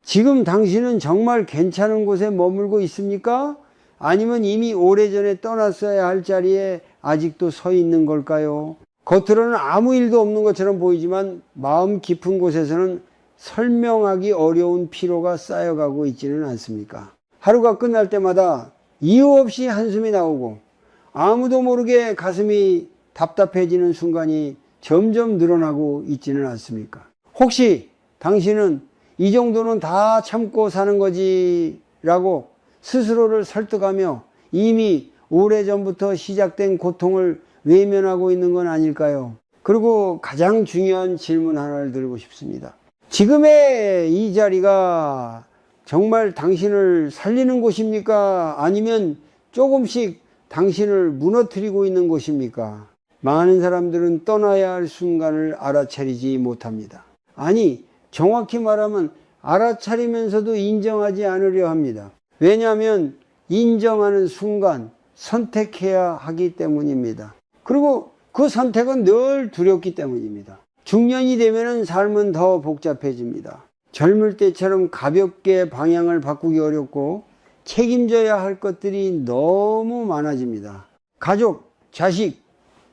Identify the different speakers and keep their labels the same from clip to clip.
Speaker 1: 지금 당신은 정말 괜찮은 곳에 머물고 있습니까? 아니면 이미 오래전에 떠났어야 할 자리에 아직도 서 있는 걸까요? 겉으로는 아무 일도 없는 것처럼 보이지만 마음 깊은 곳에서는 설명하기 어려운 피로가 쌓여가고 있지는 않습니까? 하루가 끝날 때마다 이유 없이 한숨이 나오고 아무도 모르게 가슴이 답답해지는 순간이 점점 늘어나고 있지는 않습니까? 혹시 당신은 이 정도는 다 참고 사는 거지 라고 스스로를 설득하며 이미 오래전부터 시작된 고통을 외면하고 있는 건 아닐까요? 그리고 가장 중요한 질문 하나를 드리고 싶습니다. 지금의 이 자리가 정말 당신을 살리는 곳입니까? 아니면 조금씩 당신을 무너뜨리고 있는 곳입니까? 많은 사람들은 떠나야 할 순간을 알아차리지 못합니다. 아니, 정확히 말하면 알아차리면서도 인정하지 않으려 합니다. 왜냐하면 인정하는 순간 선택해야 하기 때문입니다. 그리고 그 선택은 늘 두렵기 때문입니다. 중년이 되면 삶은 더 복잡해집니다. 젊을 때처럼 가볍게 방향을 바꾸기 어렵고 책임져야 할 것들이 너무 많아집니다. 가족, 자식,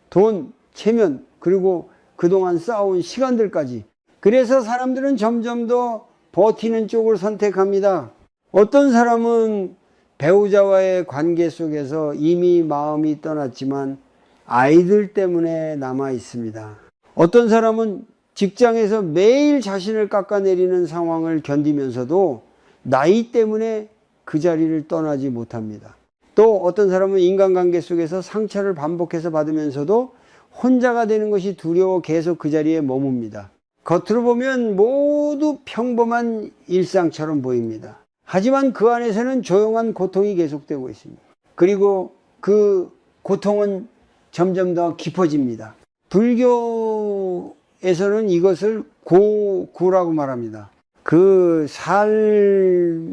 Speaker 1: 돈, 체면, 그리고 그동안 쌓아온 시간들까지. 그래서 사람들은 점점 더 버티는 쪽을 선택합니다. 어떤 사람은 배우자와의 관계 속에서 이미 마음이 떠났지만 아이들 때문에 남아 있습니다. 어떤 사람은 직장에서 매일 자신을 깎아내리는 상황을 견디면서도 나이 때문에 그 자리를 떠나지 못합니다. 또 어떤 사람은 인간관계 속에서 상처를 반복해서 받으면서도 혼자가 되는 것이 두려워 계속 그 자리에 머뭅니다. 겉으로 보면 모두 평범한 일상처럼 보입니다. 하지만 그 안에서는 조용한 고통이 계속되고 있습니다. 그리고 그 고통은 점점 더 깊어집니다. 불교에서는 이것을 고구라고 말합니다. 그 삶은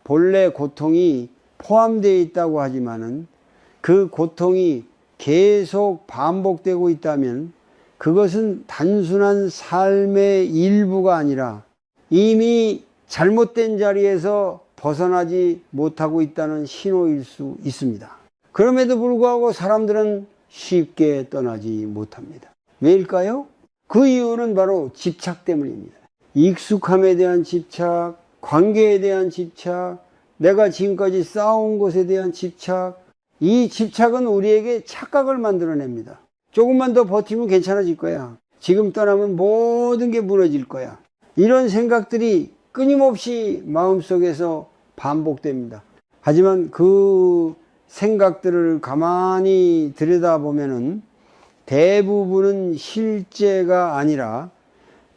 Speaker 1: 본래 고통이 포함되어 있다고 하지만은 그 고통이 계속 반복되고 있다면 그것은 단순한 삶의 일부가 아니라 이미 잘못된 자리에서 벗어나지 못하고 있다는 신호일 수 있습니다. 그럼에도 불구하고 사람들은 쉽게 떠나지 못합니다. 왜일까요? 그 이유는 바로 집착 때문입니다. 익숙함에 대한 집착, 관계에 대한 집착, 내가 지금까지 쌓아온 것에 대한 집착. 이 집착은 우리에게 착각을 만들어냅니다. 조금만 더 버티면 괜찮아질 거야. 지금 떠나면 모든 게 무너질 거야. 이런 생각들이 끊임없이 마음속에서 반복됩니다. 하지만 그 생각들을 가만히 들여다보면은 대부분은 실제가 아니라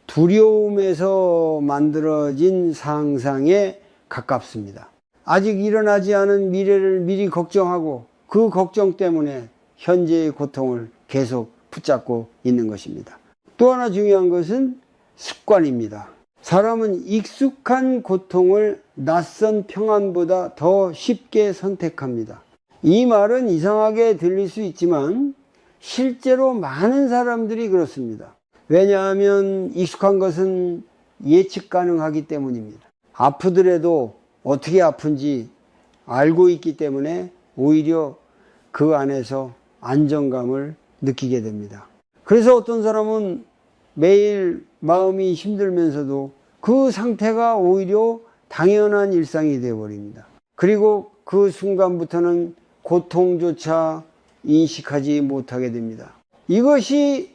Speaker 1: 두려움에서 만들어진 상상에 가깝습니다. 아직 일어나지 않은 미래를 미리 걱정하고 그 걱정 때문에 현재의 고통을 계속 붙잡고 있는 것입니다. 또 하나 중요한 것은 습관입니다. 사람은 익숙한 고통을 낯선 평안보다 더 쉽게 선택합니다. 이 말은 이상하게 들릴 수 있지만 실제로 많은 사람들이 그렇습니다. 왜냐하면 익숙한 것은 예측 가능하기 때문입니다. 아프더라도 어떻게 아픈지 알고 있기 때문에 오히려 그 안에서 안정감을 느끼게 됩니다. 그래서 어떤 사람은 매일 마음이 힘들면서도 그 상태가 오히려 당연한 일상이 되어버립니다. 그리고 그 순간부터는 고통조차 인식하지 못하게 됩니다. 이것이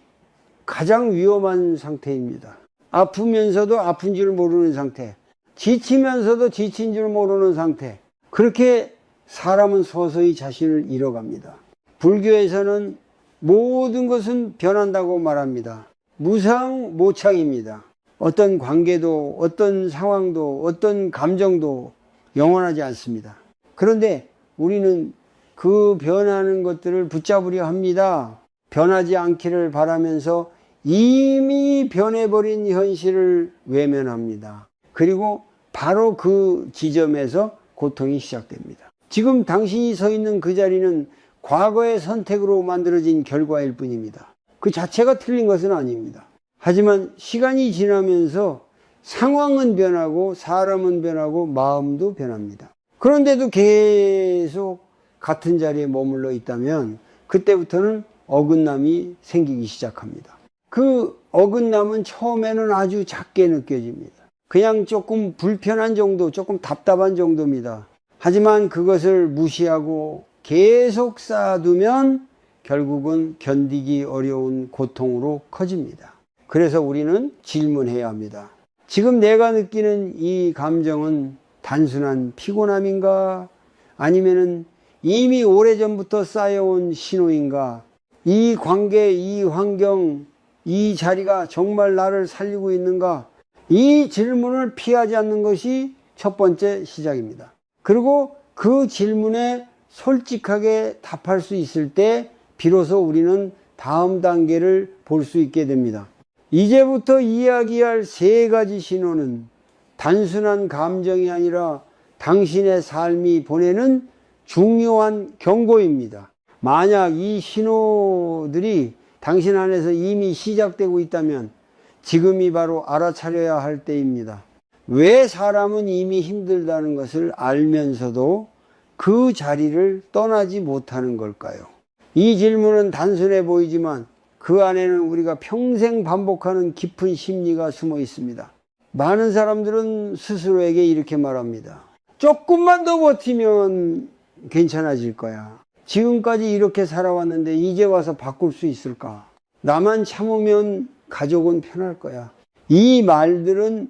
Speaker 1: 가장 위험한 상태입니다. 아프면서도 아픈 줄 모르는 상태, 지치면서도 지친 줄 모르는 상태. 그렇게 사람은 서서히 자신을 잃어갑니다. 불교에서는 모든 것은 변한다고 말합니다. 무상모창입니다. 어떤 관계도, 어떤 상황도, 어떤 감정도 영원하지 않습니다. 그런데 우리는 그 변하는 것들을 붙잡으려 합니다. 변하지 않기를 바라면서 이미 변해버린 현실을 외면합니다. 그리고 바로 그 지점에서 고통이 시작됩니다. 지금 당신이 서 있는 그 자리는 과거의 선택으로 만들어진 결과일 뿐입니다. 그 자체가 틀린 것은 아닙니다. 하지만 시간이 지나면서 상황은 변하고 사람은 변하고 마음도 변합니다. 그런데도 계속 같은 자리에 머물러 있다면 그때부터는 어긋남이 생기기 시작합니다. 그 어긋남은 처음에는 아주 작게 느껴집니다. 그냥 조금 불편한 정도, 조금 답답한 정도입니다. 하지만 그것을 무시하고 계속 쌓아두면 결국은 견디기 어려운 고통으로 커집니다. 그래서 우리는 질문해야 합니다. 지금 내가 느끼는 이 감정은 단순한 피곤함인가? 아니면은 이미 오래전부터 쌓여온 신호인가? 이 관계, 이 환경, 이 자리가 정말 나를 살리고 있는가? 이 질문을 피하지 않는 것이 첫 번째 시작입니다. 그리고 그 질문에 솔직하게 답할 수 있을 때 비로소 우리는 다음 단계를 볼 수 있게 됩니다. 이제부터 이야기할 세 가지 신호는 단순한 감정이 아니라 당신의 삶이 보내는 중요한 경고입니다. 만약 이 신호들이 당신 안에서 이미 시작되고 있다면 지금이 바로 알아차려야 할 때입니다. 왜 사람은 이미 힘들다는 것을 알면서도 그 자리를 떠나지 못하는 걸까요? 이 질문은 단순해 보이지만 그 안에는 우리가 평생 반복하는 깊은 심리가 숨어 있습니다. 많은 사람들은 스스로에게 이렇게 말합니다. 조금만 더 버티면 괜찮아질 거야. 지금까지 이렇게 살아왔는데 이제 와서 바꿀 수 있을까? 나만 참으면 가족은 편할 거야. 이 말들은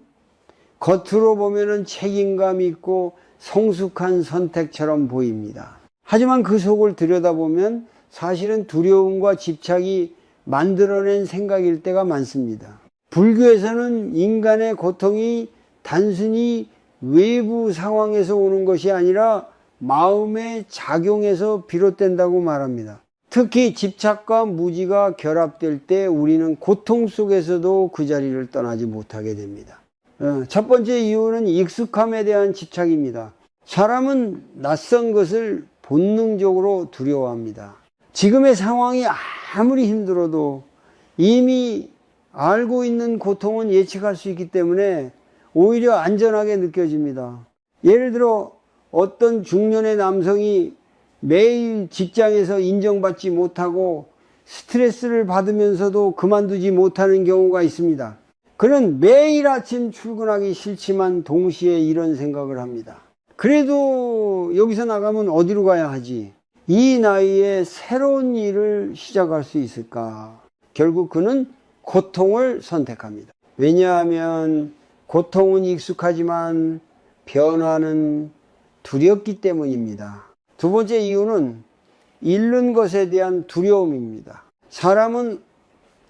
Speaker 1: 겉으로 보면은 책임감 있고 성숙한 선택처럼 보입니다. 하지만 그 속을 들여다보면 사실은 두려움과 집착이 만들어낸 생각일 때가 많습니다. 불교에서는 인간의 고통이 단순히 외부 상황에서 오는 것이 아니라 마음의 작용에서 비롯된다고 말합니다. 특히 집착과 무지가 결합될 때 우리는 고통 속에서도 그 자리를 떠나지 못하게 됩니다. 첫 번째 이유는 익숙함에 대한 집착입니다. 사람은 낯선 것을 본능적으로 두려워합니다. 지금의 상황이 아무리 힘들어도 이미 알고 있는 고통은 예측할 수 있기 때문에 오히려 안전하게 느껴집니다. 예를 들어 어떤 중년의 남성이 매일 직장에서 인정받지 못하고 스트레스를 받으면서도 그만두지 못하는 경우가 있습니다. 그는 매일 아침 출근하기 싫지만 동시에 이런 생각을 합니다. 그래도 여기서 나가면 어디로 가야 하지? 이 나이에 새로운 일을 시작할 수 있을까? 결국 그는 고통을 선택합니다. 왜냐하면 고통은 익숙하지만 변화는 두렵기 때문입니다. 두 번째 이유는 잃는 것에 대한 두려움입니다. 사람은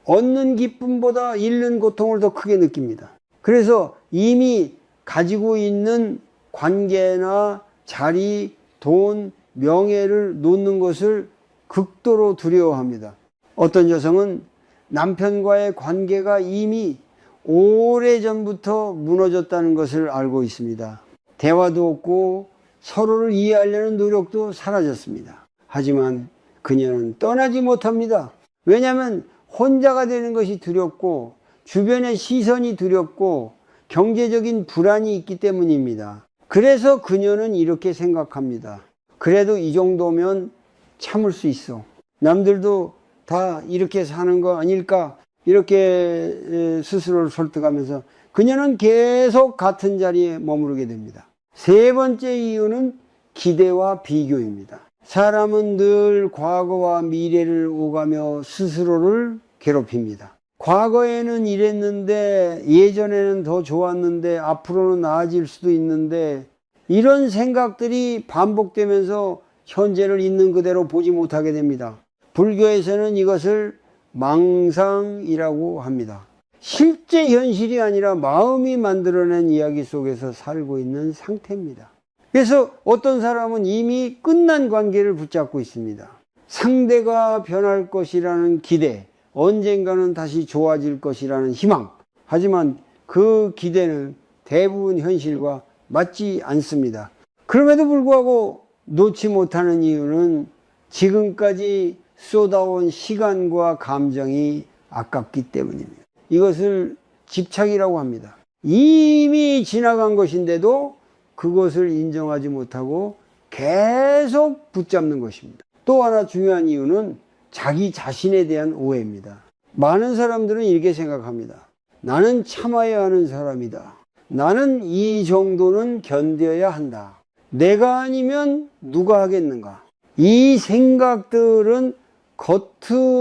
Speaker 1: 얻는 기쁨보다 잃는 고통을 더 크게 느낍니다. 그래서 이미 가지고 있는 관계나 자리, 돈, 명예를 놓는 것을 극도로 두려워합니다. 어떤 여성은 남편과의 관계가 이미 오래전부터 무너졌다는 것을 알고 있습니다. 대화도 없고 서로를 이해하려는 노력도 사라졌습니다. 하지만 그녀는 떠나지 못합니다. 왜냐하면 혼자가 되는 것이 두렵고 주변의 시선이 두렵고 경제적인 불안이 있기 때문입니다. 그래서 그녀는 이렇게 생각합니다. 그래도 이 정도면 참을 수 있어. 남들도 다 이렇게 사는 거 아닐까? 이렇게 스스로를 설득하면서 그녀는 계속 같은 자리에 머무르게 됩니다. 세 번째 이유는 기대와 비교입니다. 사람은 늘 과거와 미래를 오가며 스스로를 괴롭힙니다. 과거에는 이랬는데, 예전에는 더 좋았는데, 앞으로는 나아질 수도 있는데, 이런 생각들이 반복되면서 현재를 있는 그대로 보지 못하게 됩니다. 불교에서는 이것을 망상이라고 합니다. 실제 현실이 아니라 마음이 만들어낸 이야기 속에서 살고 있는 상태입니다. 그래서 어떤 사람은 이미 끝난 관계를 붙잡고 있습니다. 상대가 변할 것이라는 기대, 언젠가는 다시 좋아질 것이라는 희망. 하지만 그 기대는 대부분 현실과 맞지 않습니다. 그럼에도 불구하고 놓지 못하는 이유는 지금까지 쏟아온 시간과 감정이 아깝기 때문입니다. 이것을 집착이라고 합니다. 이미 지나간 것인데도 그것을 인정하지 못하고 계속 붙잡는 것입니다. 또 하나 중요한 이유는 자기 자신에 대한 오해입니다. 많은 사람들은 이렇게 생각합니다. 나는 참아야 하는 사람이다. 나는 이 정도는 견뎌야 한다. 내가 아니면 누가 하겠는가? 이 생각들은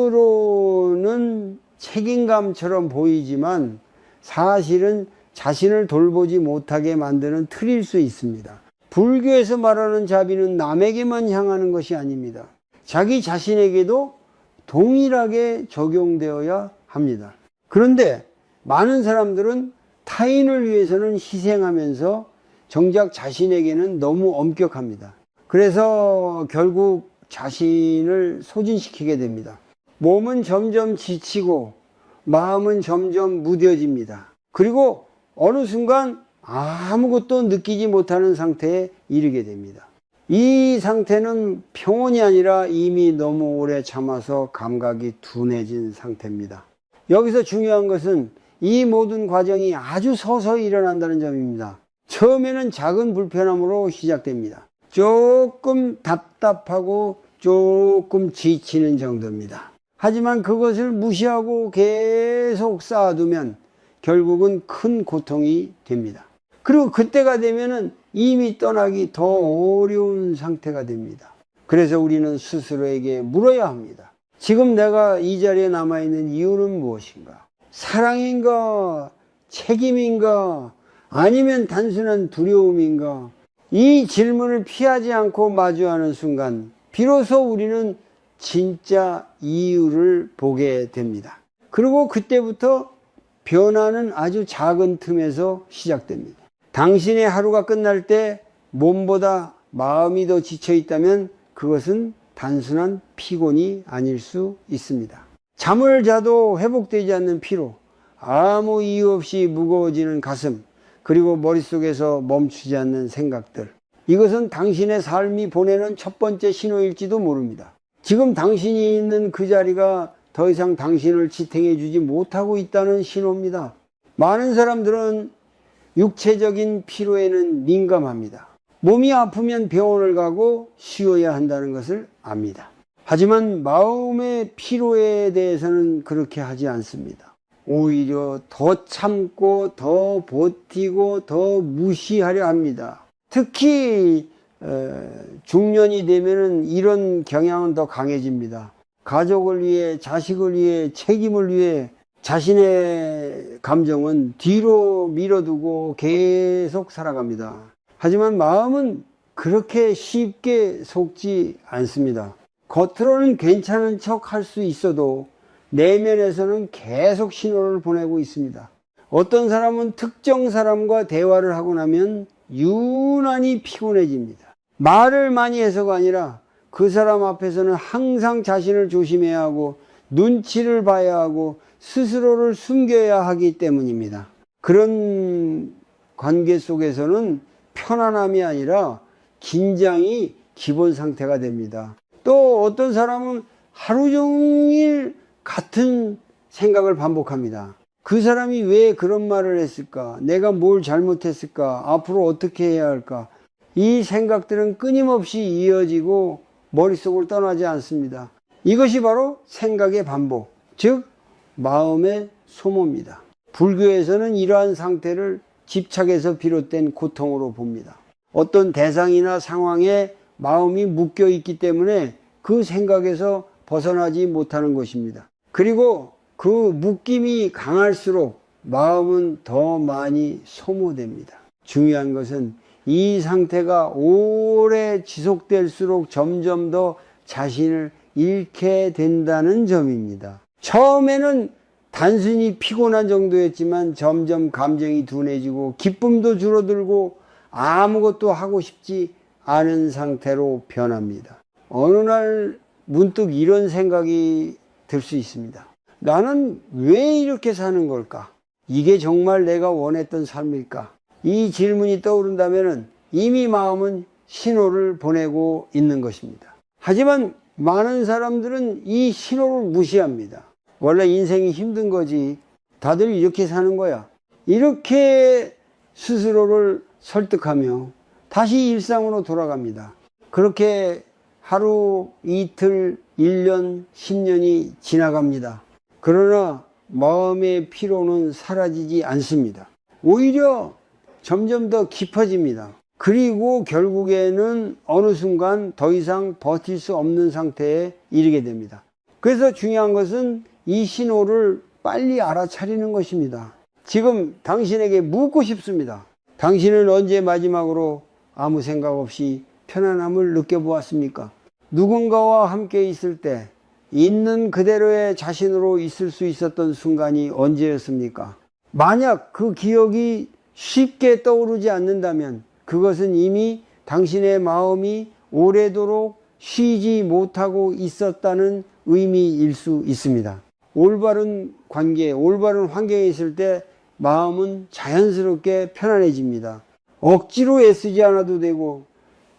Speaker 1: 겉으로는 책임감처럼 보이지만 사실은 자신을 돌보지 못하게 만드는 틀일 수 있습니다. 불교에서 말하는 자비는 남에게만 향하는 것이 아닙니다. 자기 자신에게도 동일하게 적용되어야 합니다. 그런데 많은 사람들은 타인을 위해서는 희생하면서 정작 자신에게는 너무 엄격합니다. 그래서 결국 자신을 소진시키게 됩니다. 몸은 점점 지치고 마음은 점점 무뎌집니다. 그리고 어느 순간 아무것도 느끼지 못하는 상태에 이르게 됩니다. 이 상태는 평온이 아니라 이미 너무 오래 참아서 감각이 둔해진 상태입니다. 여기서 중요한 것은 이 모든 과정이 아주 서서히 일어난다는 점입니다. 처음에는 작은 불편함으로 시작됩니다. 조금 답답하고 조금 지치는 정도입니다. 하지만 그것을 무시하고 계속 쌓아두면 결국은 큰 고통이 됩니다. 그리고 그때가 되면은 이미 떠나기 더 어려운 상태가 됩니다. 그래서 우리는 스스로에게 물어야 합니다. 지금 내가 이 자리에 남아있는 이유는 무엇인가? 사랑인가? 책임인가? 아니면 단순한 두려움인가? 이 질문을 피하지 않고 마주하는 순간 비로소 우리는 진짜 이유를 보게 됩니다. 그리고 그때부터 변화는 아주 작은 틈에서 시작됩니다. 당신의 하루가 끝날 때 몸보다 마음이 더 지쳐 있다면 그것은 단순한 피곤이 아닐 수 있습니다. 잠을 자도 회복되지 않는 피로, 아무 이유 없이 무거워지는 가슴, 그리고 머릿속에서 멈추지 않는 생각들. 이것은 당신의 삶이 보내는 첫 번째 신호일지도 모릅니다. 지금 당신이 있는 그 자리가 더 이상 당신을 지탱해 주지 못하고 있다는 신호입니다. 많은 사람들은 육체적인 피로에는 민감합니다. 몸이 아프면 병원을 가고 쉬어야 한다는 것을 압니다. 하지만 마음의 피로에 대해서는 그렇게 하지 않습니다. 오히려 더 참고 더 버티고 더 무시하려 합니다. 특히 중년이 되면은 이런 경향은 더 강해집니다. 가족을 위해, 자식을 위해, 책임을 위해 자신의 감정은 뒤로 밀어두고 계속 살아갑니다. 하지만 마음은 그렇게 쉽게 속지 않습니다. 겉으로는 괜찮은 척 할 수 있어도 내면에서는 계속 신호를 보내고 있습니다. 어떤 사람은 특정 사람과 대화를 하고 나면 유난히 피곤해집니다. 말을 많이 해서가 아니라 그 사람 앞에서는 항상 자신을 조심해야 하고 눈치를 봐야 하고 스스로를 숨겨야 하기 때문입니다. 그런 관계 속에서는 편안함이 아니라 긴장이 기본 상태가 됩니다. 또 어떤 사람은 하루 종일 같은 생각을 반복합니다. 그 사람이 왜 그런 말을 했을까? 내가 뭘 잘못했을까? 앞으로 어떻게 해야 할까? 이 생각들은 끊임없이 이어지고 머릿속을 떠나지 않습니다. 이것이 바로 생각의 반복, 즉 마음의 소모입니다. 불교에서는 이러한 상태를 집착에서 비롯된 고통으로 봅니다. 어떤 대상이나 상황에 마음이 묶여 있기 때문에 그 생각에서 벗어나지 못하는 것입니다. 그리고 그 묶임이 강할수록 마음은 더 많이 소모됩니다. 중요한 것은 이 상태가 오래 지속될수록 점점 더 자신을 잃게 된다는 점입니다. 처음에는 단순히 피곤한 정도였지만 점점 감정이 둔해지고 기쁨도 줄어들고 아무것도 하고 싶지 않은 상태로 변합니다. 어느 날 문득 이런 생각이 들 수 있습니다. 나는 왜 이렇게 사는 걸까? 이게 정말 내가 원했던 삶일까? 이 질문이 떠오른다면 이미 마음은 신호를 보내고 있는 것입니다. 하지만 많은 사람들은 이 신호를 무시합니다. 원래 인생이 힘든 거지. 다들 이렇게 사는 거야. 이렇게 스스로를 설득하며 다시 일상으로 돌아갑니다. 그렇게 하루, 이틀, 1년, 10년이 지나갑니다. 그러나 마음의 피로는 사라지지 않습니다. 오히려 점점 더 깊어집니다. 그리고 결국에는 어느 순간 더 이상 버틸 수 없는 상태에 이르게 됩니다. 그래서 중요한 것은 이 신호를 빨리 알아차리는 것입니다. 지금 당신에게 묻고 싶습니다. 당신은 언제 마지막으로 아무 생각 없이 편안함을 느껴보았습니까? 누군가와 함께 있을 때 있는 그대로의 자신으로 있을 수 있었던 순간이 언제였습니까? 만약 그 기억이 쉽게 떠오르지 않는다면 그것은 이미 당신의 마음이 오래도록 쉬지 못하고 있었다는 의미일 수 있습니다. 올바른 관계, 올바른 환경에 있을 때 마음은 자연스럽게 편안해집니다. 억지로 애쓰지 않아도 되고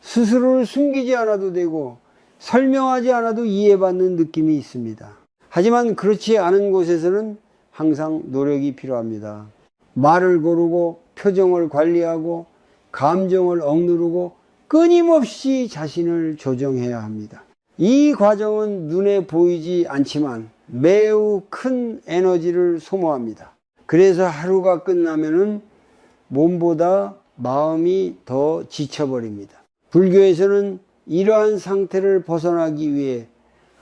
Speaker 1: 스스로를 숨기지 않아도 되고 설명하지 않아도 이해받는 느낌이 있습니다. 하지만 그렇지 않은 곳에서는 항상 노력이 필요합니다. 말을 고르고 표정을 관리하고 감정을 억누르고 끊임없이 자신을 조정해야 합니다. 이 과정은 눈에 보이지 않지만 매우 큰 에너지를 소모합니다. 그래서 하루가 끝나면은 몸보다 마음이 더 지쳐버립니다. 불교에서는 이러한 상태를 벗어나기 위해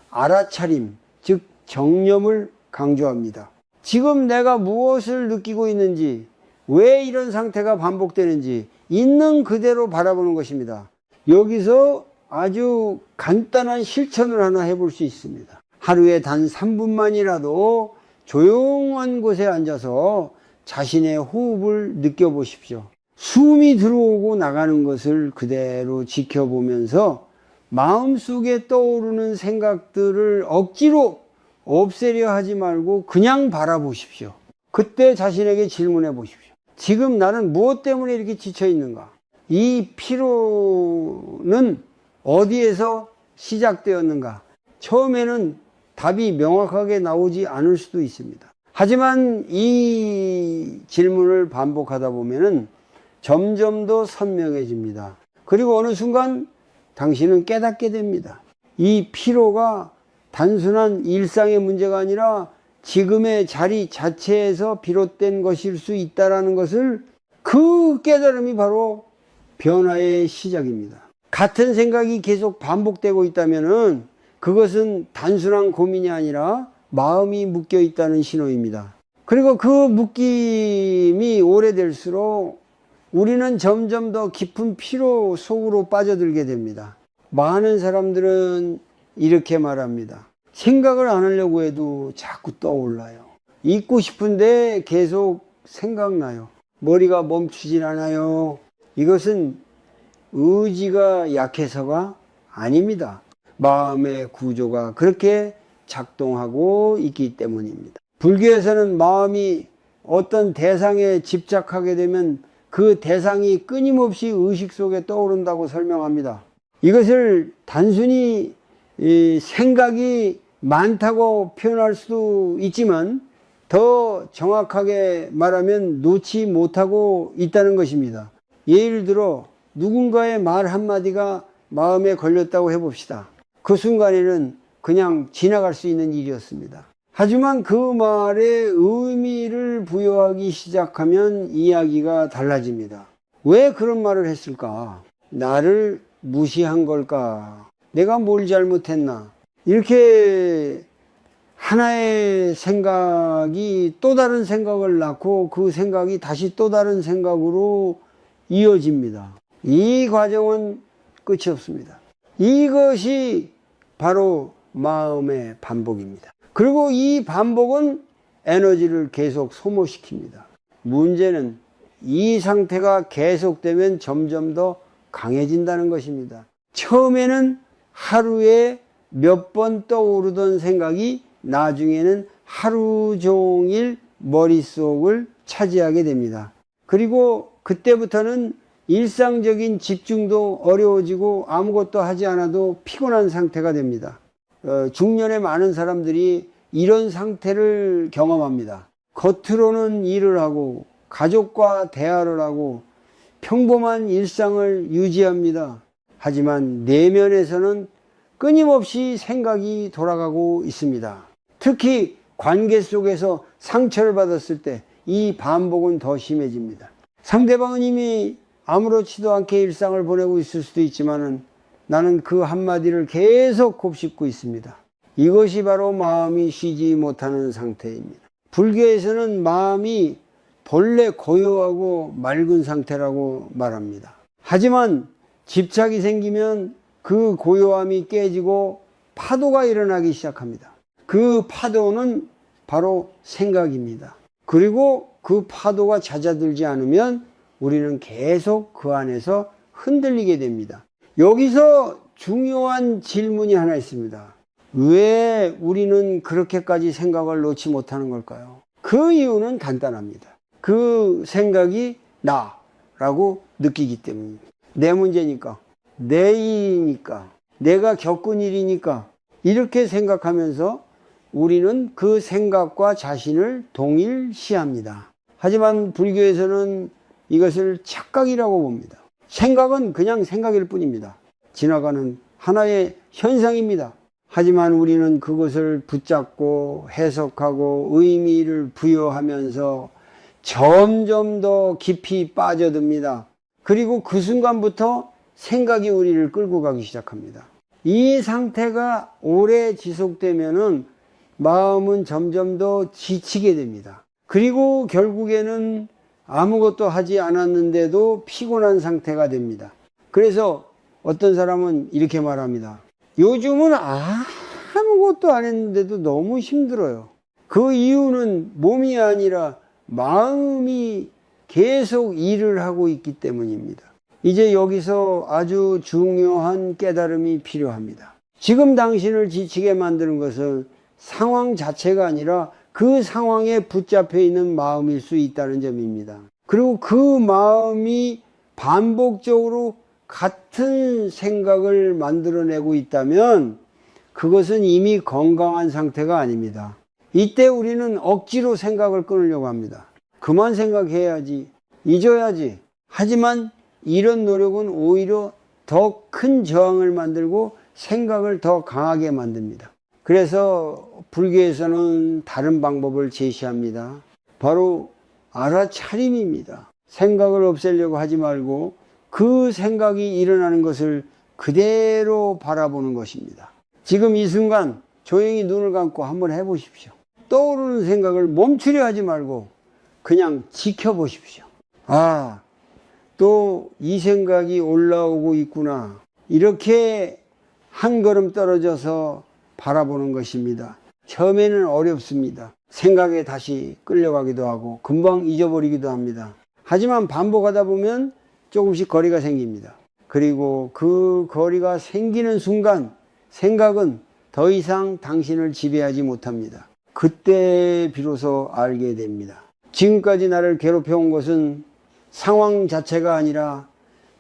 Speaker 1: 알아차림, 즉 정념을 강조합니다. 지금 내가 무엇을 느끼고 있는지, 왜 이런 상태가 반복되는지 있는 그대로 바라보는 것입니다. 여기서 아주 간단한 실천을 하나 해볼 수 있습니다. 하루에 단 3분만이라도 조용한 곳에 앉아서 자신의 호흡을 느껴보십시오. 숨이 들어오고 나가는 것을 그대로 지켜보면서 마음속에 떠오르는 생각들을 억지로 없애려 하지 말고 그냥 바라보십시오. 그때 자신에게 질문해 보십시오. 지금 나는 무엇 때문에 이렇게 지쳐 있는가? 이 피로는 어디에서 시작되었는가? 처음에는 답이 명확하게 나오지 않을 수도 있습니다. 하지만 이 질문을 반복하다 보면은 점점 더 선명해집니다. 그리고 어느 순간 당신은 깨닫게 됩니다. 이 피로가 단순한 일상의 문제가 아니라 지금의 자리 자체에서 비롯된 것일 수 있다는 것을, 그 깨달음이 바로 변화의 시작입니다. 같은 생각이 계속 반복되고 있다면 그것은 단순한 고민이 아니라 마음이 묶여 있다는 신호입니다. 그리고 그 묶임이 오래될수록 우리는 점점 더 깊은 피로 속으로 빠져들게 됩니다. 많은 사람들은 이렇게 말합니다. 생각을 안 하려고 해도 자꾸 떠올라요. 잊고 싶은데 계속 생각나요. 머리가 멈추질 않아요. 이것은 의지가 약해서가 아닙니다. 마음의 구조가 그렇게 작동하고 있기 때문입니다. 불교에서는 마음이 어떤 대상에 집착하게 되면 그 대상이 끊임없이 의식 속에 떠오른다고 설명합니다. 이것을 단순히 생각이 많다고 표현할 수도 있지만 더 정확하게 말하면 놓지 못하고 있다는 것입니다. 예를 들어 누군가의 말 한마디가 마음에 걸렸다고 해봅시다. 그 순간에는 그냥 지나갈 수 있는 일이었습니다. 하지만 그 말에 의미를 부여하기 시작하면 이야기가 달라집니다. 왜 그런 말을 했을까? 나를 무시한 걸까? 내가 뭘 잘못했나? 이렇게 하나의 생각이 또 다른 생각을 낳고 그 생각이 다시 또 다른 생각으로 이어집니다. 이 과정은 끝이 없습니다. 이것이 바로 마음의 반복입니다. 그리고 이 반복은 에너지를 계속 소모시킵니다. 문제는 이 상태가 계속되면 점점 더 강해진다는 것입니다. 처음에는 하루에 몇 번 떠오르던 생각이 나중에는 하루 종일 머릿속을 차지하게 됩니다. 그리고 그때부터는 일상적인 집중도 어려워지고 아무것도 하지 않아도 피곤한 상태가 됩니다. 중년의 많은 사람들이 이런 상태를 경험합니다. 겉으로는 일을 하고 가족과 대화를 하고 평범한 일상을 유지합니다. 하지만 내면에서는 끊임없이 생각이 돌아가고 있습니다. 특히 관계 속에서 상처를 받았을 때 이 반복은 더 심해집니다. 상대방은 이미 아무렇지도 않게 일상을 보내고 있을 수도 있지만은 나는 그 한마디를 계속 곱씹고 있습니다. 이것이 바로 마음이 쉬지 못하는 상태입니다. 불교에서는 마음이 본래 고요하고 맑은 상태라고 말합니다. 하지만 집착이 생기면 그 고요함이 깨지고 파도가 일어나기 시작합니다. 그 파도는 바로 생각입니다. 그리고 그 파도가 잦아들지 않으면 우리는 계속 그 안에서 흔들리게 됩니다. 여기서 중요한 질문이 하나 있습니다. 왜 우리는 그렇게까지 생각을 놓지 못하는 걸까요? 그 이유는 간단합니다. 그 생각이 나라고 느끼기 때문입니다. 내 문제니까, 내 일이니까, 내가 겪은 일이니까 이렇게 생각하면서 우리는 그 생각과 자신을 동일시합니다. 하지만 불교에서는 이것을 착각이라고 봅니다. 생각은 그냥 생각일 뿐입니다. 지나가는 하나의 현상입니다. 하지만 우리는 그것을 붙잡고 해석하고 의미를 부여하면서 점점 더 깊이 빠져듭니다. 그리고 그 순간부터 생각이 우리를 끌고 가기 시작합니다. 이 상태가 오래 지속되면은 마음은 점점 더 지치게 됩니다. 그리고 결국에는 아무것도 하지 않았는데도 피곤한 상태가 됩니다. 그래서 어떤 사람은 이렇게 말합니다. 요즘은 아무것도 안 했는데도 너무 힘들어요. 그 이유는 몸이 아니라 마음이 계속 일을 하고 있기 때문입니다. 이제 여기서 아주 중요한 깨달음이 필요합니다. 지금 당신을 지치게 만드는 것은 상황 자체가 아니라 그 상황에 붙잡혀 있는 마음일 수 있다는 점입니다. 그리고 그 마음이 반복적으로 같은 생각을 만들어내고 있다면 그것은 이미 건강한 상태가 아닙니다. 이때 우리는 억지로 생각을 끊으려고 합니다. 그만 생각해야지, 잊어야지. 하지만 이런 노력은 오히려 더 큰 저항을 만들고 생각을 더 강하게 만듭니다. 그래서 불교에서는 다른 방법을 제시합니다. 바로 알아차림입니다. 생각을 없애려고 하지 말고 그 생각이 일어나는 것을 그대로 바라보는 것입니다. 지금 이 순간 조용히 눈을 감고 한번 해보십시오. 떠오르는 생각을 멈추려 하지 말고 그냥 지켜보십시오. 아, 또 이 생각이 올라오고 있구나. 이렇게 한 걸음 떨어져서 바라보는 것입니다. 처음에는 어렵습니다. 생각에 다시 끌려가기도 하고 금방 잊어버리기도 합니다. 하지만 반복하다 보면 조금씩 거리가 생깁니다. 그리고 그 거리가 생기는 순간 생각은 더 이상 당신을 지배하지 못합니다. 그때 비로소 알게 됩니다. 지금까지 나를 괴롭혀온 것은 상황 자체가 아니라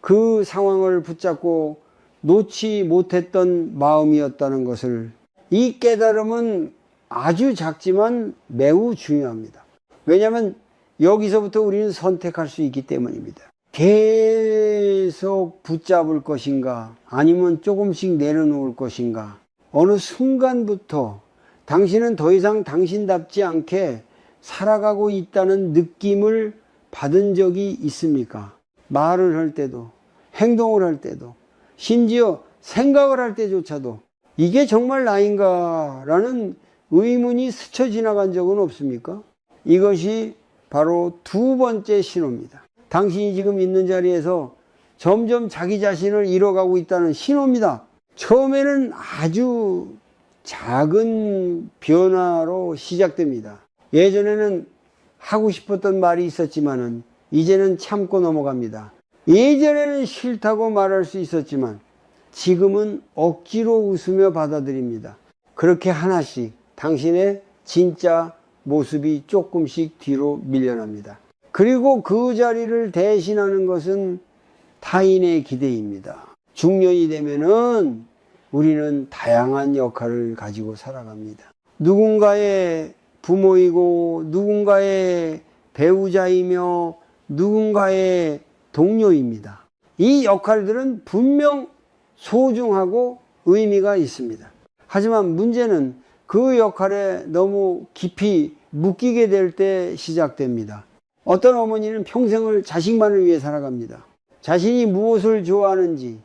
Speaker 1: 그 상황을 붙잡고 놓지 못했던 마음이었다는 것을, 이 깨달음은 아주 작지만 매우 중요합니다. 왜냐하면 여기서부터 우리는 선택할 수 있기 때문입니다. 계속 붙잡을 것인가 아니면 조금씩 내려놓을 것인가. 어느 순간부터 당신은 더 이상 당신답지 않게 살아가고 있다는 느낌을 받은 적이 있습니까? 말을 할 때도, 행동을 할 때도, 심지어 생각을 할 때조차도 이게 정말 나인가 라는 의문이 스쳐 지나간 적은 없습니까? 이것이 바로 두 번째 신호입니다. 당신이 지금 있는 자리에서 점점 자기 자신을 잃어가고 있다는 신호입니다. 처음에는 아주 작은 변화로 시작됩니다. 예전에는 하고 싶었던 말이 있었지만은 이제는 참고 넘어갑니다. 예전에는 싫다고 말할 수 있었지만 지금은 억지로 웃으며 받아들입니다. 그렇게 하나씩 당신의 진짜 모습이 조금씩 뒤로 밀려납니다. 그리고 그 자리를 대신하는 것은 타인의 기대입니다. 중년이 되면은 우리는 다양한 역할을 가지고 살아갑니다. 누군가의 부모이고 누군가의 배우자이며 누군가의 동료입니다. 이 역할들은 분명 소중하고 의미가 있습니다. 하지만 문제는 그 역할에 너무 깊이 묶이게 될 때 시작됩니다. 어떤 어머니는 평생을 자식만을 위해 살아갑니다. 자신이 무엇을 좋아하는지,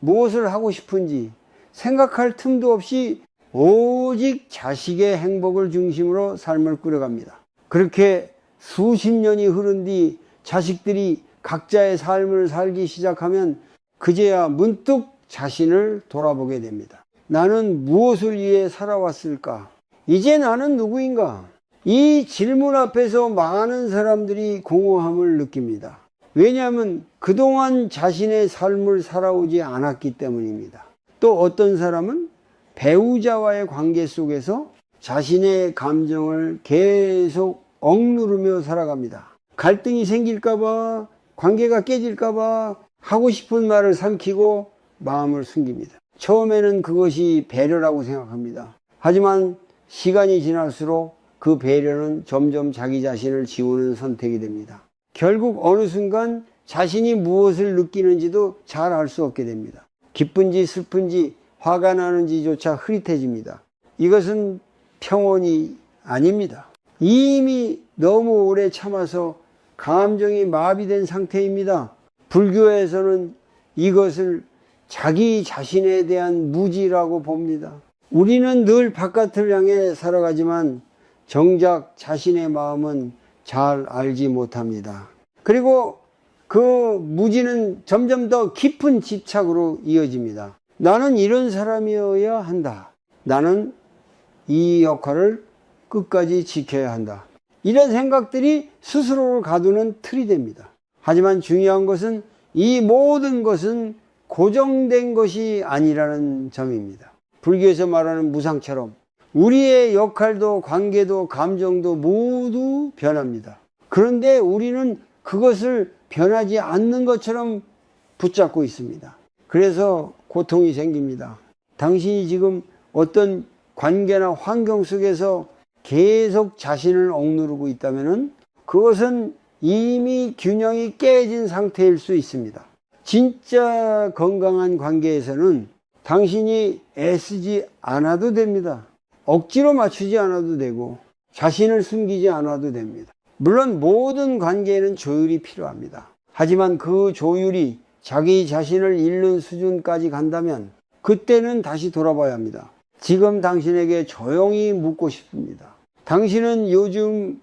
Speaker 1: 무엇을 하고 싶은지 생각할 틈도 없이 오직 자식의 행복을 중심으로 삶을 꾸려갑니다. 그렇게 수십 년이 흐른 뒤 자식들이 각자의 삶을 살기 시작하면 그제야 문득 자신을 돌아보게 됩니다. 나는 무엇을 위해 살아왔을까? 이제 나는 누구인가? 이 질문 앞에서 많은 사람들이 공허함을 느낍니다. 왜냐하면 그동안 자신의 삶을 살아오지 않았기 때문입니다. 또 어떤 사람은 배우자와의 관계 속에서 자신의 감정을 계속 억누르며 살아갑니다. 갈등이 생길까봐, 관계가 깨질까봐 하고 싶은 말을 삼키고 마음을 숨깁니다. 처음에는 그것이 배려라고 생각합니다. 하지만 시간이 지날수록 그 배려는 점점 자기 자신을 지우는 선택이 됩니다. 결국 어느 순간 자신이 무엇을 느끼는지도 잘 알 수 없게 됩니다. 기쁜지 슬픈지 화가 나는지조차 흐릿해집니다. 이것은 평온이 아닙니다. 이미 너무 오래 참아서 감정이 마비된 상태입니다. 불교에서는 이것을 자기 자신에 대한 무지라고 봅니다. 우리는 늘 바깥을 향해 살아가지만 정작 자신의 마음은 잘 알지 못합니다. 그리고 그 무지는 점점 더 깊은 집착으로 이어집니다. 나는 이런 사람이어야 한다. 나는 이 역할을 끝까지 지켜야 한다. 이런 생각들이 스스로를 가두는 틀이 됩니다. 하지만 중요한 것은 이 모든 것은 고정된 것이 아니라는 점입니다. 불교에서 말하는 무상처럼 우리의 역할도 관계도 감정도 모두 변합니다. 그런데 우리는 그것을 변하지 않는 것처럼 붙잡고 있습니다. 그래서 고통이 생깁니다. 당신이 지금 어떤 관계나 환경 속에서 계속 자신을 억누르고 있다면 그것은 이미 균형이 깨진 상태일 수 있습니다. 진짜 건강한 관계에서는 당신이 애쓰지 않아도 됩니다. 억지로 맞추지 않아도 되고 자신을 숨기지 않아도 됩니다. 물론 모든 관계에는 조율이 필요합니다. 하지만 그 조율이 자기 자신을 잃는 수준까지 간다면 그때는 다시 돌아봐야 합니다. 지금 당신에게 조용히 묻고 싶습니다. 당신은 요즘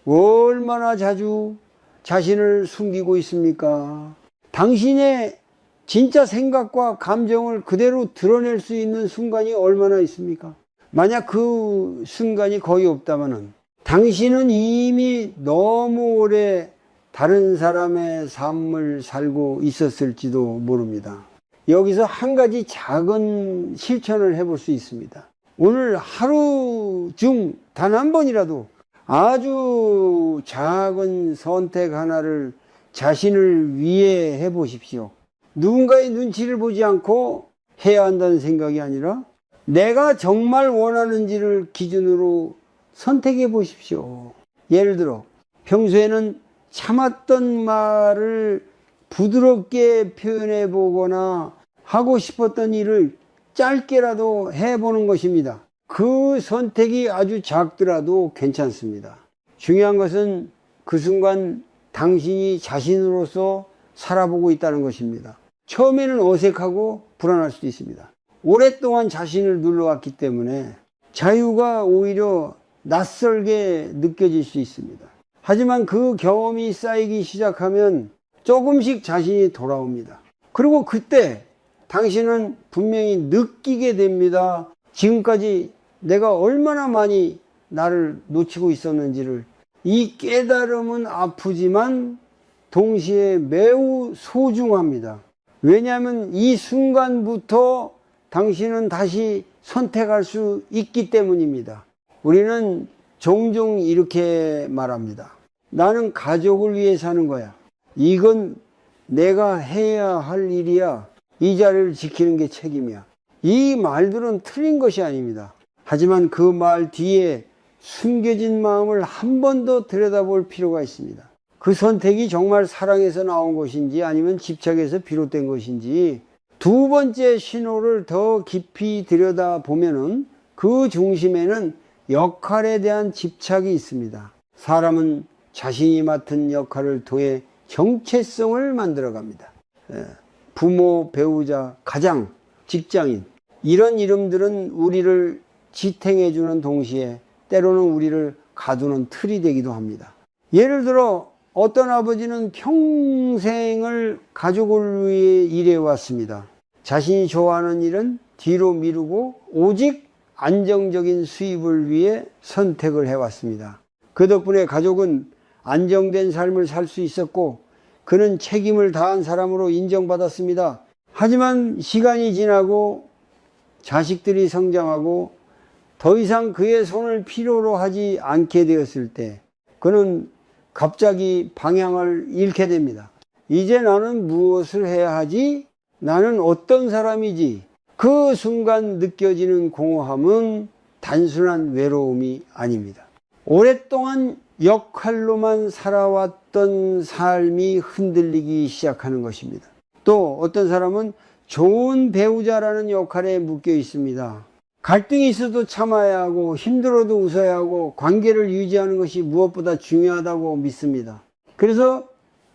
Speaker 1: 얼마나 자주 자신을 숨기고 있습니까? 당신의 진짜 생각과 감정을 그대로 드러낼 수 있는 순간이 얼마나 있습니까? 만약 그 순간이 거의 없다면 당신은 이미 너무 오래 다른 사람의 삶을 살고 있었을지도 모릅니다. 여기서 한 가지 작은 실천을 해볼 수 있습니다. 오늘 하루 중 단 한 번이라도 아주 작은 선택 하나를 자신을 위해 해보십시오. 누군가의 눈치를 보지 않고 해야 한다는 생각이 아니라 내가 정말 원하는지를 기준으로 선택해 보십시오. 예를 들어 평소에는 참았던 말을 부드럽게 표현해 보거나 하고 싶었던 일을 짧게라도 해보는 것입니다. 그 선택이 아주 작더라도 괜찮습니다. 중요한 것은 그 순간 당신이 자신으로서 살아보고 있다는 것입니다. 처음에는 어색하고 불안할 수도 있습니다. 오랫동안 자신을 눌러왔기 때문에 자유가 오히려 낯설게 느껴질 수 있습니다. 하지만 그 경험이 쌓이기 시작하면 조금씩 자신이 돌아옵니다. 그리고 그때 당신은 분명히 느끼게 됩니다. 지금까지 내가 얼마나 많이 나를 놓치고 있었는지를. 이 깨달음은 아프지만 동시에 매우 소중합니다. 왜냐하면 이 순간부터 당신은 다시 선택할 수 있기 때문입니다. 우리는 종종 이렇게 말합니다. 나는 가족을 위해 사는 거야. 이건 내가 해야 할 일이야. 이 자리를 지키는 게 책임이야. 이 말들은 틀린 것이 아닙니다. 하지만 그 말 뒤에 숨겨진 마음을 한 번 더 들여다볼 필요가 있습니다. 그 선택이 정말 사랑에서 나온 것인지 아니면 집착에서 비롯된 것인지 두 번째 신호를 더 깊이 들여다보면은 그 중심에는 역할에 대한 집착이 있습니다. 사람은 자신이 맡은 역할을 통해 정체성을 만들어갑니다. 부모, 배우자, 가장, 직장인 이런 이름들은 우리를 지탱해주는 동시에 때로는 우리를 가두는 틀이 되기도 합니다. 예를 들어 어떤 아버지는 평생을 가족을 위해 일해왔습니다. 자신이 좋아하는 일은 뒤로 미루고 오직 안정적인 수입을 위해 선택을 해왔습니다. 그 덕분에 가족은 안정된 삶을 살 수 있었고 그는 책임을 다한 사람으로 인정받았습니다. 하지만 시간이 지나고 자식들이 성장하고 더 이상 그의 손을 필요로 하지 않게 되었을 때 그는 갑자기 방향을 잃게 됩니다. 이제 나는 무엇을 해야 하지? 나는 어떤 사람이지? 그 순간 느껴지는 공허함은 단순한 외로움이 아닙니다. 오랫동안 역할로만 살아왔던 삶이 흔들리기 시작하는 것입니다. 또 어떤 사람은 좋은 배우자라는 역할에 묶여 있습니다. 갈등이 있어도 참아야 하고 힘들어도 웃어야 하고 관계를 유지하는 것이 무엇보다 중요하다고 믿습니다. 그래서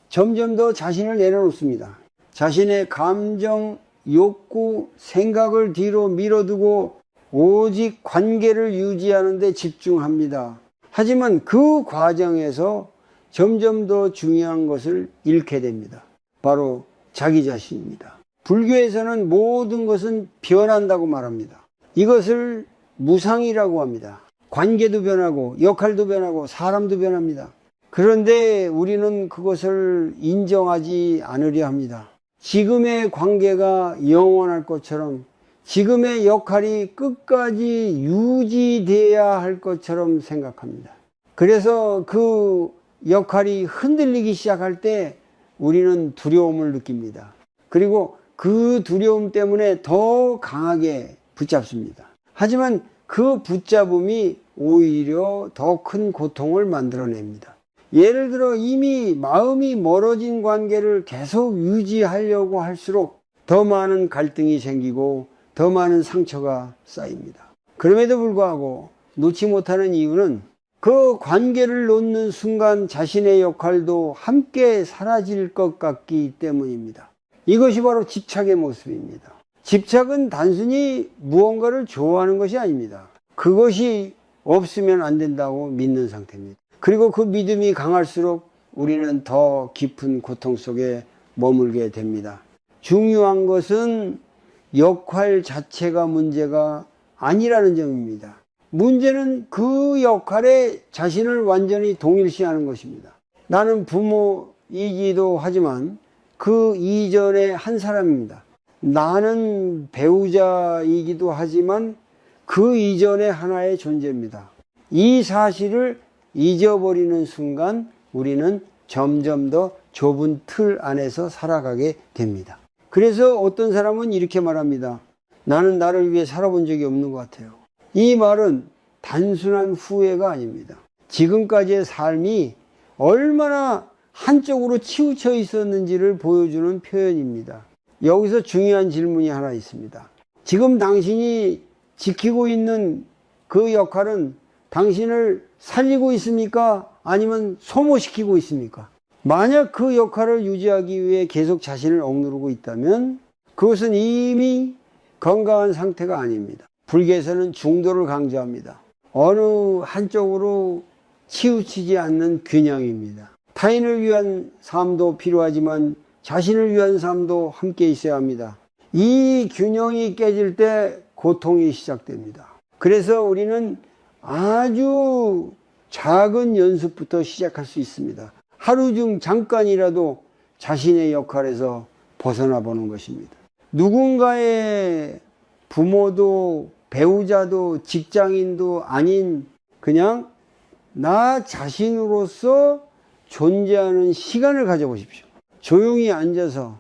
Speaker 1: 점점 더 자신을 내려놓습니다. 자신의 감정, 욕구, 생각을 뒤로 밀어두고 오직 관계를 유지하는 데 집중합니다. 하지만 그 과정에서 점점 더 중요한 것을 잃게 됩니다. 바로 자기 자신입니다. 불교에서는 모든 것은 변한다고 말합니다. 이것을 무상이라고 합니다. 관계도 변하고 역할도 변하고 사람도 변합니다. 그런데 우리는 그것을 인정하지 않으려 합니다. 지금의 관계가 영원할 것처럼 지금의 역할이 끝까지 유지되어야 할 것처럼 생각합니다. 그래서 그 역할이 흔들리기 시작할 때 우리는 두려움을 느낍니다. 그리고 그 두려움 때문에 더 강하게 붙잡습니다. 하지만 그 붙잡음이 오히려 더 큰 고통을 만들어냅니다. 예를 들어 이미 마음이 멀어진 관계를 계속 유지하려고 할수록 더 많은 갈등이 생기고 더 많은 상처가 쌓입니다. 그럼에도 불구하고 놓지 못하는 이유는 그 관계를 놓는 순간 자신의 역할도 함께 사라질 것 같기 때문입니다. 이것이 바로 집착의 모습입니다. 집착은 단순히 무언가를 좋아하는 것이 아닙니다. 그것이 없으면 안 된다고 믿는 상태입니다. 그리고 그 믿음이 강할수록 우리는 더 깊은 고통 속에 머물게 됩니다. 중요한 것은 역할 자체가 문제가 아니라는 점입니다. 문제는 그 역할에 자신을 완전히 동일시하는 것입니다. 나는 부모이기도 하지만 그 이전의 한 사람입니다. 나는 배우자이기도 하지만 그 이전의 하나의 존재입니다. 이 사실을 잊어버리는 순간 우리는 점점 더 좁은 틀 안에서 살아가게 됩니다. 그래서 어떤 사람은 이렇게 말합니다. 나는 나를 위해 살아본 적이 없는 것 같아요. 이 말은 단순한 후회가 아닙니다. 지금까지의 삶이 얼마나 한쪽으로 치우쳐 있었는지를 보여주는 표현입니다. 여기서 중요한 질문이 하나 있습니다. 지금 당신이 지키고 있는 그 역할은 당신을 살리고 있습니까? 아니면 소모시키고 있습니까? 만약 그 역할을 유지하기 위해 계속 자신을 억누르고 있다면 그것은 이미 건강한 상태가 아닙니다. 불교에서는 중도를 강조합니다. 어느 한쪽으로 치우치지 않는 균형입니다. 타인을 위한 삶도 필요하지만 자신을 위한 삶도 함께 있어야 합니다. 이 균형이 깨질 때 고통이 시작됩니다. 그래서 우리는 아주 작은 연습부터 시작할 수 있습니다. 하루 중 잠깐이라도 자신의 역할에서 벗어나 보는 것입니다. 누군가의 부모도 배우자도 직장인도 아닌 그냥 나 자신으로서 존재하는 시간을 가져보십시오. 조용히 앉아서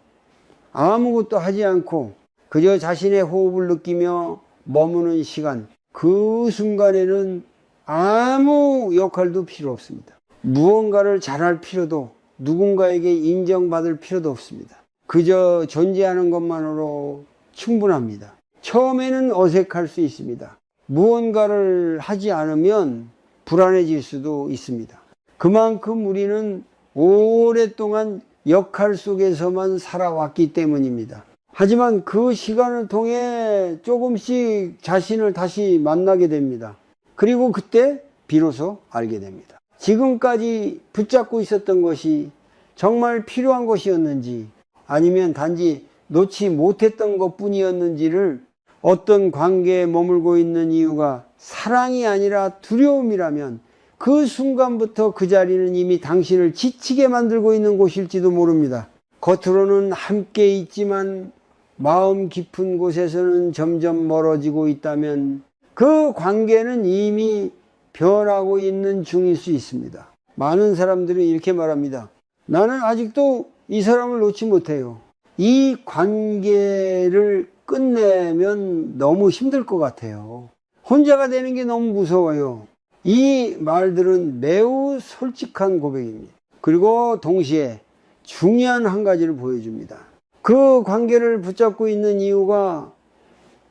Speaker 1: 아무것도 하지 않고 그저 자신의 호흡을 느끼며 머무는 시간, 그 순간에는 아무 역할도 필요 없습니다. 무언가를 잘할 필요도, 누군가에게 인정받을 필요도 없습니다. 그저 존재하는 것만으로 충분합니다. 처음에는 어색할 수 있습니다. 무언가를 하지 않으면 불안해질 수도 있습니다. 그만큼 우리는 오랫동안 역할 속에서만 살아왔기 때문입니다. 하지만 그 시간을 통해 조금씩 자신을 다시 만나게 됩니다. 그리고 그때 비로소 알게 됩니다. 지금까지 붙잡고 있었던 것이 정말 필요한 것이었는지, 아니면 단지 놓지 못했던 것 뿐이었는지를, 어떤 관계에 머물고 있는 이유가 사랑이 아니라 두려움이라면 그 순간부터 그 자리는 이미 당신을 지치게 만들고 있는 곳일지도 모릅니다. 겉으로는 함께 있지만 마음 깊은 곳에서는 점점 멀어지고 있다면 그 관계는 이미 변하고 있는 중일 수 있습니다. 많은 사람들은 이렇게 말합니다. 나는 아직도 이 사람을 놓지 못해요. 이 관계를 끝내면 너무 힘들 것 같아요. 혼자가 되는 게 너무 무서워요. 이 말들은 매우 솔직한 고백입니다. 그리고 동시에 중요한 한 가지를 보여줍니다. 그 관계를 붙잡고 있는 이유가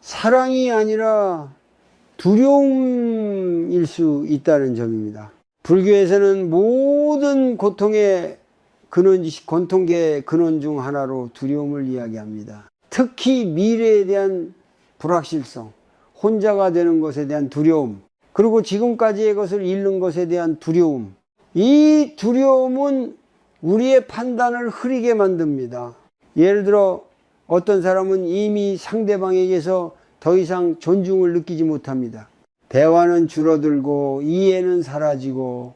Speaker 1: 사랑이 아니라 두려움일 수 있다는 점입니다. 불교에서는 모든 고통의 공통의 근원 중 하나로 두려움을 이야기합니다. 특히 미래에 대한 불확실성, 혼자가 되는 것에 대한 두려움, 그리고 지금까지의 것을 잃는 것에 대한 두려움. 이 두려움은 우리의 판단을 흐리게 만듭니다. 예를 들어 어떤 사람은 이미 상대방에게서 더 이상 존중을 느끼지 못합니다. 대화는 줄어들고 이해는 사라지고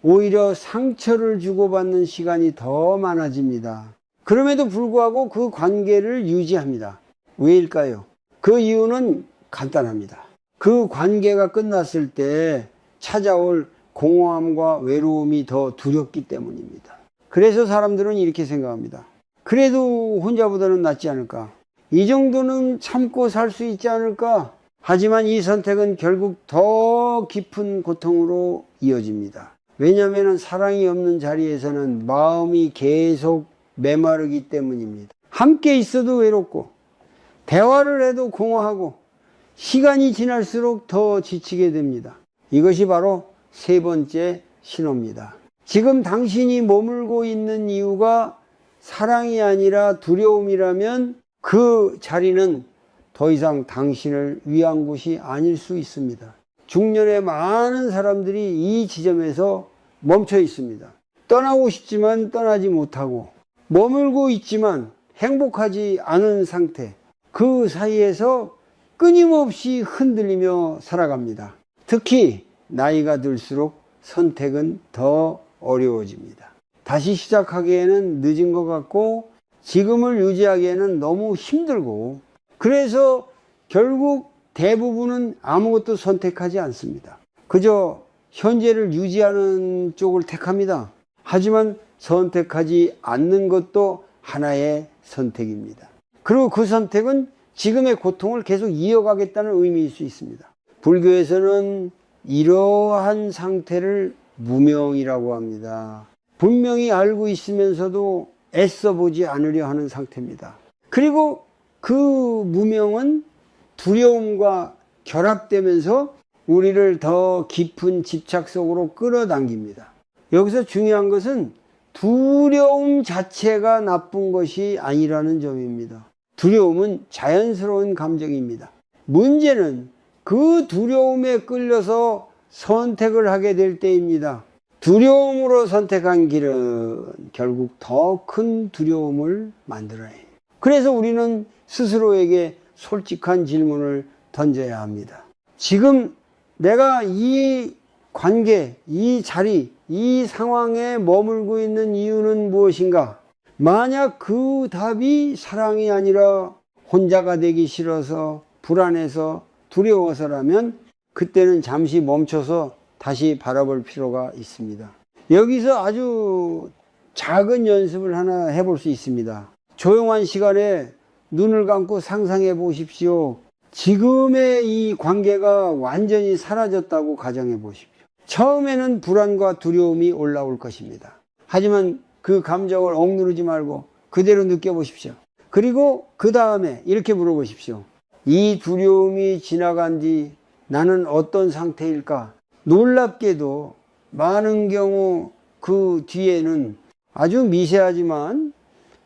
Speaker 1: 오히려 상처를 주고받는 시간이 더 많아집니다. 그럼에도 불구하고 그 관계를 유지합니다. 왜일까요? 그 이유는 간단합니다. 그 관계가 끝났을 때 찾아올 공허함과 외로움이 더 두렵기 때문입니다. 그래서 사람들은 이렇게 생각합니다. 그래도 혼자보다는 낫지 않을까? 이 정도는 참고 살 수 있지 않을까? 하지만 이 선택은 결국 더 깊은 고통으로 이어집니다. 왜냐하면 사랑이 없는 자리에서는 마음이 계속 메마르기 때문입니다. 함께 있어도 외롭고 대화를 해도 공허하고 시간이 지날수록 더 지치게 됩니다. 이것이 바로 세 번째 신호입니다. 지금 당신이 머물고 있는 이유가 사랑이 아니라 두려움이라면 그 자리는 더 이상 당신을 위한 곳이 아닐 수 있습니다. 중년의 많은 사람들이 이 지점에서 멈춰 있습니다. 떠나고 싶지만 떠나지 못하고 머물고 있지만 행복하지 않은 상태, 그 사이에서 끊임없이 흔들리며 살아갑니다. 특히 나이가 들수록 선택은 더 어려워집니다. 다시 시작하기에는 늦은 것 같고 지금을 유지하기에는 너무 힘들고, 그래서 결국 대부분은 아무것도 선택하지 않습니다. 그저 현재를 유지하는 쪽을 택합니다. 하지만 선택하지 않는 것도 하나의 선택입니다. 그리고 그 선택은 지금의 고통을 계속 이어가겠다는 의미일 수 있습니다. 불교에서는 이러한 상태를 무명이라고 합니다. 분명히 알고 있으면서도 애써보지 않으려 하는 상태입니다. 그리고 그 무명은 두려움과 결합되면서 우리를 더 깊은 집착 속으로 끌어당깁니다. 여기서 중요한 것은 두려움 자체가 나쁜 것이 아니라는 점입니다. 두려움은 자연스러운 감정입니다. 문제는 그 두려움에 끌려서 선택을 하게 될 때입니다. 두려움으로 선택한 길은 결국 더 큰 두려움을 만들어야 해요. 그래서 우리는 스스로에게 솔직한 질문을 던져야 합니다. 지금 내가 이 관계, 이 자리, 이 상황에 머물고 있는 이유는 무엇인가? 만약 그 답이 사랑이 아니라 혼자가 되기 싫어서 불안해서 두려워서라면 그때는 잠시 멈춰서 다시 바라볼 필요가 있습니다. 여기서 아주 작은 연습을 하나 해볼 수 있습니다. 조용한 시간에 눈을 감고 상상해 보십시오. 지금의 이 관계가 완전히 사라졌다고 가정해 보십시오. 처음에는 불안과 두려움이 올라올 것입니다. 하지만 그 감정을 억누르지 말고 그대로 느껴보십시오. 그리고 그 다음에 이렇게 물어보십시오. 이 두려움이 지나간 뒤 나는 어떤 상태일까? 놀랍게도 많은 경우 그 뒤에는 아주 미세하지만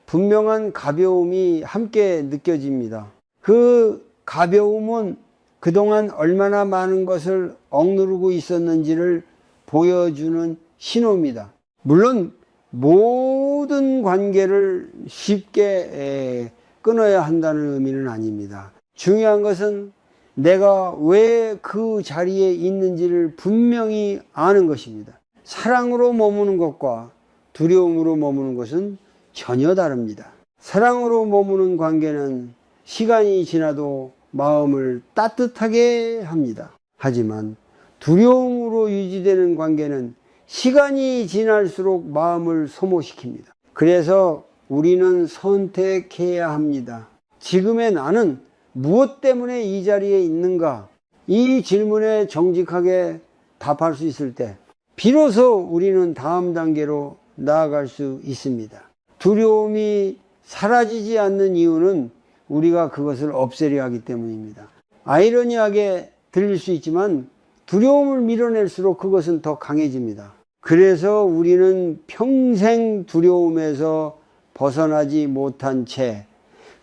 Speaker 1: 분명한 가벼움이 함께 느껴집니다. 그 가벼움은 그동안 얼마나 많은 것을 억누르고 있었는지를 보여주는 신호입니다. 물론 모든 관계를 쉽게 끊어야 한다는 의미는 아닙니다. 중요한 것은 내가 왜 그 자리에 있는지를 분명히 아는 것입니다. 사랑으로 머무는 것과 두려움으로 머무는 것은 전혀 다릅니다. 사랑으로 머무는 관계는 시간이 지나도 마음을 따뜻하게 합니다. 하지만 두려움으로 유지되는 관계는 시간이 지날수록 마음을 소모시킵니다. 그래서 우리는 선택해야 합니다. 지금의 나는 무엇 때문에 이 자리에 있는가? 이 질문에 정직하게 답할 수 있을 때 비로소 우리는 다음 단계로 나아갈 수 있습니다. 두려움이 사라지지 않는 이유는 우리가 그것을 없애려 하기 때문입니다. 아이러니하게 들릴 수 있지만 두려움을 밀어낼수록 그것은 더 강해집니다. 그래서 우리는 평생 두려움에서 벗어나지 못한 채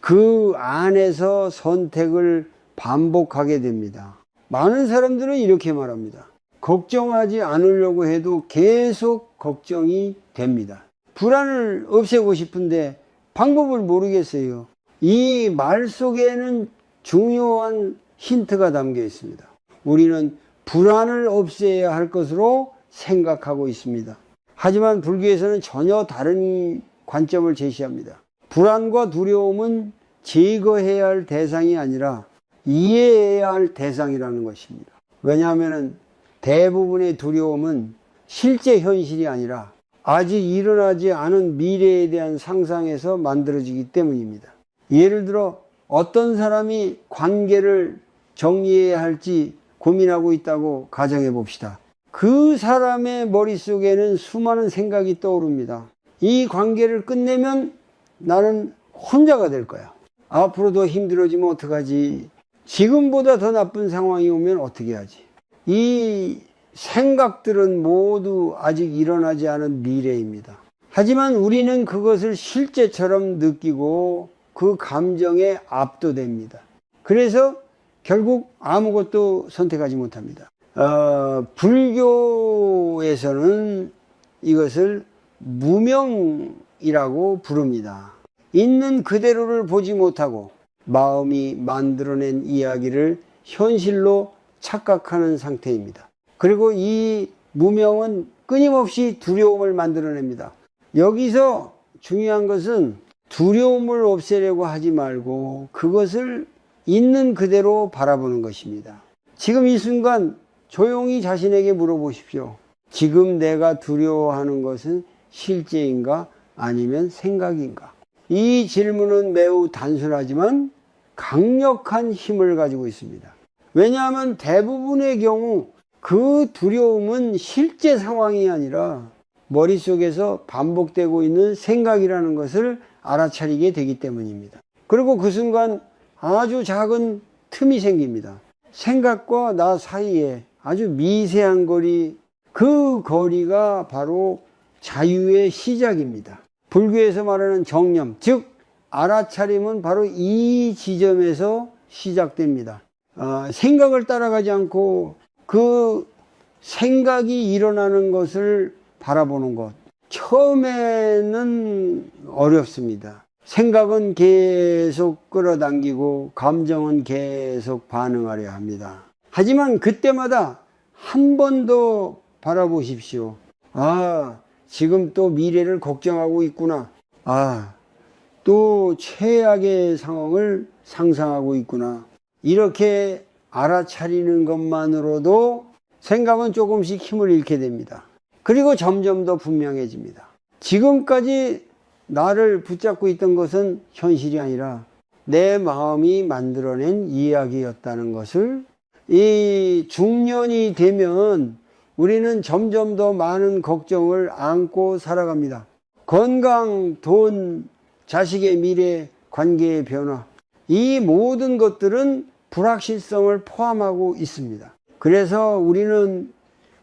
Speaker 1: 그 안에서 선택을 반복하게 됩니다. 많은 사람들은 이렇게 말합니다. 걱정하지 않으려고 해도 계속 걱정이 됩니다. 불안을 없애고 싶은데 방법을 모르겠어요. 이 말 속에는 중요한 힌트가 담겨 있습니다. 우리는 불안을 없애야 할 것으로 생각하고 있습니다. 하지만 불교에서는 전혀 다른 관점을 제시합니다. 불안과 두려움은 제거해야 할 대상이 아니라 이해해야 할 대상이라는 것입니다. 왜냐하면 대부분의 두려움은 실제 현실이 아니라 아직 일어나지 않은 미래에 대한 상상에서 만들어지기 때문입니다. 예를 들어 어떤 사람이 관계를 정리해야 할지 고민하고 있다고 가정해 봅시다. 그 사람의 머릿속에는 수많은 생각이 떠오릅니다. 이 관계를 끝내면 나는 혼자가 될 거야. 앞으로 더 힘들어지면 어떡하지? 지금보다 더 나쁜 상황이 오면 어떻게 하지? 이 생각들은 모두 아직 일어나지 않은 미래입니다. 하지만 우리는 그것을 실제처럼 느끼고 그 감정에 압도됩니다. 그래서 결국 아무것도 선택하지 못합니다. 불교에서는 이것을 무명이라고 부릅니다. 있는 그대로를 보지 못하고 마음이 만들어낸 이야기를 현실로 착각하는 상태입니다. 그리고 이 무명은 끊임없이 두려움을 만들어냅니다. 여기서 중요한 것은 두려움을 없애려고 하지 말고 그것을 있는 그대로 바라보는 것입니다. 지금 이 순간 조용히 자신에게 물어보십시오. 지금 내가 두려워하는 것은 실제인가 아니면 생각인가? 이 질문은 매우 단순하지만 강력한 힘을 가지고 있습니다. 왜냐하면 대부분의 경우 그 두려움은 실제 상황이 아니라 머릿속에서 반복되고 있는 생각이라는 것을 알아차리게 되기 때문입니다. 그리고 그 순간 아주 작은 틈이 생깁니다. 생각과 나 사이에 아주 미세한 거리, 그 거리가 바로 자유의 시작입니다. 불교에서 말하는 정념, 즉 알아차림은 바로 이 지점에서 시작됩니다. 생각을 따라가지 않고 그 생각이 일어나는 것을 바라보는 것. 처음에는 어렵습니다. 생각은 계속 끌어당기고 감정은 계속 반응하려 합니다. 하지만 그때마다 한 번 더 바라보십시오. 지금 또 미래를 걱정하고 있구나. 또 최악의 상황을 상상하고 있구나. 이렇게 알아차리는 것만으로도 생각은 조금씩 힘을 잃게 됩니다. 그리고 점점 더 분명해집니다. 지금까지 나를 붙잡고 있던 것은 현실이 아니라 내 마음이 만들어낸 이야기였다는 것을, 이 중년이 되면 우리는 점점 더 많은 걱정을 안고 살아갑니다. 건강, 돈, 자식의 미래, 관계의 변화, 이 모든 것들은 불확실성을 포함하고 있습니다. 그래서 우리는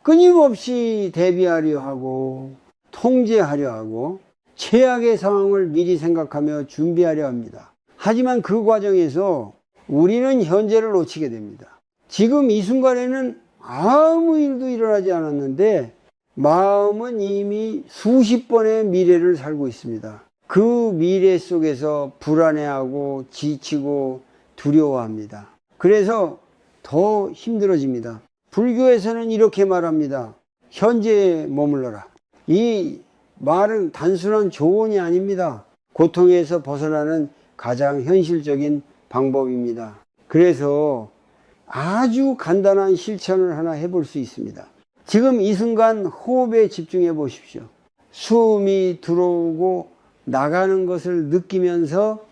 Speaker 1: 끊임없이 대비하려 하고 통제하려 하고 최악의 상황을 미리 생각하며 준비하려 합니다. 하지만 그 과정에서 우리는 현재를 놓치게 됩니다. 지금 이 순간에는 아무 일도 일어나지 않았는데 마음은 이미 수십 번의 미래를 살고 있습니다. 그 미래 속에서 불안해하고 지치고 두려워합니다. 그래서 더 힘들어집니다. 불교에서는 이렇게 말합니다. 현재에 머물러라. 이 말은 단순한 조언이 아닙니다. 고통에서 벗어나는 가장 현실적인 방법입니다. 그래서 아주 간단한 실천을 하나 해볼 수 있습니다. 지금 이 순간 호흡에 집중해 보십시오. 숨이 들어오고 나가는 것을 느끼면서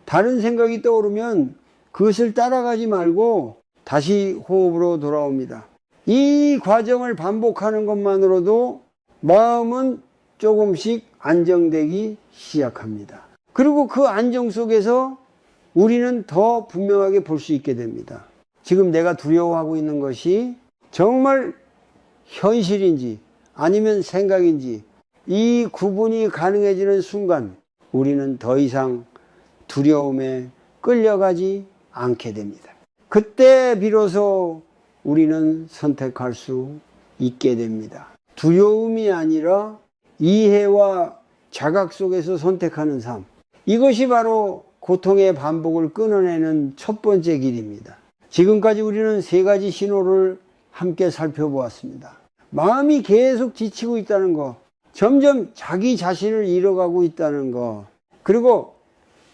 Speaker 1: 다른 생각이 떠오르면 그것을 따라가지 말고 다시 호흡으로 돌아옵니다. 이 과정을 반복하는 것만으로도 마음은 조금씩 안정되기 시작합니다. 그리고 그 안정 속에서 우리는 더 분명하게 볼 수 있게 됩니다. 지금 내가 두려워하고 있는 것이 정말 현실인지 아니면 생각인지 이 구분이 가능해지는 순간 우리는 더 이상 두려움에 끌려가지 않게 됩니다. 그때 비로소 우리는 선택할 수 있게 됩니다. 두려움이 아니라 이해와 자각 속에서 선택하는 삶. 이것이 바로 고통의 반복을 끊어내는 첫 번째 길입니다. 지금까지 우리는 세 가지 신호를 함께 살펴보았습니다. 마음이 계속 지치고 있다는 것, 점점 자기 자신을 잃어가고 있다는 것, 그리고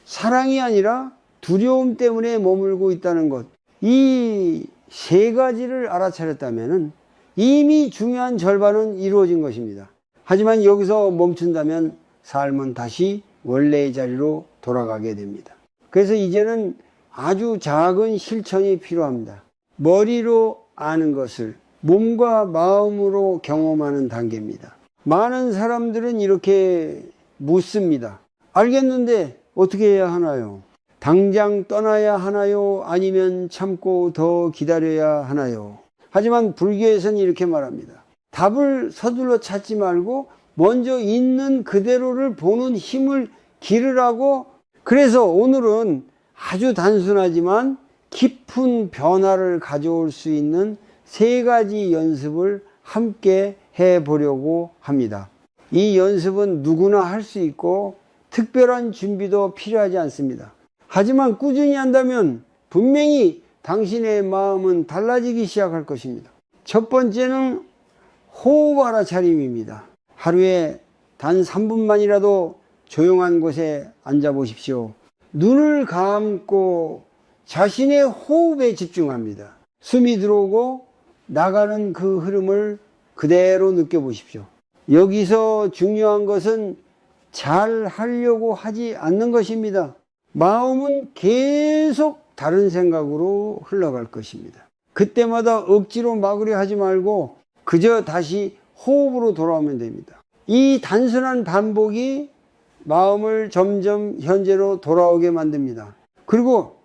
Speaker 1: 사랑이 아니라 두려움 때문에 머물고 있다는 것, 이 세 가지를 알아차렸다면 이미 중요한 절반은 이루어진 것입니다. 하지만 여기서 멈춘다면 삶은 다시 원래의 자리로 돌아가게 됩니다. 그래서 이제는 아주 작은 실천이 필요합니다. 머리로 아는 것을 몸과 마음으로 경험하는 단계입니다. 많은 사람들은 이렇게 묻습니다. 알겠는데 어떻게 해야 하나요? 당장 떠나야 하나요? 아니면 참고 더 기다려야 하나요? 하지만 불교에서는 이렇게 말합니다. 답을 서둘러 찾지 말고 먼저 있는 그대로를 보는 힘을 기르라고. 그래서 오늘은 아주 단순하지만 깊은 변화를 가져올 수 있는 세 가지 연습을 함께 해보려고 합니다. 이 연습은 누구나 할 수 있고 특별한 준비도 필요하지 않습니다. 하지만 꾸준히 한다면 분명히 당신의 마음은 달라지기 시작할 것입니다. 첫 번째는 호흡 알아차림입니다. 하루에 단 3분만이라도 조용한 곳에 앉아 보십시오. 눈을 감고 자신의 호흡에 집중합니다. 숨이 들어오고 나가는 그 흐름을 그대로 느껴보십시오. 여기서 중요한 것은 잘 하려고 하지 않는 것입니다. 마음은 계속 다른 생각으로 흘러갈 것입니다. 그때마다 억지로 막으려 하지 말고 그저 다시 호흡으로 돌아오면 됩니다. 이 단순한 반복이 마음을 점점 현재로 돌아오게 만듭니다. 그리고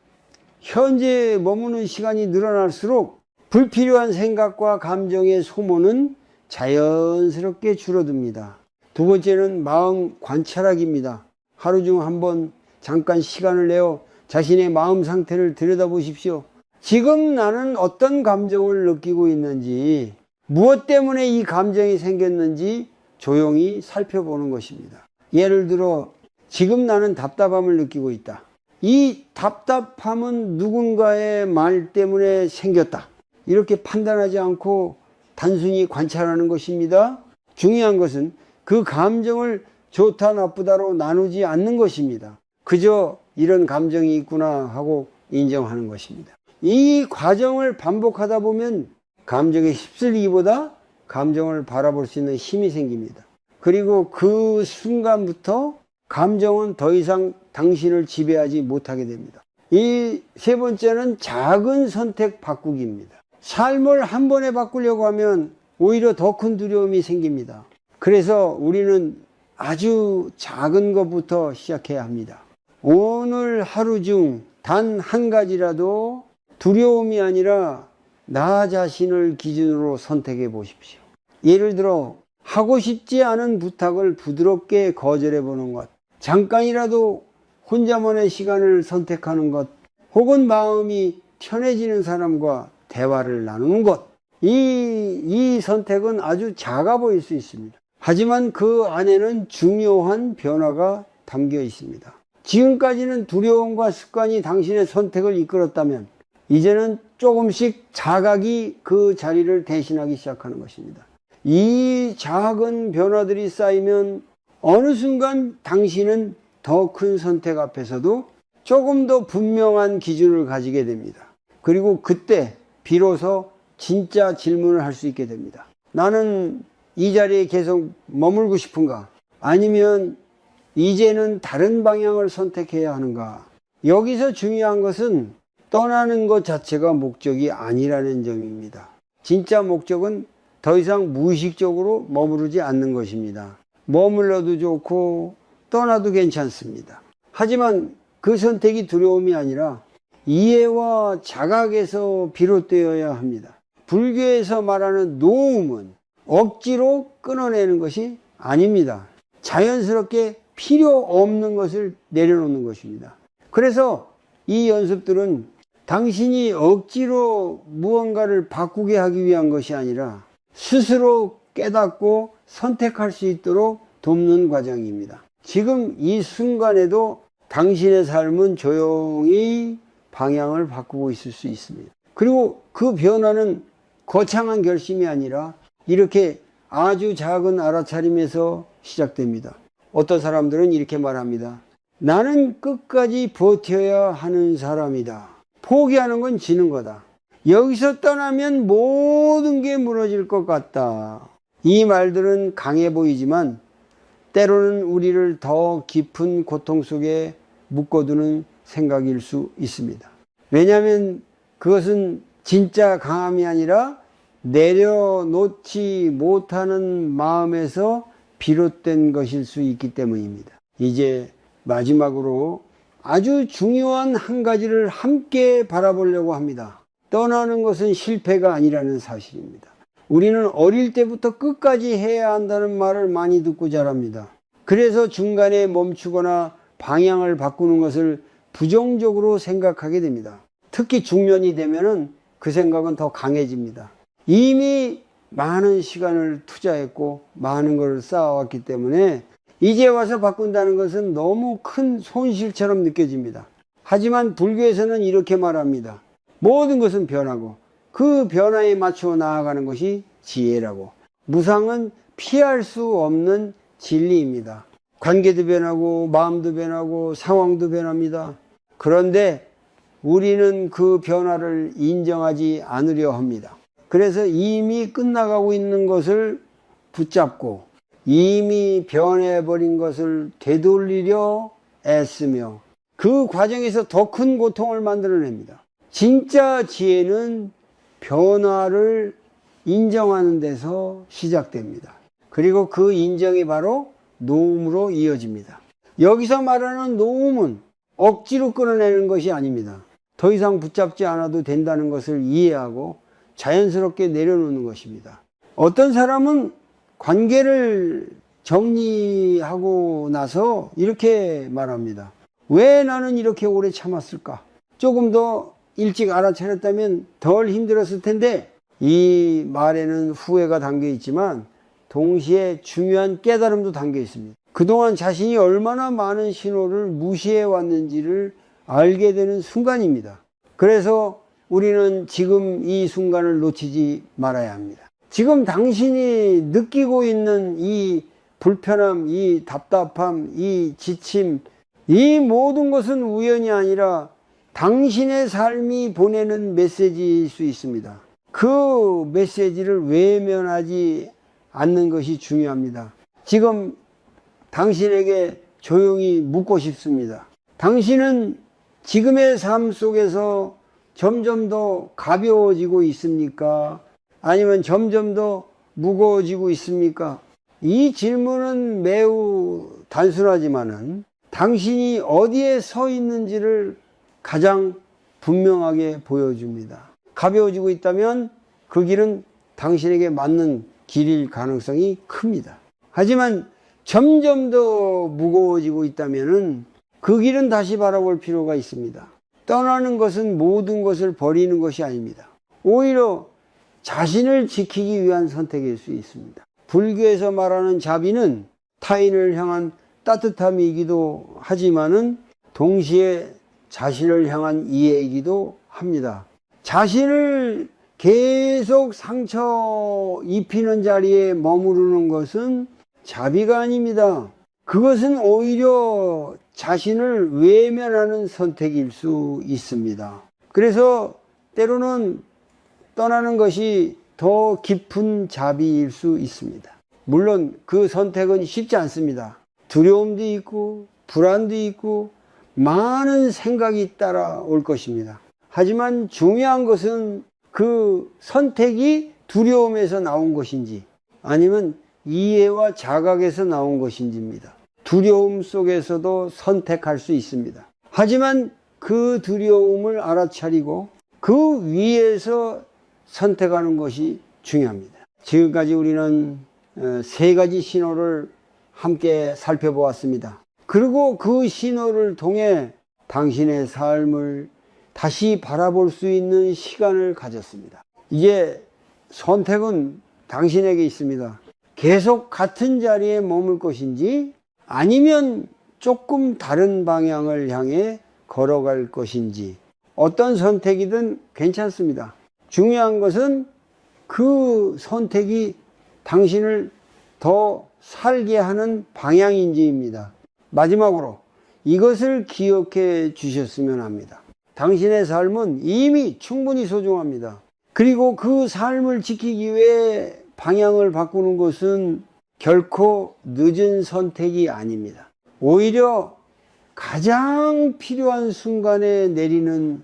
Speaker 1: 현재에 머무는 시간이 늘어날수록 불필요한 생각과 감정의 소모는 자연스럽게 줄어듭니다. 두 번째는 마음 관찰하기입니다. 하루 중 한 번 잠깐 시간을 내어 자신의 마음 상태를 들여다보십시오. 지금 나는 어떤 감정을 느끼고 있는지, 무엇 때문에 이 감정이 생겼는지 조용히 살펴보는 것입니다. 예를 들어 지금 나는 답답함을 느끼고 있다. 이 답답함은 누군가의 말 때문에 생겼다. 이렇게 판단하지 않고 단순히 관찰하는 것입니다. 중요한 것은 그 감정을 좋다 나쁘다로 나누지 않는 것입니다. 그저 이런 감정이 있구나 하고 인정하는 것입니다. 이 과정을 반복하다 보면 감정에 휩쓸리기보다 감정을 바라볼 수 있는 힘이 생깁니다. 그리고 그 순간부터 감정은 더 이상 당신을 지배하지 못하게 됩니다. 이 세 번째는 작은 선택 바꾸기입니다. 삶을 한 번에 바꾸려고 하면 오히려 더 큰 두려움이 생깁니다. 그래서 우리는 아주 작은 것부터 시작해야 합니다. 오늘 하루 중 단 한 가지라도 두려움이 아니라 나 자신을 기준으로 선택해 보십시오. 예를 들어 하고 싶지 않은 부탁을 부드럽게 거절해 보는 것, 잠깐이라도 혼자만의 시간을 선택하는 것, 혹은 마음이 편해지는 사람과 대화를 나누는 것, 이 선택은 아주 작아 보일 수 있습니다. 하지만 그 안에는 중요한 변화가 담겨 있습니다. 지금까지는 두려움과 습관이 당신의 선택을 이끌었다면 이제는 조금씩 자각이 그 자리를 대신하기 시작하는 것입니다. 이 작은 변화들이 쌓이면 어느 순간 당신은 더 큰 선택 앞에서도 조금 더 분명한 기준을 가지게 됩니다. 그리고 그때 비로소 진짜 질문을 할 수 있게 됩니다. 나는 이 자리에 계속 머물고 싶은가? 아니면 이제는 다른 방향을 선택해야 하는가? 여기서 중요한 것은 떠나는 것 자체가 목적이 아니라는 점입니다. 진짜 목적은 더 이상 무의식적으로 머무르지 않는 것입니다. 머물러도 좋고 떠나도 괜찮습니다. 하지만 그 선택이 두려움이 아니라 이해와 자각에서 비롯되어야 합니다. 불교에서 말하는 노움은 억지로 끊어내는 것이 아닙니다. 자연스럽게 필요 없는 것을 내려놓는 것입니다. 그래서 이 연습들은 당신이 억지로 무언가를 바꾸게 하기 위한 것이 아니라 스스로 깨닫고 선택할 수 있도록 돕는 과정입니다. 지금 이 순간에도 당신의 삶은 조용히 방향을 바꾸고 있을 수 있습니다. 그리고 그 변화는 거창한 결심이 아니라 이렇게 아주 작은 알아차림에서 시작됩니다. 어떤 사람들은 이렇게 말합니다. 나는 끝까지 버텨야 하는 사람이다. 포기하는 건 지는 거다. 여기서 떠나면 모든 게 무너질 것 같다. 이 말들은 강해 보이지만 때로는 우리를 더 깊은 고통 속에 묶어두는 생각일 수 있습니다. 왜냐하면 그것은 진짜 강함이 아니라 내려놓지 못하는 마음에서 비롯된 것일 수 있기 때문입니다. 이제 마지막으로 아주 중요한 한 가지를 함께 바라보려고 합니다. 떠나는 것은 실패가 아니라는 사실입니다. 우리는 어릴 때부터 끝까지 해야 한다는 말을 많이 듣고 자랍니다. 그래서 중간에 멈추거나 방향을 바꾸는 것을 부정적으로 생각하게 됩니다. 특히 중년이 되면은 그 생각은 더 강해집니다. 이미 많은 시간을 투자했고 많은 것을 쌓아왔기 때문에 이제 와서 바꾼다는 것은 너무 큰 손실처럼 느껴집니다. 하지만 불교에서는 이렇게 말합니다. 모든 것은 변하고 그 변화에 맞춰 나아가는 것이 지혜라고. 무상은 피할 수 없는 진리입니다. 관계도 변하고 마음도 변하고 상황도 변합니다. 그런데 우리는 그 변화를 인정하지 않으려 합니다. 그래서 이미 끝나가고 있는 것을 붙잡고 이미 변해버린 것을 되돌리려 애쓰며 그 과정에서 더 큰 고통을 만들어냅니다. 진짜 지혜는 변화를 인정하는 데서 시작됩니다. 그리고 그 인정이 바로 노움으로 이어집니다. 여기서 말하는 노움은 억지로 끌어내는 것이 아닙니다. 더 이상 붙잡지 않아도 된다는 것을 이해하고 자연스럽게 내려놓는 것입니다. 어떤 사람은 관계를 정리하고 나서 이렇게 말합니다. 왜 나는 이렇게 오래 참았을까? 조금 더 일찍 알아차렸다면 덜 힘들었을 텐데, 이 말에는 후회가 담겨 있지만 동시에 중요한 깨달음도 담겨 있습니다. 그동안 자신이 얼마나 많은 신호를 무시해 왔는지를 알게 되는 순간입니다. 그래서 우리는 지금 이 순간을 놓치지 말아야 합니다. 지금 당신이 느끼고 있는 이 불편함, 이 답답함, 이 지침, 이 모든 것은 우연이 아니라 당신의 삶이 보내는 메시지일 수 있습니다. 그 메시지를 외면하지 않는 것이 중요합니다. 지금 당신에게 조용히 묻고 싶습니다. 당신은 지금의 삶 속에서 점점 더 가벼워지고 있습니까? 아니면 점점 더 무거워지고 있습니까? 이 질문은 매우 단순하지만은 당신이 어디에 서 있는지를 가장 분명하게 보여줍니다. 가벼워지고 있다면 그 길은 당신에게 맞는 길일 가능성이 큽니다. 하지만 점점 더 무거워지고 있다면 그 길은 다시 바라볼 필요가 있습니다. 떠나는 것은 모든 것을 버리는 것이 아닙니다. 오히려 자신을 지키기 위한 선택일 수 있습니다. 불교에서 말하는 자비는 타인을 향한 따뜻함이기도 하지만은 동시에 자신을 향한 이해이기도 합니다. 자신을 계속 상처 입히는 자리에 머무르는 것은 자비가 아닙니다. 그것은 오히려 자신을 외면하는 선택일 수 있습니다. 그래서 때로는 떠나는 것이 더 깊은 자비일 수 있습니다. 물론 그 선택은 쉽지 않습니다. 두려움도 있고 불안도 있고 많은 생각이 따라올 것입니다. 하지만 중요한 것은 그 선택이 두려움에서 나온 것인지 아니면 이해와 자각에서 나온 것인지입니다. 두려움 속에서도 선택할 수 있습니다. 하지만 그 두려움을 알아차리고 그 위에서 선택하는 것이 중요합니다. 지금까지 우리는 세 가지 신호를 함께 살펴보았습니다. 그리고 그 신호를 통해 당신의 삶을 다시 바라볼 수 있는 시간을 가졌습니다. 이제 선택은 당신에게 있습니다. 계속 같은 자리에 머물 것인지 아니면 조금 다른 방향을 향해 걸어갈 것인지 어떤 선택이든 괜찮습니다. 중요한 것은 그 선택이 당신을 더 살게 하는 방향인지입니다. 마지막으로 이것을 기억해 주셨으면 합니다. 당신의 삶은 이미 충분히 소중합니다. 그리고 그 삶을 지키기 위해 방향을 바꾸는 것은 결코 늦은 선택이 아닙니다. 오히려 가장 필요한 순간에 내리는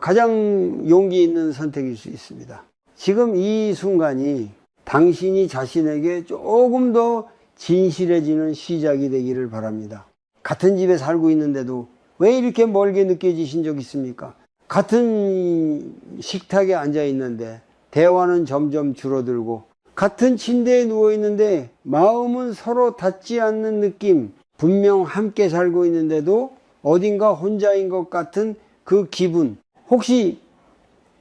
Speaker 1: 가장 용기 있는 선택일 수 있습니다. 지금 이 순간이 당신이 자신에게 조금 더 진실해지는 시작이 되기를 바랍니다. 같은 집에 살고 있는데도 왜 이렇게 멀게 느껴지신 적 있습니까? 같은 식탁에 앉아 있는데 대화는 점점 줄어들고 같은 침대에 누워 있는데 마음은 서로 닿지 않는 느낌, 분명 함께 살고 있는데도 어딘가 혼자인 것 같은 그 기분, 혹시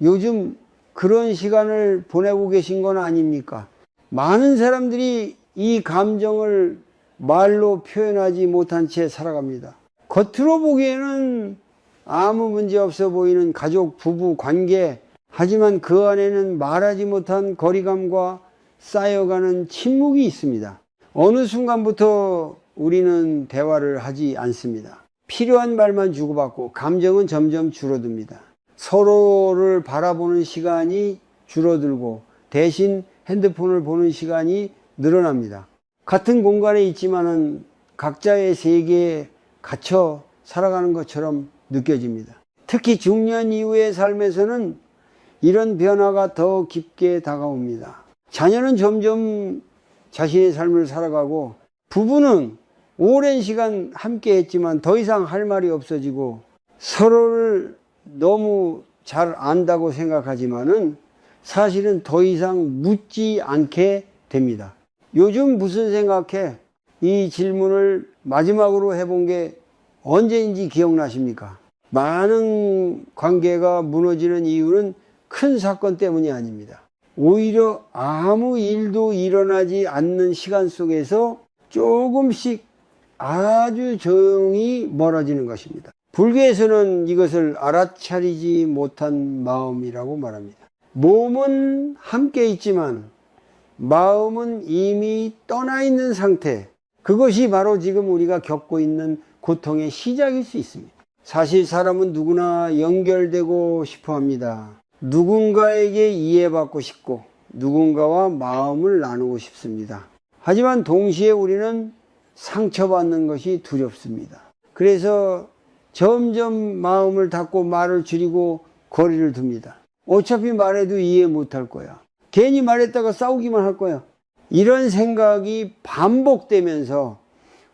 Speaker 1: 요즘 그런 시간을 보내고 계신 건 아닙니까? 많은 사람들이 이 감정을 말로 표현하지 못한 채 살아갑니다. 겉으로 보기에는 아무 문제 없어 보이는 가족, 부부 관계, 하지만 그 안에는 말하지 못한 거리감과 쌓여가는 침묵이 있습니다. 어느 순간부터 우리는 대화를 하지 않습니다. 필요한 말만 주고받고 감정은 점점 줄어듭니다. 서로를 바라보는 시간이 줄어들고 대신 핸드폰을 보는 시간이 늘어납니다. 같은 공간에 있지만은 각자의 세계에 갇혀 살아가는 것처럼 느껴집니다. 특히 중년 이후의 삶에서는 이런 변화가 더 깊게 다가옵니다. 자녀는 점점 자신의 삶을 살아가고 부부는 오랜 시간 함께 했지만 더 이상 할 말이 없어지고 서로를 너무 잘 안다고 생각하지만은 사실은 더 이상 묻지 않게 됩니다. 요즘 무슨 생각해? 이 질문을 마지막으로 해본 게 언제인지 기억나십니까? 많은 관계가 무너지는 이유는 큰 사건 때문이 아닙니다. 오히려 아무 일도 일어나지 않는 시간 속에서 조금씩 아주 조용히 멀어지는 것입니다. 불교에서는 이것을 알아차리지 못한 마음이라고 말합니다. 몸은 함께 있지만 마음은 이미 떠나 있는 상태, 그것이 바로 지금 우리가 겪고 있는 고통의 시작일 수 있습니다. 사실 사람은 누구나 연결되고 싶어 합니다. 누군가에게 이해받고 싶고 누군가와 마음을 나누고 싶습니다. 하지만 동시에 우리는 상처받는 것이 두렵습니다. 그래서 점점 마음을 닫고 말을 줄이고 거리를 둡니다. 어차피 말해도 이해 못할 거야. 괜히 말했다가 싸우기만 할 거야. 이런 생각이 반복되면서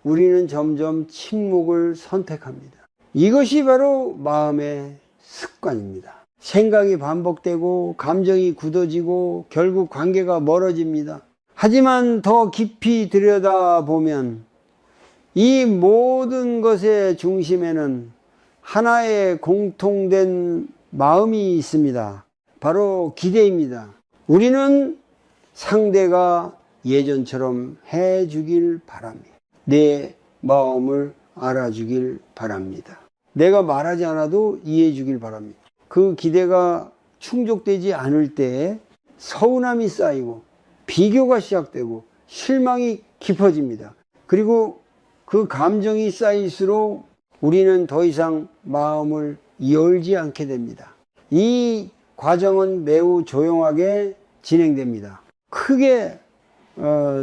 Speaker 1: 우리는 점점 침묵을 선택합니다. 이것이 바로 마음의 습관입니다. 생각이 반복되고 감정이 굳어지고 결국 관계가 멀어집니다. 하지만 더 깊이 들여다보면 이 모든 것의 중심에는 하나의 공통된 마음이 있습니다. 바로 기대입니다. 우리는 상대가 예전처럼 해주길 바랍니다. 내 마음을 알아주길 바랍니다. 내가 말하지 않아도 이해해 주길 바랍니다. 그 기대가 충족되지 않을 때 서운함이 쌓이고 비교가 시작되고 실망이 깊어집니다. 그리고 그 감정이 쌓일수록 우리는 더 이상 마음을 열지 않게 됩니다. 이 과정은 매우 조용하게 진행됩니다. 크게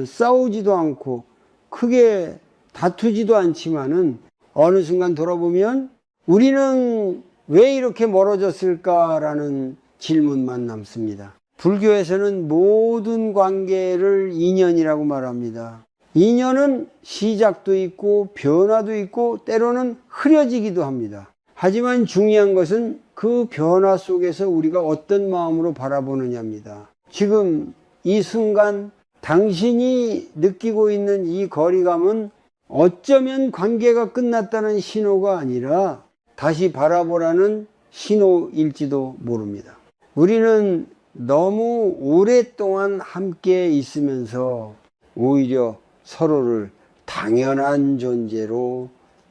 Speaker 1: 싸우지도 않고 크게 다투지도 않지만은 어느 순간 돌아보면 우리는 왜 이렇게 멀어졌을까라는 질문만 남습니다. 불교에서는 모든 관계를 인연이라고 말합니다. 인연은 시작도 있고 변화도 있고 때로는 흐려지기도 합니다. 하지만 중요한 것은 그 변화 속에서 우리가 어떤 마음으로 바라보느냐입니다. 지금 이 순간 당신이 느끼고 있는 이 거리감은 어쩌면 관계가 끝났다는 신호가 아니라 다시 바라보라는 신호일지도 모릅니다. 우리는 너무 오랫동안 함께 있으면서 오히려 서로를 당연한 존재로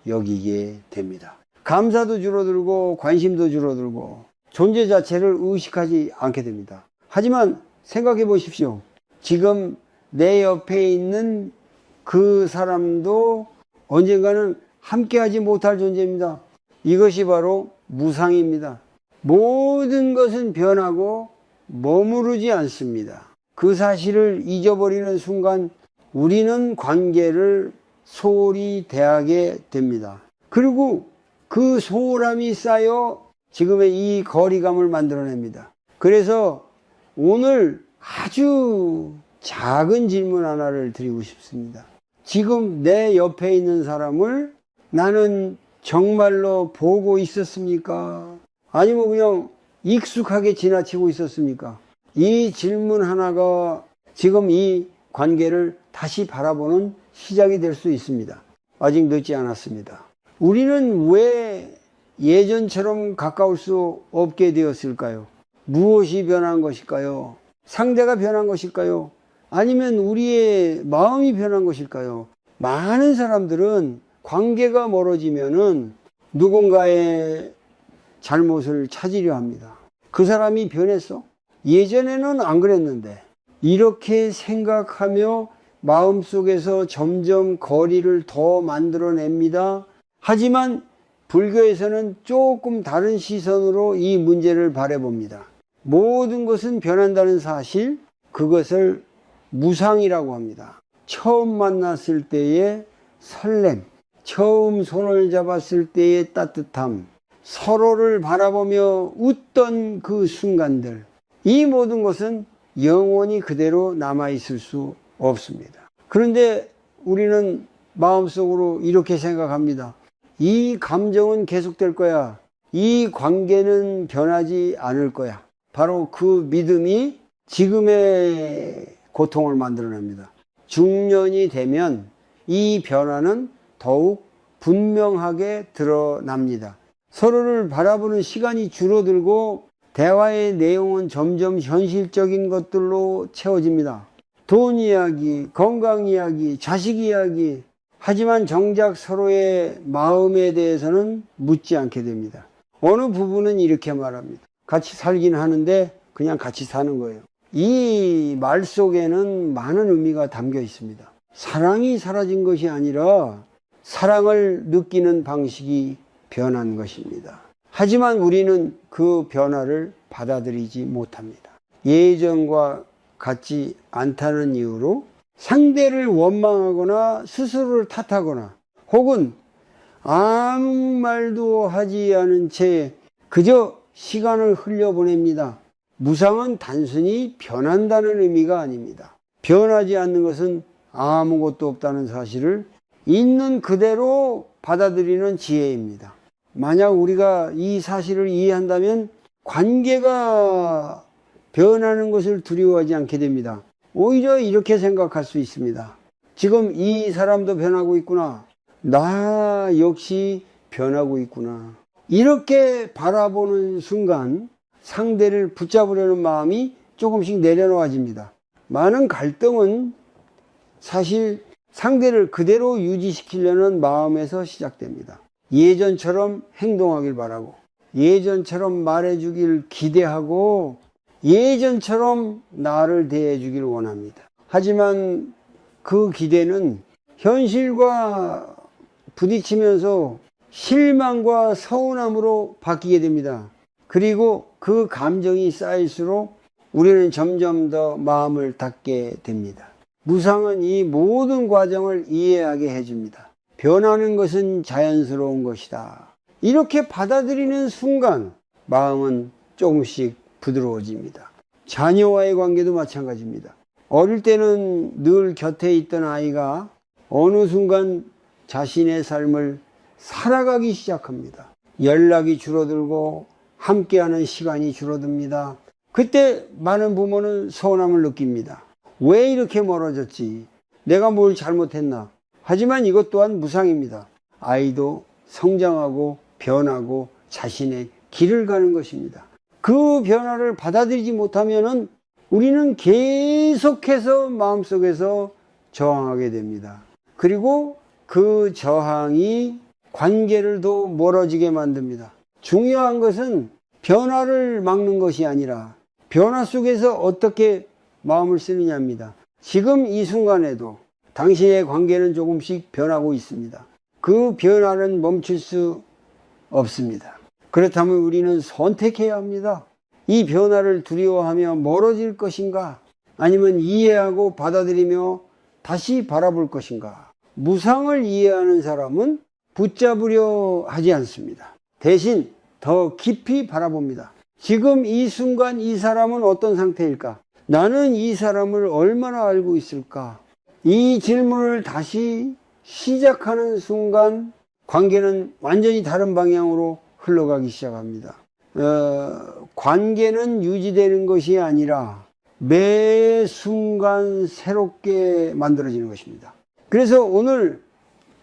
Speaker 1: 여기게 됩니다. 감사도 줄어들고 관심도 줄어들고 존재 자체를 의식하지 않게 됩니다. 하지만 생각해 보십시오. 지금 내 옆에 있는 그 사람도 언젠가는 함께하지 못할 존재입니다. 이것이 바로 무상입니다. 모든 것은 변하고 머무르지 않습니다. 그 사실을 잊어버리는 순간 우리는 관계를 소홀히 대하게 됩니다. 그리고 그 소홀함이 쌓여 지금의 이 거리감을 만들어냅니다. 그래서 오늘 아주 작은 질문 하나를 드리고 싶습니다. 지금 내 옆에 있는 사람을 나는 정말로 보고 있었습니까? 아니면 그냥 익숙하게 지나치고 있었습니까? 이 질문 하나가 지금 이 관계를 다시 바라보는 시작이 될 수 있습니다. 아직 늦지 않았습니다. 우리는 왜 예전처럼 가까울 수 없게 되었을까요? 무엇이 변한 것일까요? 상대가 변한 것일까요? 아니면 우리의 마음이 변한 것일까요? 많은 사람들은 관계가 멀어지면은 누군가의 잘못을 찾으려 합니다. 그 사람이 변했어? 예전에는 안 그랬는데. 이렇게 생각하며 마음속에서 점점 거리를 더 만들어냅니다. 하지만 불교에서는 조금 다른 시선으로 이 문제를 바라봅니다. 모든 것은 변한다는 사실, 그것을 무상이라고 합니다. 처음 만났을 때의 설렘, 처음 손을 잡았을 때의 따뜻함, 서로를 바라보며 웃던 그 순간들, 이 모든 것은 영원히 그대로 남아있을 수 없습니다. 그런데 우리는 마음속으로 이렇게 생각합니다. 이 감정은 계속될 거야. 이 관계는 변하지 않을 거야. 바로 그 믿음이 지금의 고통을 만들어냅니다. 중년이 되면 이 변화는 더욱 분명하게 드러납니다. 서로를 바라보는 시간이 줄어들고 대화의 내용은 점점 현실적인 것들로 채워집니다. 돈 이야기, 건강 이야기, 자식 이야기. 하지만 정작 서로의 마음에 대해서는 묻지 않게 됩니다. 어느 부부는 이렇게 말합니다. 같이 살긴 하는데 그냥 같이 사는 거예요. 이 말 속에는 많은 의미가 담겨 있습니다. 사랑이 사라진 것이 아니라 사랑을 느끼는 방식이 변한 것입니다. 하지만 우리는 그 변화를 받아들이지 못합니다. 예전과 같지 않다는 이유로 상대를 원망하거나 스스로를 탓하거나 혹은 아무 말도 하지 않은 채 그저 시간을 흘려보냅니다. 무상은 단순히 변한다는 의미가 아닙니다. 변하지 않는 것은 아무것도 없다는 사실을 있는 그대로 받아들이는 지혜입니다. 만약 우리가 이 사실을 이해한다면 관계가 변하는 것을 두려워하지 않게 됩니다. 오히려 이렇게 생각할 수 있습니다. 지금 이 사람도 변하고 있구나. 나 역시 변하고 있구나. 이렇게 바라보는 순간 상대를 붙잡으려는 마음이 조금씩 내려놓아집니다. 많은 갈등은 사실 상대를 그대로 유지시키려는 마음에서 시작됩니다. 예전처럼 행동하길 바라고, 예전처럼 말해주길 기대하고, 예전처럼 나를 대해주길 원합니다. 하지만 그 기대는 현실과 부딪히면서 실망과 서운함으로 바뀌게 됩니다. 그리고 그 감정이 쌓일수록 우리는 점점 더 마음을 닫게 됩니다. 무상은 이 모든 과정을 이해하게 해줍니다. 변하는 것은 자연스러운 것이다. 이렇게 받아들이는 순간 마음은 조금씩 부드러워집니다. 자녀와의 관계도 마찬가지입니다. 어릴 때는 늘 곁에 있던 아이가 어느 순간 자신의 삶을 살아가기 시작합니다. 연락이 줄어들고 함께하는 시간이 줄어듭니다. 그때 많은 부모는 서운함을 느낍니다. 왜 이렇게 멀어졌지? 내가 뭘 잘못했나? 하지만 이것 또한 무상입니다. 아이도 성장하고 변하고 자신의 길을 가는 것입니다. 그 변화를 받아들이지 못하면 우리는 계속해서 마음속에서 저항하게 됩니다. 그리고 그 저항이 관계를 더 멀어지게 만듭니다. 중요한 것은 변화를 막는 것이 아니라 변화 속에서 어떻게 마음을 쓰느냐입니다. 지금 이 순간에도 당신의 관계는 조금씩 변하고 있습니다. 그 변화는 멈출 수 없습니다. 그렇다면 우리는 선택해야 합니다. 이 변화를 두려워하며 멀어질 것인가? 아니면 이해하고 받아들이며 다시 바라볼 것인가? 무상을 이해하는 사람은 붙잡으려 하지 않습니다. 대신 더 깊이 바라봅니다. 지금 이 순간 이 사람은 어떤 상태일까? 나는 이 사람을 얼마나 알고 있을까? 이 질문을 다시 시작하는 순간 관계는 완전히 다른 방향으로 흘러가기 시작합니다. 관계는 유지되는 것이 아니라 매 순간 새롭게 만들어지는 것입니다. 그래서 오늘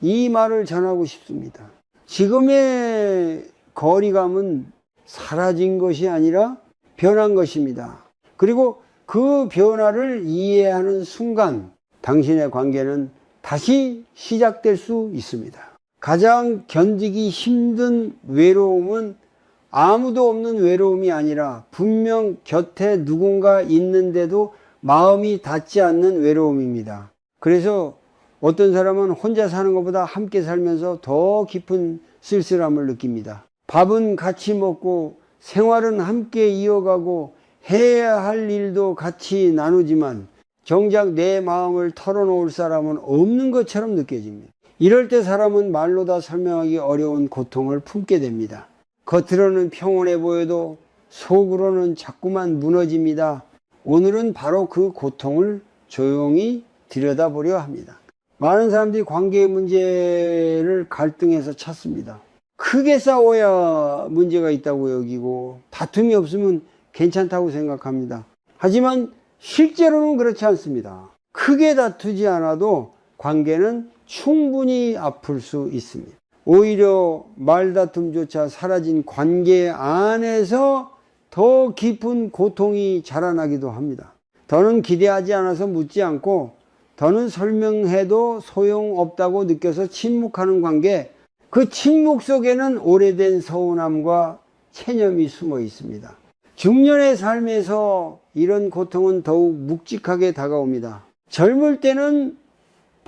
Speaker 1: 이 말을 전하고 싶습니다. 지금의 거리감은 사라진 것이 아니라 변한 것입니다. 그리고 그 변화를 이해하는 순간 당신의 관계는 다시 시작될 수 있습니다. 가장 견디기 힘든 외로움은 아무도 없는 외로움이 아니라 분명 곁에 누군가 있는데도 마음이 닿지 않는 외로움입니다. 그래서 어떤 사람은 혼자 사는 것보다 함께 살면서 더 깊은 쓸쓸함을 느낍니다. 밥은 같이 먹고 생활은 함께 이어가고 해야 할 일도 같이 나누지만 정작 내 마음을 털어놓을 사람은 없는 것처럼 느껴집니다. 이럴 때 사람은 말로 다 설명하기 어려운 고통을 품게 됩니다. 겉으로는 평온해 보여도 속으로는 자꾸만 무너집니다. 오늘은 바로 그 고통을 조용히 들여다보려 합니다. 많은 사람들이 관계 문제를 갈등해서 찾습니다. 크게 싸워야 문제가 있다고 여기고 다툼이 없으면 괜찮다고 생각합니다. 하지만 실제로는 그렇지 않습니다. 크게 다투지 않아도 관계는 충분히 아플 수 있습니다. 오히려 말다툼조차 사라진 관계 안에서 더 깊은 고통이 자라나기도 합니다. 더는 기대하지 않아서 묻지 않고 더는 설명해도 소용없다고 느껴서 침묵하는 관계, 그 침묵 속에는 오래된 서운함과 체념이 숨어 있습니다. 중년의 삶에서 이런 고통은 더욱 묵직하게 다가옵니다. 젊을 때는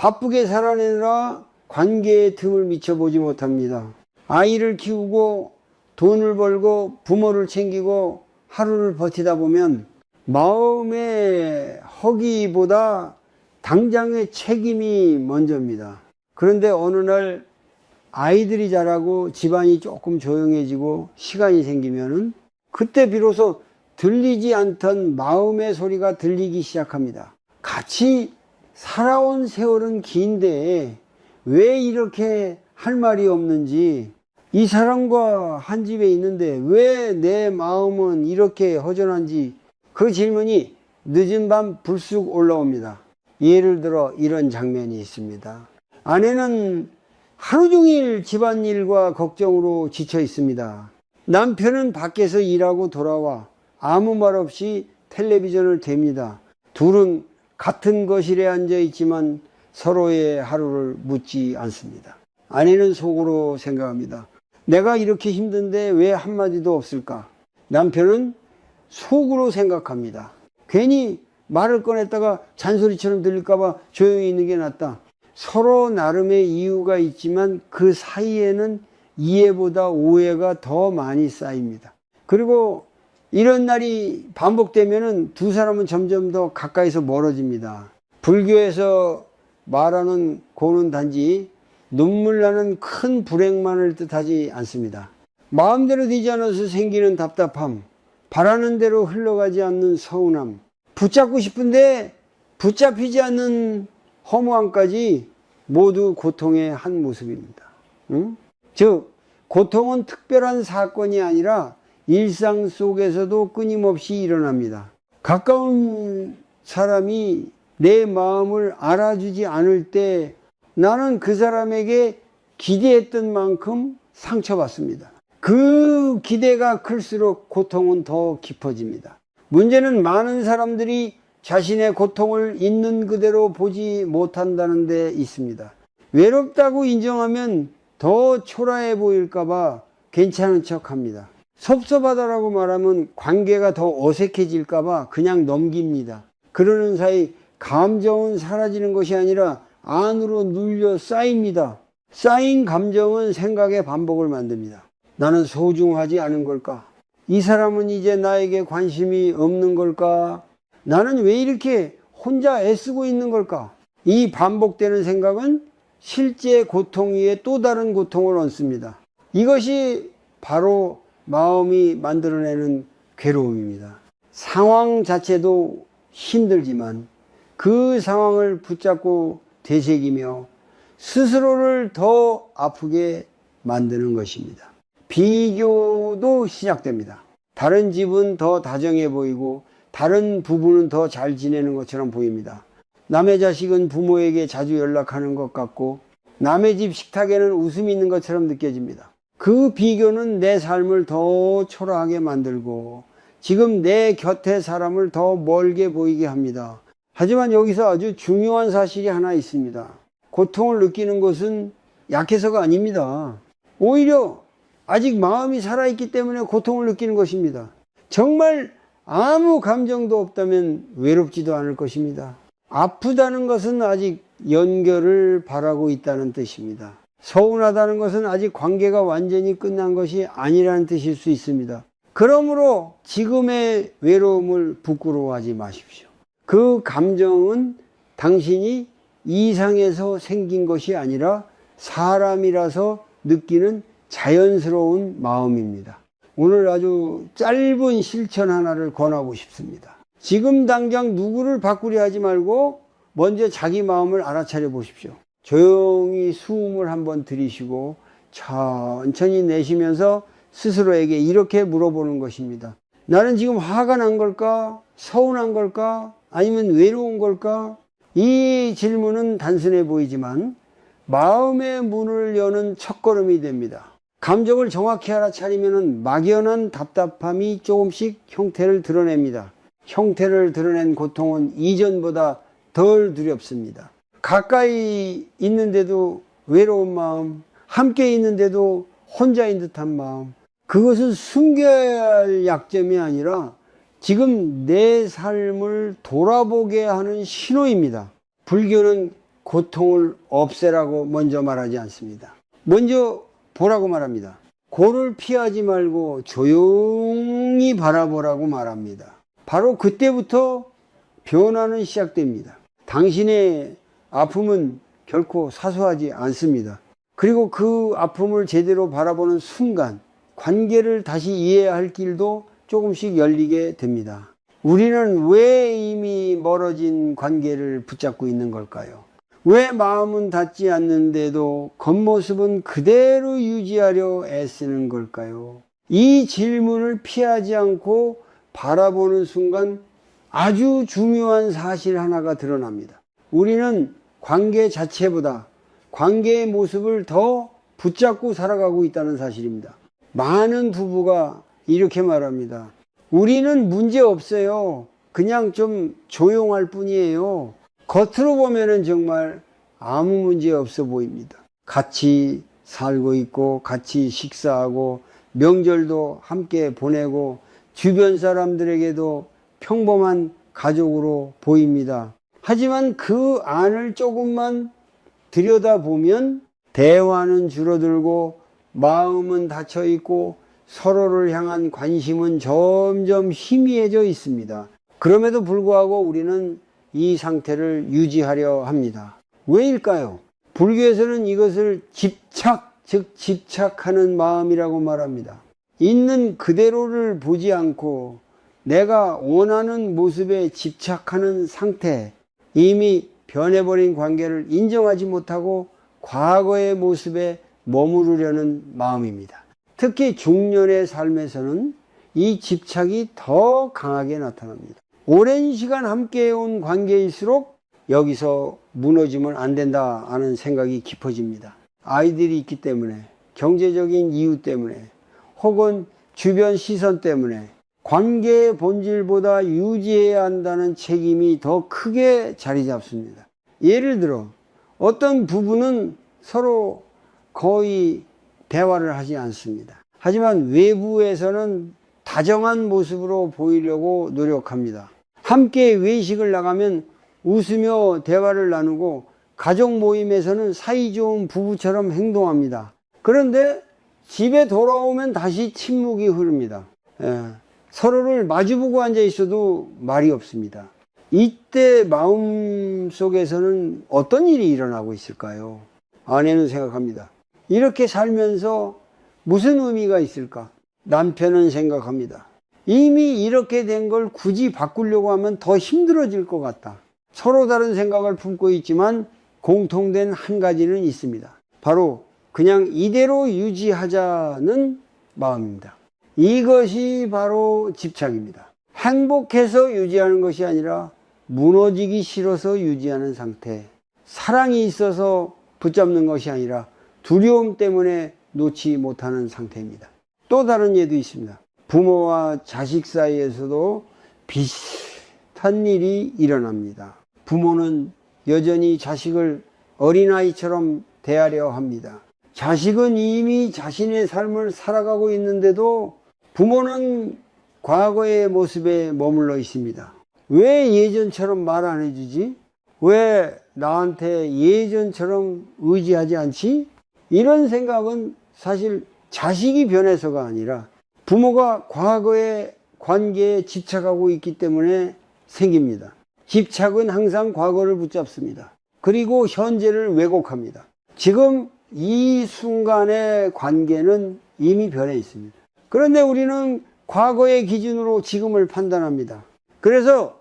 Speaker 1: 바쁘게 살아내느라 관계에 틈을 미쳐보지 못합니다. 아이를 키우고 돈을 벌고 부모를 챙기고 하루를 버티다 보면 마음의 허기보다 당장의 책임이 먼저입니다. 그런데 어느 날 아이들이 자라고 집안이 조금 조용해지고 시간이 생기면은 그때 비로소 들리지 않던 마음의 소리가 들리기 시작합니다. 같이 살아온 세월은 긴데 왜 이렇게 할 말이 없는지, 이 사람과 한 집에 있는데 왜 내 마음은 이렇게 허전한지, 그 질문이 늦은 밤 불쑥 올라옵니다. 예를 들어 이런 장면이 있습니다. 아내는 하루 종일 집안일과 걱정으로 지쳐 있습니다. 남편은 밖에서 일하고 돌아와 아무 말 없이 텔레비전을 댑니다. 둘은 같은 거실에 앉아 있지만 서로의 하루를 묻지 않습니다. 아내는 속으로 생각합니다. 내가 이렇게 힘든데 왜 한마디도 없을까? 남편은 속으로 생각합니다. 괜히 말을 꺼냈다가 잔소리처럼 들릴까봐 조용히 있는 게 낫다. 서로 나름의 이유가 있지만 그 사이에는 이해보다 오해가 더 많이 쌓입니다. 그리고 이런 날이 반복되면은 두 사람은 점점 더 가까이서 멀어집니다. 불교에서 말하는 고는 단지 눈물 나는 큰 불행만을 뜻하지 않습니다. 마음대로 되지 않아서 생기는 답답함, 바라는 대로 흘러가지 않는 서운함, 붙잡고 싶은데 붙잡히지 않는 허무함까지 모두 고통의 한 모습입니다. 즉, 고통은 특별한 사건이 아니라 일상 속에서도 끊임없이 일어납니다. 가까운 사람이 내 마음을 알아주지 않을 때 나는 그 사람에게 기대했던 만큼 상처받습니다. 그 기대가 클수록 고통은 더 깊어집니다. 문제는 많은 사람들이 자신의 고통을 있는 그대로 보지 못한다는 데 있습니다. 외롭다고 인정하면 더 초라해 보일까봐 괜찮은 척 합니다. 섭섭하다라고 말하면 관계가 더 어색해질까봐 그냥 넘깁니다. 그러는 사이 감정은 사라지는 것이 아니라 안으로 눌려 쌓입니다. 쌓인 감정은 생각의 반복을 만듭니다. 나는 소중하지 않은 걸까? 이 사람은 이제 나에게 관심이 없는 걸까? 나는 왜 이렇게 혼자 애쓰고 있는 걸까? 이 반복되는 생각은 실제 고통 위에 또 다른 고통을 얹습니다. 이것이 바로 마음이 만들어내는 괴로움입니다. 상황 자체도 힘들지만 그 상황을 붙잡고 되새기며 스스로를 더 아프게 만드는 것입니다. 비교도 시작됩니다. 다른 집은 더 다정해 보이고 다른 부부는 더 잘 지내는 것처럼 보입니다. 남의 자식은 부모에게 자주 연락하는 것 같고 남의 집 식탁에는 웃음이 있는 것처럼 느껴집니다. 그 비교는 내 삶을 더 초라하게 만들고 지금 내 곁의 사람을 더 멀게 보이게 합니다. 하지만 여기서 아주 중요한 사실이 하나 있습니다. 고통을 느끼는 것은 약해서가 아닙니다. 오히려 아직 마음이 살아있기 때문에 고통을 느끼는 것입니다. 정말 아무 감정도 없다면 외롭지도 않을 것입니다. 아프다는 것은 아직 연결을 바라고 있다는 뜻입니다. 서운하다는 것은 아직 관계가 완전히 끝난 것이 아니라는 뜻일 수 있습니다. 그러므로 지금의 외로움을 부끄러워하지 마십시오. 그 감정은 당신이 이상해서 생긴 것이 아니라 사람이라서 느끼는 자연스러운 마음입니다. 오늘 아주 짧은 실천 하나를 권하고 싶습니다. 지금 당장 누구를 바꾸려 하지 말고 먼저 자기 마음을 알아차려 보십시오. 조용히 숨을 한번 들이쉬고 천천히 내쉬면서 스스로에게 이렇게 물어보는 것입니다. 나는 지금 화가 난 걸까? 서운한 걸까? 아니면 외로운 걸까? 이 질문은 단순해 보이지만 마음의 문을 여는 첫걸음이 됩니다. 감정을 정확히 알아차리면 막연한 답답함이 조금씩 형태를 드러냅니다. 형태를 드러낸 고통은 이전보다 덜 두렵습니다. 가까이 있는데도 외로운 마음, 함께 있는데도 혼자인 듯한 마음, 그것은 숨겨야 할 약점이 아니라 지금 내 삶을 돌아보게 하는 신호입니다. 불교는 고통을 없애라고 먼저 말하지 않습니다. 먼저 보라고 말합니다. 고를 피하지 말고 조용히 바라보라고 말합니다. 바로 그때부터 변화는 시작됩니다. 당신의 아픔은 결코 사소하지 않습니다. 그리고 그 아픔을 제대로 바라보는 순간 관계를 다시 이해할 길도 조금씩 열리게 됩니다. 우리는 왜 이미 멀어진 관계를 붙잡고 있는 걸까요? 왜 마음은 닿지 않는데도 겉모습은 그대로 유지하려 애쓰는 걸까요? 이 질문을 피하지 않고 바라보는 순간 아주 중요한 사실 하나가 드러납니다. 우리는 관계 자체보다 관계의 모습을 더 붙잡고 살아가고 있다는 사실입니다. 많은 부부가 이렇게 말합니다. 우리는 문제 없어요. 그냥 좀 조용할 뿐이에요. 겉으로 보면은 정말 아무 문제 없어 보입니다. 같이 살고 있고 같이 식사하고 명절도 함께 보내고 주변 사람들에게도 평범한 가족으로 보입니다. 하지만 그 안을 조금만 들여다보면 대화는 줄어들고 마음은 닫혀 있고 서로를 향한 관심은 점점 희미해져 있습니다. 그럼에도 불구하고 우리는 이 상태를 유지하려 합니다. 왜일까요? 불교에서는 이것을 집착, 즉 집착하는 마음이라고 말합니다. 있는 그대로를 보지 않고 내가 원하는 모습에 집착하는 상태, 이미 변해버린 관계를 인정하지 못하고 과거의 모습에 머무르려는 마음입니다. 특히 중년의 삶에서는 이 집착이 더 강하게 나타납니다. 오랜 시간 함께 해온 관계일수록 여기서 무너지면 안 된다 하는 생각이 깊어집니다. 아이들이 있기 때문에, 경제적인 이유 때문에, 혹은 주변 시선 때문에 관계의 본질보다 유지해야 한다는 책임이 더 크게 자리 잡습니다. 예를 들어 어떤 부부는 서로 거의 대화를 하지 않습니다. 하지만 외부에서는 다정한 모습으로 보이려고 노력합니다. 함께 외식을 나가면 웃으며 대화를 나누고 가족 모임에서는 사이좋은 부부처럼 행동합니다. 그런데 집에 돌아오면 다시 침묵이 흐릅니다. 서로를 마주보고 앉아 있어도 말이 없습니다. 이때 마음속에서는 어떤 일이 일어나고 있을까요? 아내는 생각합니다. 이렇게 살면서 무슨 의미가 있을까? 남편은 생각합니다. 이미 이렇게 된 걸 굳이 바꾸려고 하면 더 힘들어질 것 같다. 서로 다른 생각을 품고 있지만 공통된 한 가지는 있습니다. 바로 그냥 이대로 유지하자는 마음입니다. 이것이 바로 집착입니다. 행복해서 유지하는 것이 아니라 무너지기 싫어서 유지하는 상태. 사랑이 있어서 붙잡는 것이 아니라 두려움 때문에 놓지 못하는 상태입니다. 또 다른 예도 있습니다. 부모와 자식 사이에서도 비슷한 일이 일어납니다. 부모는 여전히 자식을 어린아이처럼 대하려 합니다. 자식은 이미 자신의 삶을 살아가고 있는데도 부모는 과거의 모습에 머물러 있습니다. 왜 예전처럼 말 안 해주지? 왜 나한테 예전처럼 의지하지 않지? 이런 생각은 사실 자식이 변해서가 아니라 부모가 과거의 관계에 집착하고 있기 때문에 생깁니다. 집착은 항상 과거를 붙잡습니다. 그리고 현재를 왜곡합니다. 지금 이 순간의 관계는 이미 변해 있습니다. 그런데 우리는 과거의 기준으로 지금을 판단합니다. 그래서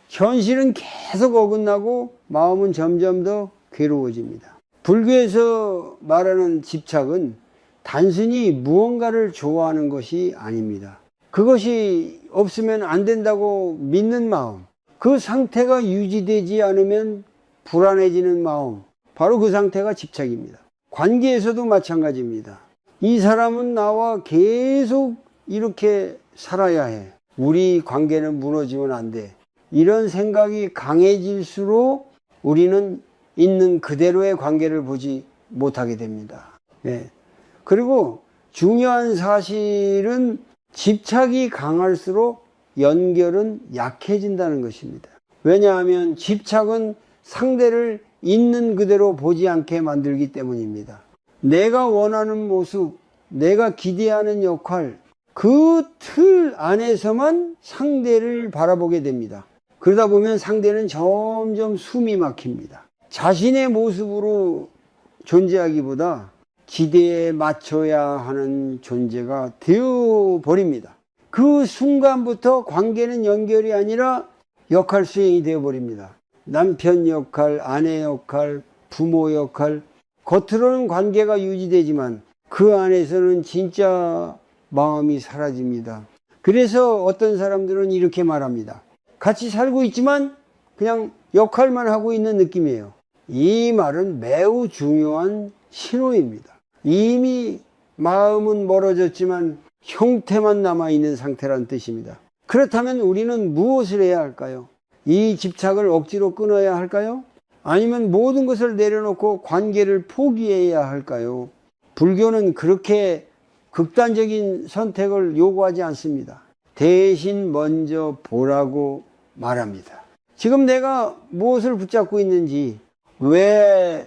Speaker 1: 현실은 계속 어긋나고 마음은 점점 더 괴로워집니다. 불교에서 말하는 집착은 단순히 무언가를 좋아하는 것이 아닙니다. 그것이 없으면 안 된다고 믿는 마음, 그 상태가 유지되지 않으면 불안해지는 마음, 바로 그 상태가 집착입니다. 관계에서도 마찬가지입니다. 이 사람은 나와 계속 이렇게 살아야 해. 우리 관계는 무너지면 안 돼. 이런 생각이 강해질수록 우리는 있는 그대로의 관계를 보지 못하게 됩니다. 그리고 중요한 사실은 집착이 강할수록 연결은 약해진다는 것입니다. 왜냐하면 집착은 상대를 있는 그대로 보지 않게 만들기 때문입니다. 내가 원하는 모습, 내가 기대하는 역할, 그 틀 안에서만 상대를 바라보게 됩니다. 그러다 보면 상대는 점점 숨이 막힙니다. 자신의 모습으로 존재하기보다 기대에 맞춰야 하는 존재가 되어버립니다. 그 순간부터 관계는 연결이 아니라 역할 수행이 되어버립니다. 남편 역할, 아내 역할, 부모 역할, 겉으로는 관계가 유지되지만 그 안에서는 진짜 마음이 사라집니다. 그래서 어떤 사람들은 이렇게 말합니다. 같이 살고 있지만 그냥 역할만 하고 있는 느낌이에요. 이 말은 매우 중요한 신호입니다. 이미 마음은 멀어졌지만 형태만 남아있는 상태란 뜻입니다. 그렇다면 우리는 무엇을 해야 할까요? 이 집착을 억지로 끊어야 할까요? 아니면 모든 것을 내려놓고 관계를 포기해야 할까요? 불교는 그렇게 극단적인 선택을 요구하지 않습니다. 대신 먼저 보라고 말합니다. 지금 내가 무엇을 붙잡고 있는지, 왜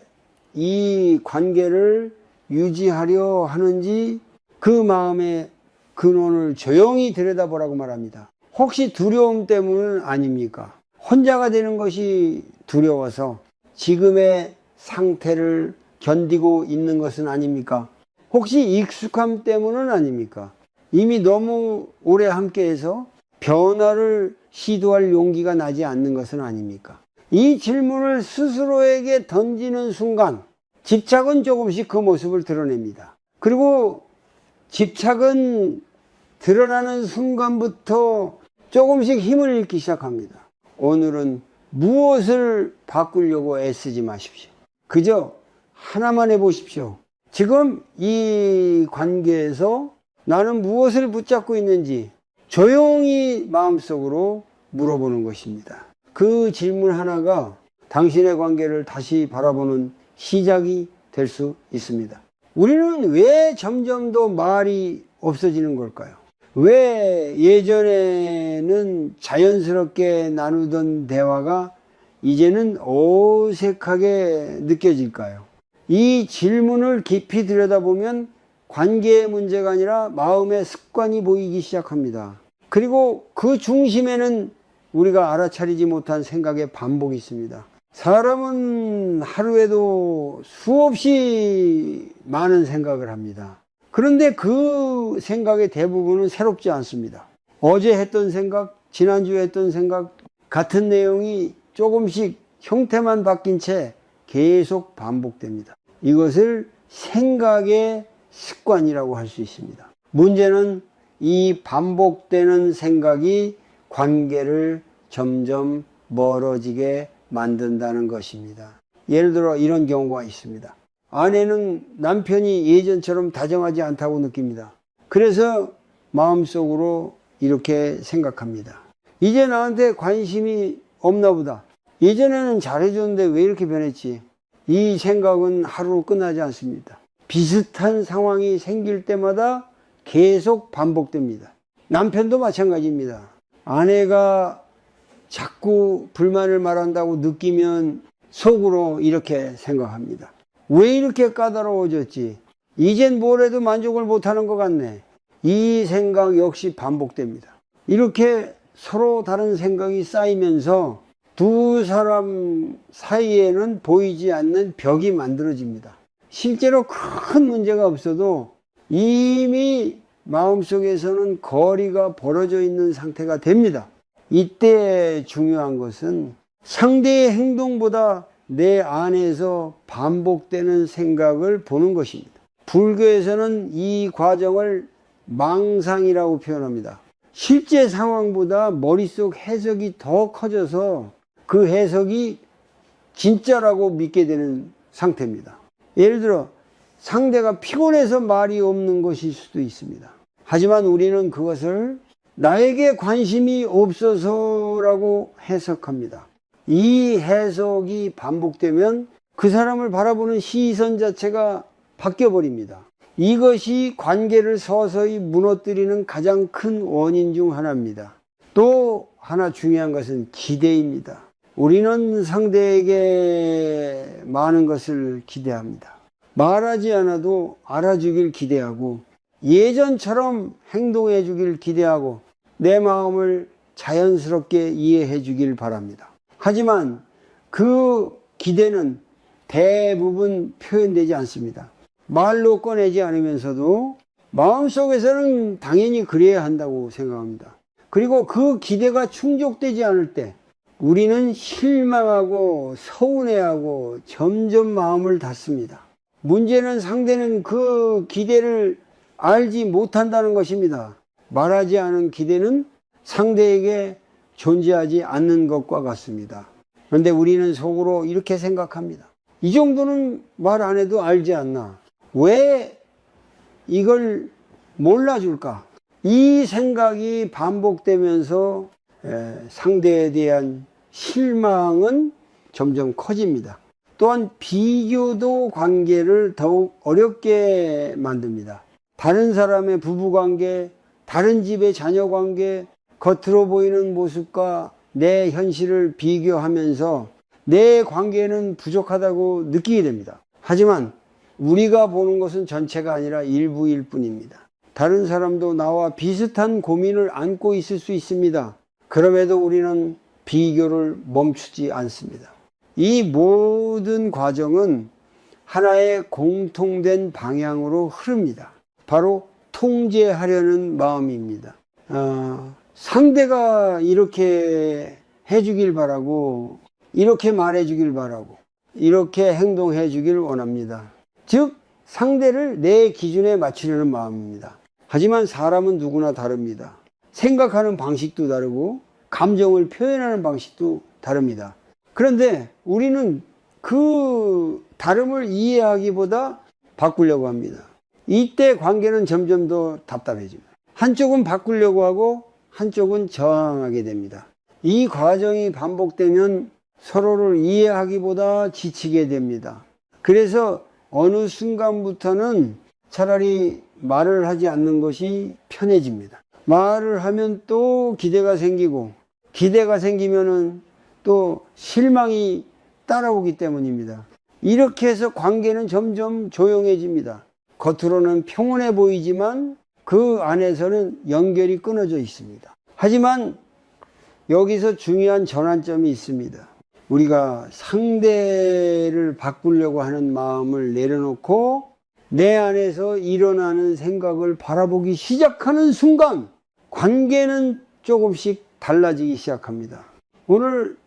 Speaker 1: 이 관계를 유지하려 하는지 그 마음의 근원을 조용히 들여다보라고 말합니다. 혹시 두려움 때문은 아닙니까? 혼자가 되는 것이 두려워서 지금의 상태를 견디고 있는 것은 아닙니까? 혹시 익숙함 때문은 아닙니까? 이미 너무 오래 함께해서 변화를 시도할 용기가 나지 않는 것은 아닙니까? 이 질문을 스스로에게 던지는 순간 집착은 조금씩 그 모습을 드러냅니다. 그리고 집착은 드러나는 순간부터 조금씩 힘을 잃기 시작합니다. 오늘은 무엇을 바꾸려고 애쓰지 마십시오. 그저 하나만 해보십시오. 지금 이 관계에서 나는 무엇을 붙잡고 있는지 조용히 마음속으로 물어보는 것입니다. 그 질문 하나가 당신의 관계를 다시 바라보는 시작이 될 수 있습니다. 우리는 왜 점점 더 말이 없어지는 걸까요? 왜 예전에는 자연스럽게 나누던 대화가 이제는 어색하게 느껴질까요? 이 질문을 깊이 들여다보면 관계의 문제가 아니라 마음의 습관이 보이기 시작합니다. 그리고 그 중심에는 우리가 알아차리지 못한 생각의 반복이 있습니다. 사람은 하루에도 수없이 많은 생각을 합니다. 그런데 그 생각의 대부분은 새롭지 않습니다. 어제 했던 생각, 지난주에 했던 생각, 같은 내용이 조금씩 형태만 바뀐 채 계속 반복됩니다. 이것을 생각의 습관이라고 할 수 있습니다. 문제는 이 반복되는 생각이 관계를 점점 멀어지게 만든다는 것입니다. 예를 들어 이런 경우가 있습니다. 아내는 남편이 예전처럼 다정하지 않다고 느낍니다. 그래서 마음속으로 이렇게 생각합니다. 이제 나한테 관심이 없나 보다. 예전에는 잘해줬는데 왜 이렇게 변했지? 이 생각은 하루로 끝나지 않습니다. 비슷한 상황이 생길 때마다 계속 반복됩니다. 남편도 마찬가지입니다. 아내가 자꾸 불만을 말한다고 느끼면 속으로 이렇게 생각합니다. 왜 이렇게 까다로워졌지? 이젠 뭘 해도 만족을 못하는 것 같네. 이 생각 역시 반복됩니다. 이렇게 서로 다른 생각이 쌓이면서 두 사람 사이에는 보이지 않는 벽이 만들어집니다. 실제로 큰 문제가 없어도 이미 마음속에서는 거리가 벌어져 있는 상태가 됩니다. 이때 중요한 것은 상대의 행동보다 내 안에서 반복되는 생각을 보는 것입니다. 불교에서는 이 과정을 망상이라고 표현합니다. 실제 상황보다 머릿속 해석이 더 커져서 그 해석이 진짜라고 믿게 되는 상태입니다. 예를 들어 상대가 피곤해서 말이 없는 것일 수도 있습니다. 하지만 우리는 그것을 나에게 관심이 없어서라고 해석합니다. 이 해석이 반복되면 그 사람을 바라보는 시선 자체가 바뀌어버립니다. 이것이 관계를 서서히 무너뜨리는 가장 큰 원인 중 하나입니다. 또 하나 중요한 것은 기대입니다. 우리는 상대에게 많은 것을 기대합니다. 말하지 않아도 알아주길 기대하고 예전처럼 행동해 주길 기대하고 내 마음을 자연스럽게 이해해 주길 바랍니다. 하지만 그 기대는 대부분 표현되지 않습니다. 말로 꺼내지 않으면서도 마음속에서는 당연히 그래야 한다고 생각합니다. 그리고 그 기대가 충족되지 않을 때 우리는 실망하고 서운해하고 점점 마음을 닫습니다. 문제는 상대는 그 기대를 알지 못한다는 것입니다. 말하지 않은 기대는 상대에게 존재하지 않는 것과 같습니다. 그런데 우리는 속으로 이렇게 생각합니다. 이 정도는 말 안 해도 알지 않나? 왜 이걸 몰라줄까? 이 생각이 반복되면서 상대에 대한 실망은 점점 커집니다. 또한 비교도 관계를 더욱 어렵게 만듭니다. 다른 사람의 부부관계, 다른 집의 자녀관계, 겉으로 보이는 모습과 내 현실을 비교하면서 내 관계는 부족하다고 느끼게 됩니다. 하지만 우리가 보는 것은 전체가 아니라 일부일 뿐입니다. 다른 사람도 나와 비슷한 고민을 안고 있을 수 있습니다. 그럼에도 우리는 비교를 멈추지 않습니다. 이 모든 과정은 하나의 공통된 방향으로 흐릅니다. 바로 통제하려는 마음입니다. 상대가 이렇게 해주길 바라고, 이렇게 말해주길 바라고, 이렇게 행동해주길 원합니다. 즉 상대를 내 기준에 맞추려는 마음입니다. 하지만 사람은 누구나 다릅니다. 생각하는 방식도 다르고 감정을 표현하는 방식도 다릅니다. 그런데 우리는 그 다름을 이해하기보다 바꾸려고 합니다. 이때 관계는 점점 더 답답해집니다. 한쪽은 바꾸려고 하고 한쪽은 저항하게 됩니다. 이 과정이 반복되면 서로를 이해하기보다 지치게 됩니다. 그래서 어느 순간부터는 차라리 말을 하지 않는 것이 편해집니다. 말을 하면 또 기대가 생기고, 기대가 생기면은 또 실망이 따라오기 때문입니다. 이렇게 해서 관계는 점점 조용해집니다. 겉으로는 평온해 보이지만 그 안에서는 연결이 끊어져 있습니다. 하지만 여기서 중요한 전환점이 있습니다. 우리가 상대를 바꾸려고 하는 마음을 내려놓고 내 안에서 일어나는 생각을 바라보기 시작하는 순간 관계는 조금씩 달라지기 시작합니다. 오늘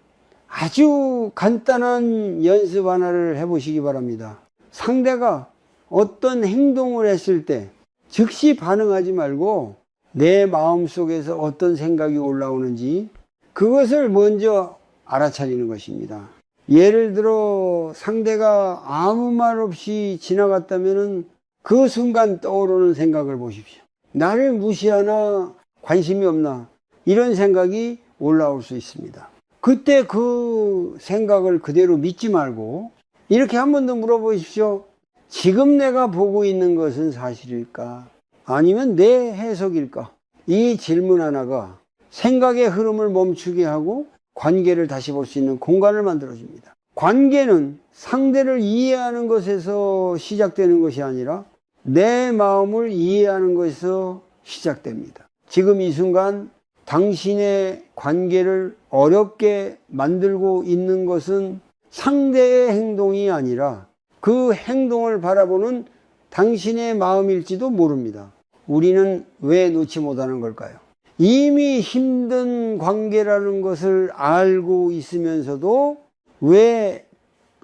Speaker 1: 아주 간단한 연습 하나를 해보시기 바랍니다. 상대가 어떤 행동을 했을 때 즉시 반응하지 말고 내 마음속에서 어떤 생각이 올라오는지 그것을 먼저 알아차리는 것입니다. 예를 들어 상대가 아무 말 없이 지나갔다면 그 순간 떠오르는 생각을 보십시오. 나를 무시하나, 관심이 없나, 이런 생각이 올라올 수 있습니다. 그때 그 생각을 그대로 믿지 말고 이렇게 한 번 더 물어보십시오. 지금 내가 보고 있는 것은 사실일까? 아니면 내 해석일까? 이 질문 하나가 생각의 흐름을 멈추게 하고 관계를 다시 볼 수 있는 공간을 만들어줍니다. 관계는 상대를 이해하는 것에서 시작되는 것이 아니라 내 마음을 이해하는 것에서 시작됩니다. 지금 이 순간 당신의 관계를 어렵게 만들고 있는 것은 상대의 행동이 아니라 그 행동을 바라보는 당신의 마음일지도 모릅니다. 우리는 왜 놓지 못하는 걸까요? 이미 힘든 관계라는 것을 알고 있으면서도 왜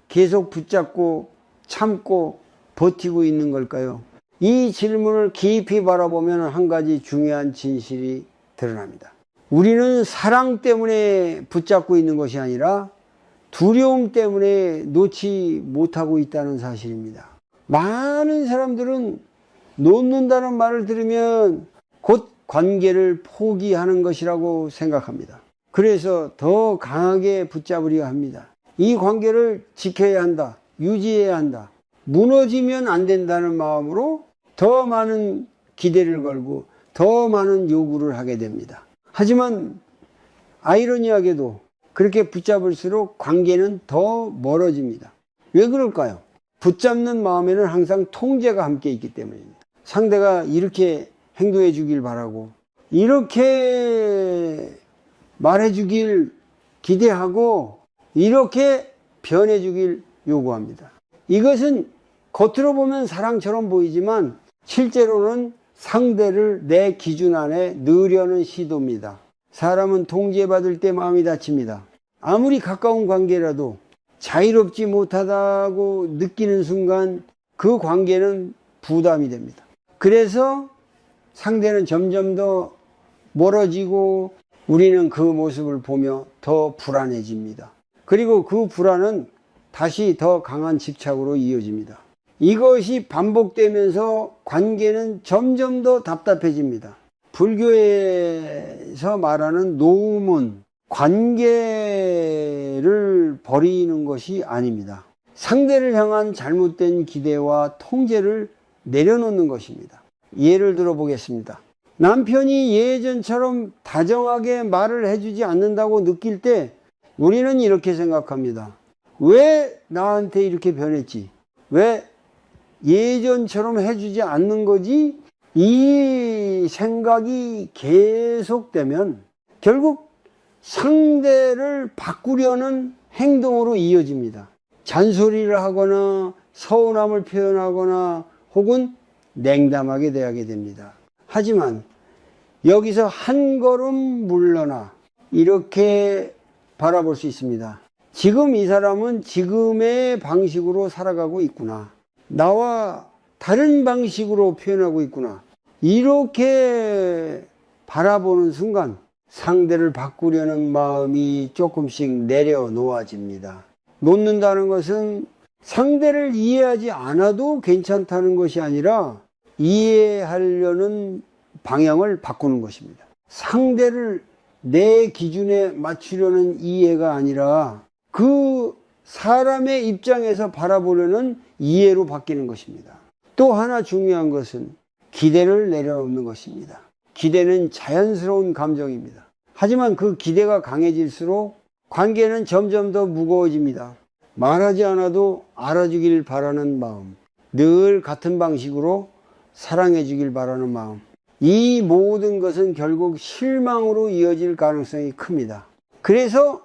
Speaker 1: 계속 붙잡고 참고 버티고 있는 걸까요? 이 질문을 깊이 바라보면 한 가지 중요한 진실이 드러납니다. 우리는 사랑 때문에 붙잡고 있는 것이 아니라 두려움 때문에 놓지 못하고 있다는 사실입니다. 많은 사람들은 놓는다는 말을 들으면 곧 관계를 포기하는 것이라고 생각합니다. 그래서 더 강하게 붙잡으려 합니다. 이 관계를 지켜야 한다, 유지해야 한다, 무너지면 안 된다는 마음으로 더 많은 기대를 걸고 더 많은 요구를 하게 됩니다. 하지만 아이러니하게도 그렇게 붙잡을수록 관계는 더 멀어집니다. 왜 그럴까요? 붙잡는 마음에는 항상 통제가 함께 있기 때문입니다. 상대가 이렇게 행동해 주길 바라고, 이렇게 말해주길 기대하고 이렇게 변해주길 요구합니다. 이것은 겉으로 보면 사랑처럼 보이지만 실제로는 상대를 내 기준 안에 넣으려는 시도입니다. 사람은 통제받을 때 마음이 다칩니다. 아무리 가까운 관계라도 자유롭지 못하다고 느끼는 순간 그 관계는 부담이 됩니다. 그래서 상대는 점점 더 멀어지고 우리는 그 모습을 보며 더 불안해집니다. 그리고 그 불안은 다시 더 강한 집착으로 이어집니다. 이것이 반복되면서 관계는 점점 더 답답해집니다. 불교에서 말하는 노음은 관계를 버리는 것이 아닙니다. 상대를 향한 잘못된 기대와 통제를 내려놓는 것입니다. 예를 들어 보겠습니다. 남편이 예전처럼 다정하게 말을 해주지 않는다고 느낄 때 우리는 이렇게 생각합니다. 왜 나한테 이렇게 변했지? 왜 예전처럼 해주지 않는 거지? 이 생각이 계속되면 결국 상대를 바꾸려는 행동으로 이어집니다. 잔소리를 하거나 서운함을 표현하거나 혹은 냉담하게 대하게 됩니다. 하지만 여기서 한 걸음 물러나 이렇게 바라볼 수 있습니다. 지금 이 사람은 지금의 방식으로 살아가고 있구나. 나와 다른 방식으로 표현하고 있구나. 이렇게 바라보는 순간 상대를 바꾸려는 마음이 조금씩 내려놓아집니다. 놓는다는 것은 상대를 이해하지 않아도 괜찮다는 것이 아니라 이해하려는 방향을 바꾸는 것입니다. 상대를 내 기준에 맞추려는 이해가 아니라 그 사람의 입장에서 바라보려는 이해로 바뀌는 것입니다. 또 하나 중요한 것은 기대를 내려놓는 것입니다. 기대는 자연스러운 감정입니다. 하지만 그 기대가 강해질수록 관계는 점점 더 무거워집니다. 말하지 않아도 알아주길 바라는 마음, 늘 같은 방식으로 사랑해 주길 바라는 마음, 이 모든 것은 결국 실망으로 이어질 가능성이 큽니다. 그래서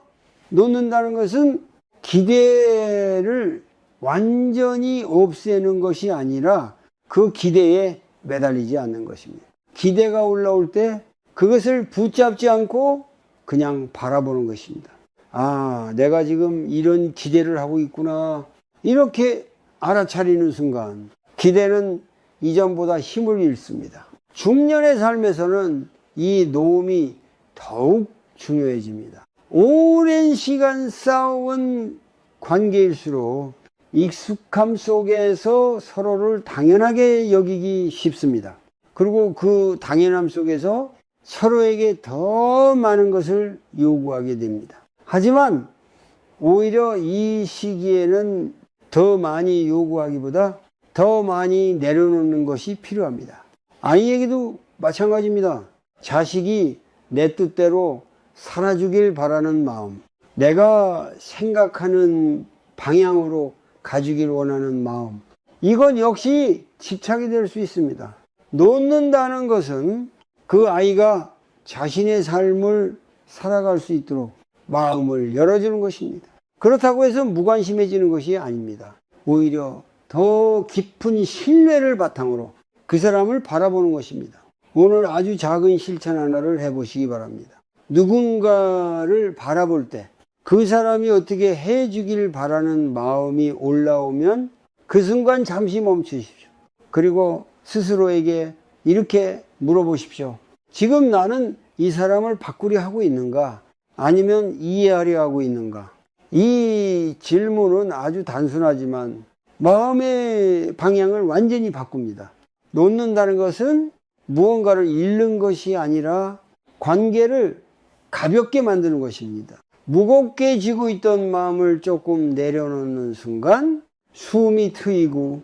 Speaker 1: 놓는다는 것은 기대를 완전히 없애는 것이 아니라 그 기대에 매달리지 않는 것입니다. 기대가 올라올 때 그것을 붙잡지 않고 그냥 바라보는 것입니다. 아, 내가 지금 이런 기대를 하고 있구나. 이렇게 알아차리는 순간 기대는 이전보다 힘을 잃습니다. 중년의 삶에서는 이 노음이 더욱 중요해집니다. 오랜 시간 쌓아온 관계일수록 익숙함 속에서 서로를 당연하게 여기기 쉽습니다. 그리고 그 당연함 속에서 서로에게 더 많은 것을 요구하게 됩니다. 하지만 오히려 이 시기에는 더 많이 요구하기보다 더 많이 내려놓는 것이 필요합니다. 아이에게도 마찬가지입니다. 자식이 내 뜻대로 살아주길 바라는 마음, 내가 생각하는 방향으로 가주길 원하는 마음, 이건 역시 집착이 될 수 있습니다. 놓는다는 것은 그 아이가 자신의 삶을 살아갈 수 있도록 마음을 열어주는 것입니다. 그렇다고 해서 무관심해지는 것이 아닙니다. 오히려 더 깊은 신뢰를 바탕으로 그 사람을 바라보는 것입니다. 오늘 아주 작은 실천 하나를 해보시기 바랍니다. 누군가를 바라볼 때 그 사람이 어떻게 해주길 바라는 마음이 올라오면 그 순간 잠시 멈추십시오. 그리고 스스로에게 이렇게 물어보십시오. 지금 나는 이 사람을 바꾸려 하고 있는가? 아니면 이해하려 하고 있는가? 이 질문은 아주 단순하지만 마음의 방향을 완전히 바꿉니다. 놓는다는 것은 무언가를 잃는 것이 아니라 관계를 가볍게 만드는 것입니다. 무겁게 지고 있던 마음을 조금 내려놓는 순간 숨이 트이고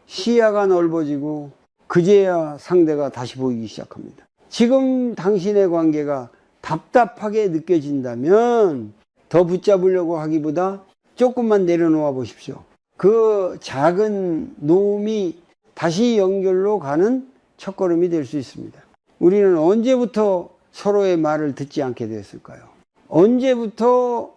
Speaker 1: 시야가 넓어지고 그제야 상대가 다시 보이기 시작합니다. 지금 당신의 관계가 답답하게 느껴진다면 더 붙잡으려고 하기보다 조금만 내려놓아 보십시오. 그 작은 놓음이 다시 연결로 가는 첫걸음이 될 수 있습니다. 우리는 언제부터 서로의 말을 듣지 않게 되었을까요? 언제부터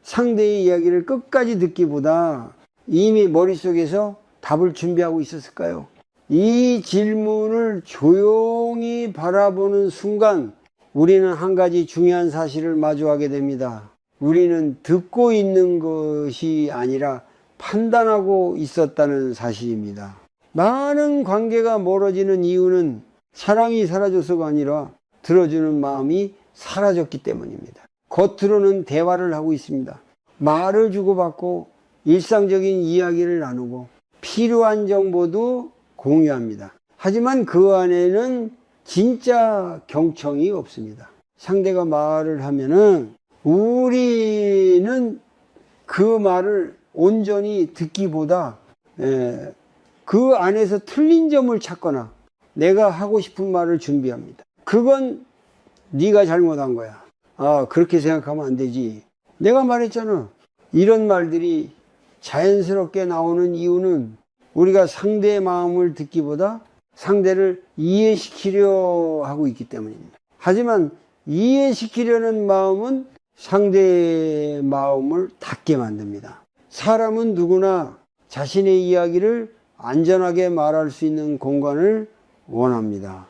Speaker 1: 상대의 이야기를 끝까지 듣기보다 이미 머릿속에서 답을 준비하고 있었을까요? 이 질문을 조용히 바라보는 순간 우리는 한 가지 중요한 사실을 마주하게 됩니다. 우리는 듣고 있는 것이 아니라 판단하고 있었다는 사실입니다. 많은 관계가 멀어지는 이유는 사랑이 사라져서가 아니라 들어주는 마음이 사라졌기 때문입니다. 겉으로는 대화를 하고 있습니다. 말을 주고받고 일상적인 이야기를 나누고 필요한 정보도 공유합니다. 하지만 그 안에는 진짜 경청이 없습니다. 상대가 말을 하면은 우리는 그 말을 온전히 듣기보다 그 안에서 틀린 점을 찾거나 내가 하고 싶은 말을 준비합니다. 그건 네가 잘못한 거야. 아, 그렇게 생각하면 안 되지. 내가 말했잖아. 이런 말들이 자연스럽게 나오는 이유는 우리가 상대의 마음을 듣기보다 상대를 이해시키려 하고 있기 때문입니다. 하지만 이해시키려는 마음은 상대의 마음을 닫게 만듭니다. 사람은 누구나 자신의 이야기를 안전하게 말할 수 있는 공간을 원합니다.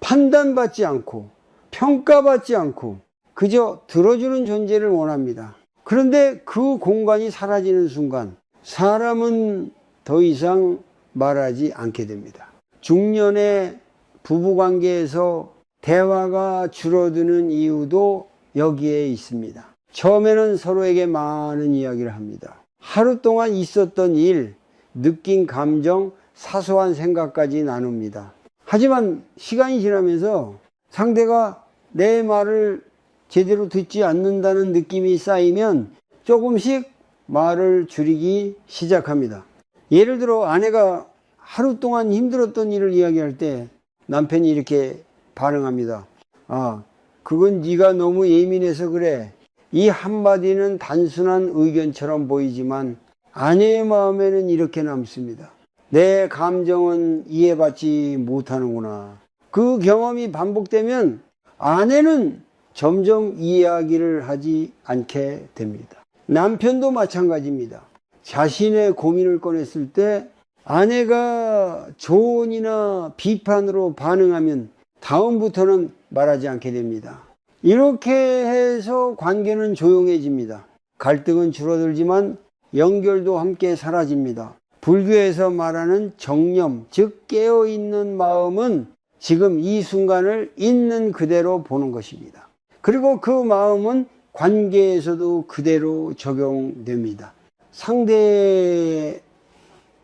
Speaker 1: 판단받지 않고 평가받지 않고 그저 들어주는 존재를 원합니다. 그런데 그 공간이 사라지는 순간 사람은 더 이상 말하지 않게 됩니다. 중년의 부부관계에서 대화가 줄어드는 이유도 여기에 있습니다. 처음에는 서로에게 많은 이야기를 합니다. 하루 동안 있었던 일, 느낀 감정, 사소한 생각까지 나눕니다. 하지만 시간이 지나면서 상대가 내 말을 제대로 듣지 않는다는 느낌이 쌓이면 조금씩 말을 줄이기 시작합니다. 예를 들어 아내가 하루 동안 힘들었던 일을 이야기할 때 남편이 이렇게 반응합니다. 아, 그건 네가 너무 예민해서 그래. 이 한마디는 단순한 의견처럼 보이지만 아내의 마음에는 이렇게 남습니다. 내 감정은 이해받지 못하는구나. 그 경험이 반복되면 아내는 점점 이야기를 하지 않게 됩니다. 남편도 마찬가지입니다. 자신의 고민을 꺼냈을 때 아내가 조언이나 비판으로 반응하면 다음부터는 말하지 않게 됩니다. 이렇게 해서 관계는 조용해집니다. 갈등은 줄어들지만 연결도 함께 사라집니다. 불교에서 말하는 정념, 즉 깨어있는 마음은 지금 이 순간을 있는 그대로 보는 것입니다. 그리고 그 마음은 관계에서도 그대로 적용됩니다. 상대의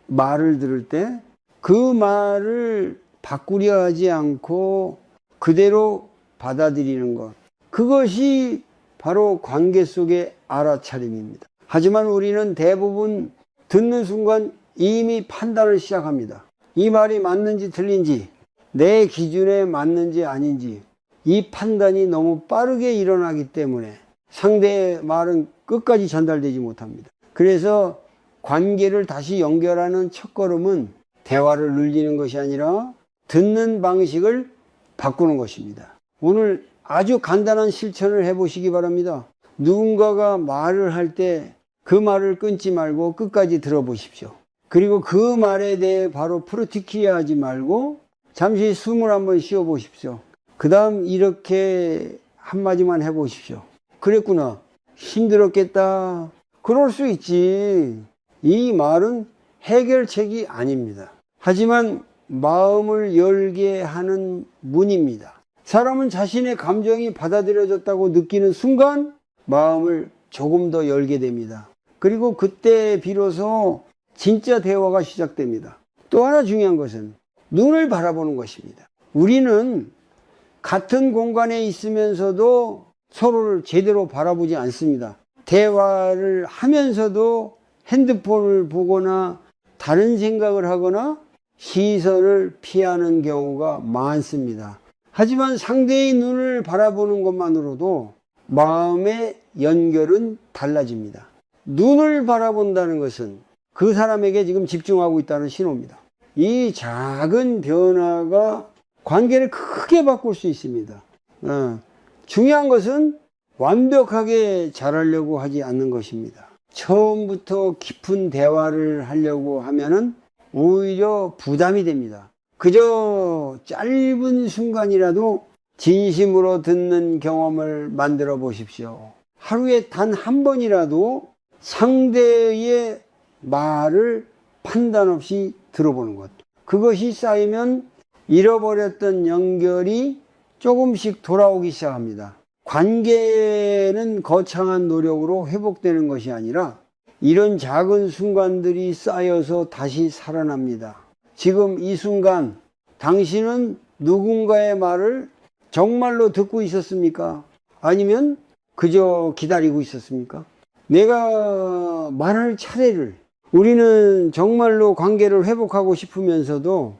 Speaker 1: 말을 들을 때 그 말을 바꾸려 하지 않고 그대로 받아들이는 것, 그것이 바로 관계 속의 알아차림입니다. 하지만 우리는 대부분 듣는 순간 이미 판단을 시작합니다. 이 말이 맞는지 틀린지, 내 기준에 맞는지 아닌지, 이 판단이 너무 빠르게 일어나기 때문에 상대의 말은 끝까지 전달되지 못합니다. 그래서 관계를 다시 연결하는 첫걸음은 대화를 늘리는 것이 아니라 듣는 방식을 바꾸는 것입니다. 오늘 아주 간단한 실천을 해보시기 바랍니다. 누군가가 말을 할 때 그 말을 끊지 말고 끝까지 들어보십시오. 그리고 그 말에 대해 바로 프로티키야 하지 말고 잠시 숨을 한번 쉬어 보십시오. 그 다음 이렇게 한마디만 해보십시오. 그랬구나. 힘들었겠다. 그럴 수 있지. 이 말은 해결책이 아닙니다. 하지만 마음을 열게 하는 문입니다. 사람은 자신의 감정이 받아들여졌다고 느끼는 순간 마음을 조금 더 열게 됩니다. 그리고 그때 비로소 진짜 대화가 시작됩니다. 또 하나 중요한 것은 눈을 바라보는 것입니다. 우리는 같은 공간에 있으면서도 서로를 제대로 바라보지 않습니다. 대화를 하면서도 핸드폰을 보거나 다른 생각을 하거나 시선을 피하는 경우가 많습니다. 하지만 상대의 눈을 바라보는 것만으로도 마음의 연결은 달라집니다. 눈을 바라본다는 것은 그 사람에게 지금 집중하고 있다는 신호입니다. 이 작은 변화가 관계를 크게 바꿀 수 있습니다. 중요한 것은 완벽하게 잘하려고 하지 않는 것입니다. 처음부터 깊은 대화를 하려고 하면은 오히려 부담이 됩니다. 그저 짧은 순간이라도 진심으로 듣는 경험을 만들어 보십시오. 하루에 단 한 번이라도 상대의 말을 판단 없이 들어보는 것. 그것이 쌓이면 잃어버렸던 연결이 조금씩 돌아오기 시작합니다. 관계는 거창한 노력으로 회복되는 것이 아니라 이런 작은 순간들이 쌓여서 다시 살아납니다. 지금 이 순간 당신은 누군가의 말을 정말로 듣고 있었습니까? 아니면 그저 기다리고 있었습니까? 내가 말할 차례를, 우리는 정말로 관계를 회복하고 싶으면서도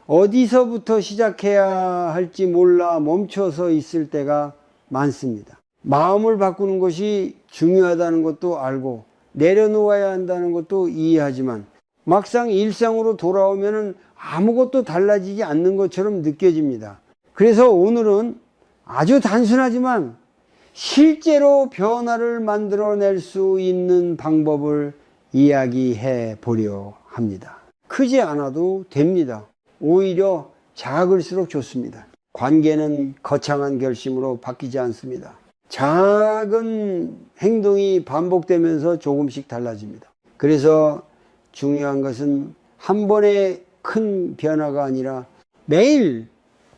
Speaker 1: 어디서부터 시작해야 할지 몰라 멈춰서 있을 때가 많습니다. 마음을 바꾸는 것이 중요하다는 것도 알고 내려놓아야 한다는 것도 이해하지만 막상 일상으로 돌아오면 아무것도 달라지지 않는 것처럼 느껴집니다. 그래서 오늘은 아주 단순하지만 실제로 변화를 만들어낼 수 있는 방법을 이야기해 보려 합니다. 크지 않아도 됩니다. 오히려 작을수록 좋습니다. 관계는 거창한 결심으로 바뀌지 않습니다. 작은 행동이 반복되면서 조금씩 달라집니다. 그래서 중요한 것은 한 번의 큰 변화가 아니라 매일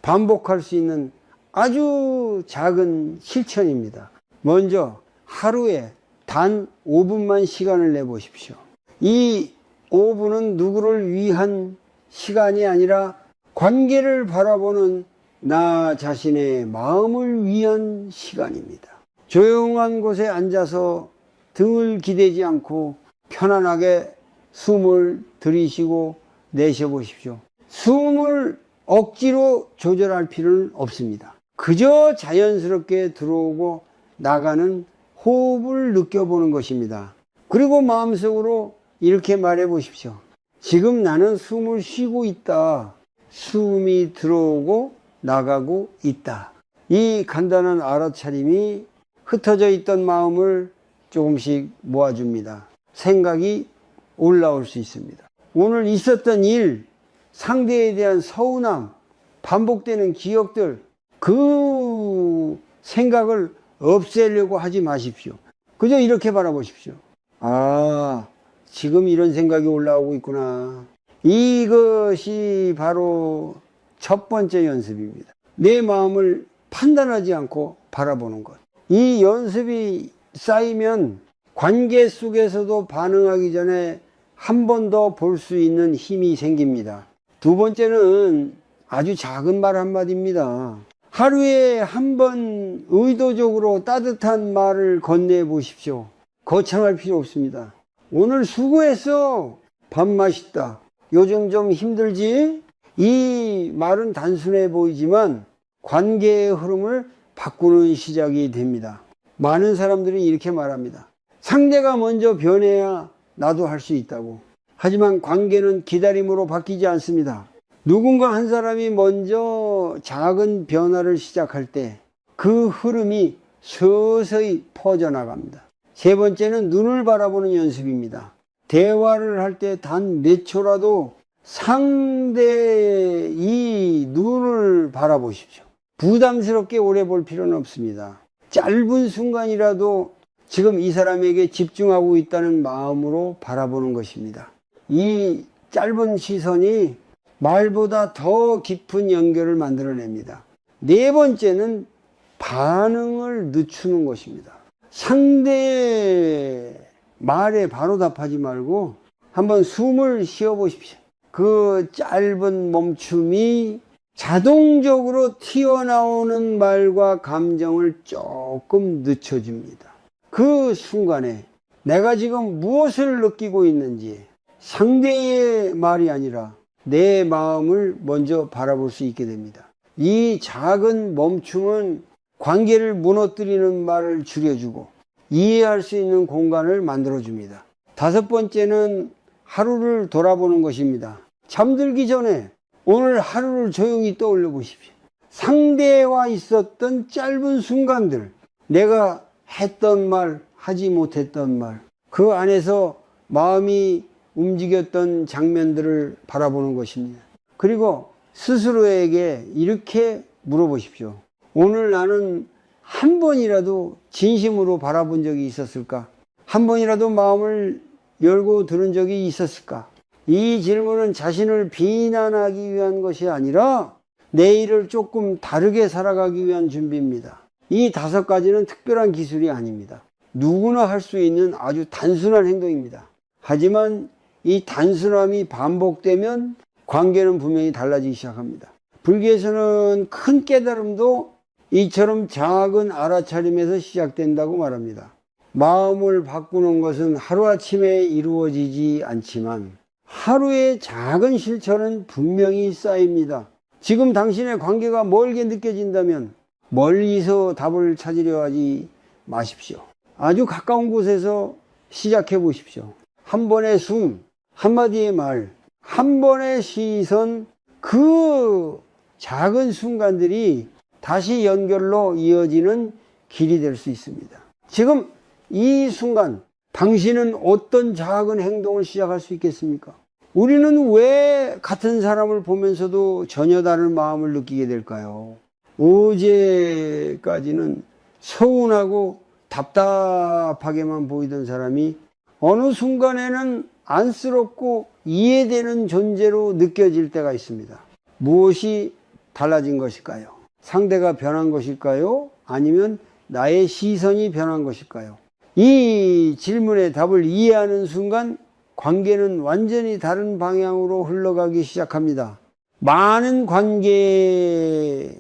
Speaker 1: 반복할 수 있는 아주 작은 실천입니다. 먼저 하루에 단 5분만 시간을 내보십시오. 이 5분은 누구를 위한 시간이 아니라 관계를 바라보는 나 자신의 마음을 위한 시간입니다. 조용한 곳에 앉아서 등을 기대지 않고 편안하게 숨을 들이쉬고 내쉬어보십시오. 숨을 억지로 조절할 필요는 없습니다. 그저 자연스럽게 들어오고 나가는 호흡을 느껴보는 것입니다. 그리고 마음속으로 이렇게 말해 보십시오. 지금 나는 숨을 쉬고 있다. 숨이 들어오고 나가고 있다. 이 간단한 알아차림이 흩어져 있던 마음을 조금씩 모아줍니다. 생각이 올라올 수 있습니다. 오늘 있었던 일, 상대에 대한 서운함, 반복되는 기억들, 그 생각을 없애려고 하지 마십시오. 그저 이렇게 바라보십시오. 아, 지금 이런 생각이 올라오고 있구나. 이것이 바로 첫 번째 연습입니다. 내 마음을 판단하지 않고 바라보는 것. 이 연습이 쌓이면 관계 속에서도 반응하기 전에 한 번 더 볼 수 있는 힘이 생깁니다. 두 번째는 아주 작은 말 한마디입니다. 하루에 한 번 의도적으로 따뜻한 말을 건네 보십시오. 거창할 필요 없습니다. 오늘 수고했어. 밥 맛있다. 요즘 좀 힘들지? 이 말은 단순해 보이지만 관계의 흐름을 바꾸는 시작이 됩니다. 많은 사람들이 이렇게 말합니다. 상대가 먼저 변해야 나도 할 수 있다고. 하지만 관계는 기다림으로 바뀌지 않습니다. 누군가 한 사람이 먼저 작은 변화를 시작할 때 그 흐름이 서서히 퍼져나갑니다. 세 번째는 눈을 바라보는 연습입니다. 대화를 할 때 단 몇 초라도 상대의 이 눈을 바라보십시오. 부담스럽게 오래 볼 필요는 없습니다. 짧은 순간이라도 지금 이 사람에게 집중하고 있다는 마음으로 바라보는 것입니다. 이 짧은 시선이 말보다 더 깊은 연결을 만들어냅니다. 네 번째는 반응을 늦추는 것입니다. 상대의 말에 바로 답하지 말고 한번 숨을 쉬어 보십시오. 그 짧은 멈춤이 자동적으로 튀어나오는 말과 감정을 조금 늦춰줍니다. 그 순간에 내가 지금 무엇을 느끼고 있는지 상대의 말이 아니라 내 마음을 먼저 바라볼 수 있게 됩니다. 이 작은 멈춤은 관계를 무너뜨리는 말을 줄여주고 이해할 수 있는 공간을 만들어줍니다. 다섯 번째는 하루를 돌아보는 것입니다. 잠들기 전에 오늘 하루를 조용히 떠올려 보십시오. 상대와 있었던 짧은 순간들, 내가 했던 말, 하지 못했던 말, 그 안에서 마음이 움직였던 장면들을 바라보는 것입니다. 그리고 스스로에게 이렇게 물어보십시오. 오늘 나는 한 번이라도 진심으로 바라본 적이 있었을까? 한 번이라도 마음을 열고 들은 적이 있었을까? 이 질문은 자신을 비난하기 위한 것이 아니라 내일을 조금 다르게 살아가기 위한 준비입니다. 이 5가지는 특별한 기술이 아닙니다. 누구나 할 수 있는 아주 단순한 행동입니다. 하지만 이 단순함이 반복되면 관계는 분명히 달라지기 시작합니다. 불교에서는 큰 깨달음도 이처럼 작은 알아차림에서 시작된다고 말합니다. 마음을 바꾸는 것은 하루아침에 이루어지지 않지만 하루의 작은 실천은 분명히 쌓입니다. 지금 당신의 관계가 멀게 느껴진다면 멀리서 답을 찾으려 하지 마십시오. 아주 가까운 곳에서 시작해 보십시오. 한 번의 숨, 한마디의 말, 한 번의 시선, 그 작은 순간들이 다시 연결로 이어지는 길이 될 수 있습니다. 지금 이 순간 당신은 어떤 작은 행동을 시작할 수 있겠습니까? 우리는 왜 같은 사람을 보면서도 전혀 다른 마음을 느끼게 될까요? 어제까지는 서운하고 답답하게만 보이던 사람이 어느 순간에는 안쓰럽고 이해되는 존재로 느껴질 때가 있습니다. 무엇이 달라진 것일까요? 상대가 변한 것일까요? 아니면 나의 시선이 변한 것일까요? 이 질문의 답을 이해하는 순간 관계는 완전히 다른 방향으로 흘러가기 시작합니다. 많은 관계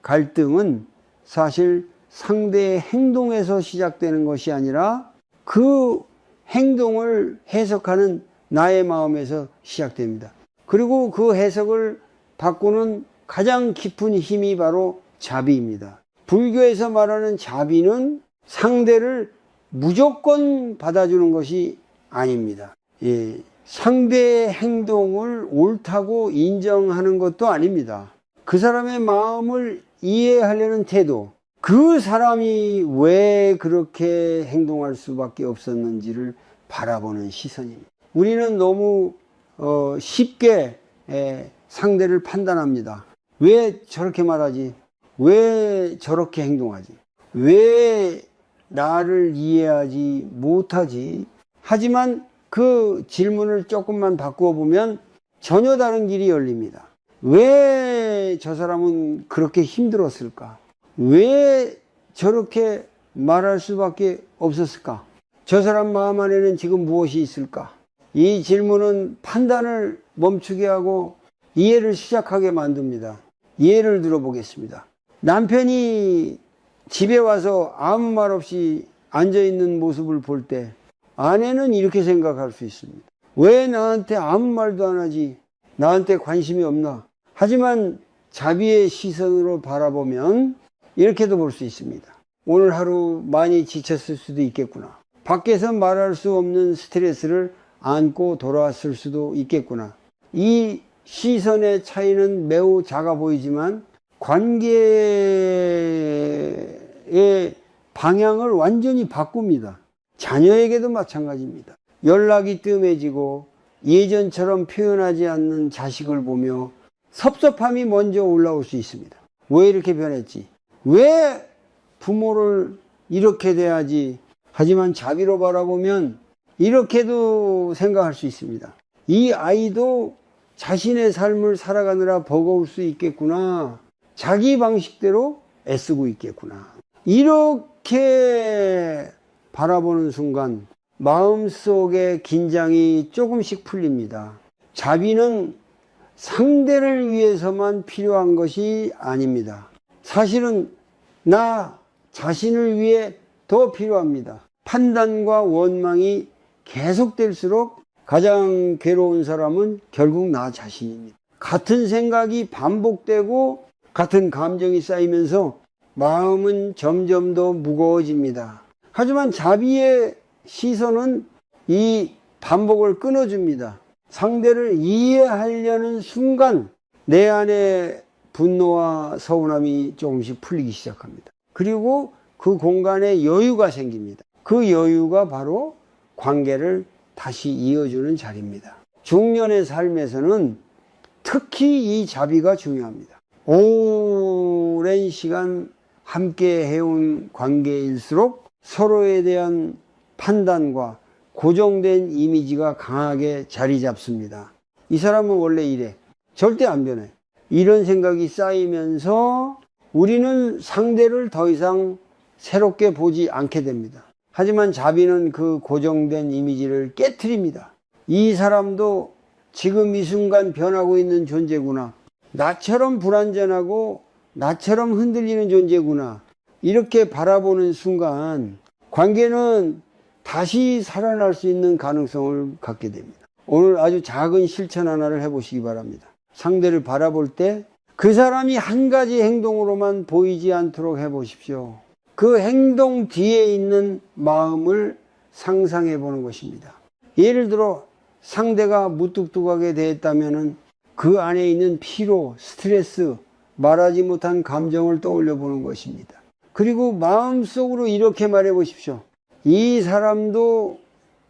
Speaker 1: 갈등은 사실 상대의 행동에서 시작되는 것이 아니라 그 행동을 해석하는 나의 마음에서 시작됩니다. 그리고 그 해석을 바꾸는 가장 깊은 힘이 바로 자비입니다. 불교에서 말하는 자비는 상대를 무조건 받아주는 것이 아닙니다. 상대의 행동을 옳다고 인정하는 것도 아닙니다. 그 사람의 마음을 이해하려는 태도, 그 사람이 왜 그렇게 행동할 수밖에 없었는지를 바라보는 시선입니다. 우리는 너무 쉽게 상대를 판단합니다. 왜 저렇게 말하지? 왜 저렇게 행동하지? 왜 나를 이해하지 못하지? 하지만 그 질문을 조금만 바꾸어 보면 전혀 다른 길이 열립니다. 왜 저 사람은 그렇게 힘들었을까? 왜 저렇게 말할 수밖에 없었을까? 저 사람 마음 안에는 지금 무엇이 있을까? 이 질문은 판단을 멈추게 하고 이해를 시작하게 만듭니다. 예를 들어보겠습니다. 남편이 집에 와서 아무 말 없이 앉아있는 모습을 볼 때 아내는 이렇게 생각할 수 있습니다. 왜 나한테 아무 말도 안 하지? 나한테 관심이 없나? 하지만 자비의 시선으로 바라보면 이렇게도 볼 수 있습니다. 오늘 하루 많이 지쳤을 수도 있겠구나. 밖에서 말할 수 없는 스트레스를 안고 돌아왔을 수도 있겠구나. 이 시선의 차이는 매우 작아 보이지만 관계의 방향을 완전히 바꿉니다. 자녀에게도 마찬가지입니다. 연락이 뜸해지고 예전처럼 표현하지 않는 자식을 보며 섭섭함이 먼저 올라올 수 있습니다. 왜 이렇게 변했지? 왜 부모를 이렇게 대하지? 하지만 자비로 바라보면 이렇게도 생각할 수 있습니다. 이 아이도 자신의 삶을 살아가느라 버거울 수 있겠구나. 자기 방식대로 애쓰고 있겠구나. 이렇게 바라보는 순간 마음속의 긴장이 조금씩 풀립니다. 자비는 상대를 위해서만 필요한 것이 아닙니다. 사실은 나 자신을 위해 더 필요합니다. 판단과 원망이 계속될수록 가장 괴로운 사람은 결국 나 자신입니다. 같은 생각이 반복되고 같은 감정이 쌓이면서 마음은 점점 더 무거워집니다. 하지만 자비의 시선은 이 반복을 끊어줍니다. 상대를 이해하려는 순간 내 안에 분노와 서운함이 조금씩 풀리기 시작합니다. 그리고 그 공간에 여유가 생깁니다. 그 여유가 바로 관계를 다시 이어주는 자리입니다. 중년의 삶에서는 특히 이 자비가 중요합니다. 오랜 시간 함께 해온 관계일수록 서로에 대한 판단과 고정된 이미지가 강하게 자리 잡습니다. 이 사람은 원래 이래. 절대 안 변해. 이런 생각이 쌓이면서 우리는 상대를 더 이상 새롭게 보지 않게 됩니다. 하지만 자비는 그 고정된 이미지를 깨트립니다. 이 사람도 지금 이 순간 변하고 있는 존재구나. 나처럼 불완전하고 나처럼 흔들리는 존재구나. 이렇게 바라보는 순간 관계는 다시 살아날 수 있는 가능성을 갖게 됩니다. 오늘 아주 작은 실천 하나를 해보시기 바랍니다. 상대를 바라볼 때 그 사람이 한 가지 행동으로만 보이지 않도록 해보십시오. 그 행동 뒤에 있는 마음을 상상해 보는 것입니다. 예를 들어 상대가 무뚝뚝하게 대했다면 그 안에 있는 피로, 스트레스, 말하지 못한 감정을 떠올려 보는 것입니다. 그리고 마음속으로 이렇게 말해 보십시오. 이 사람도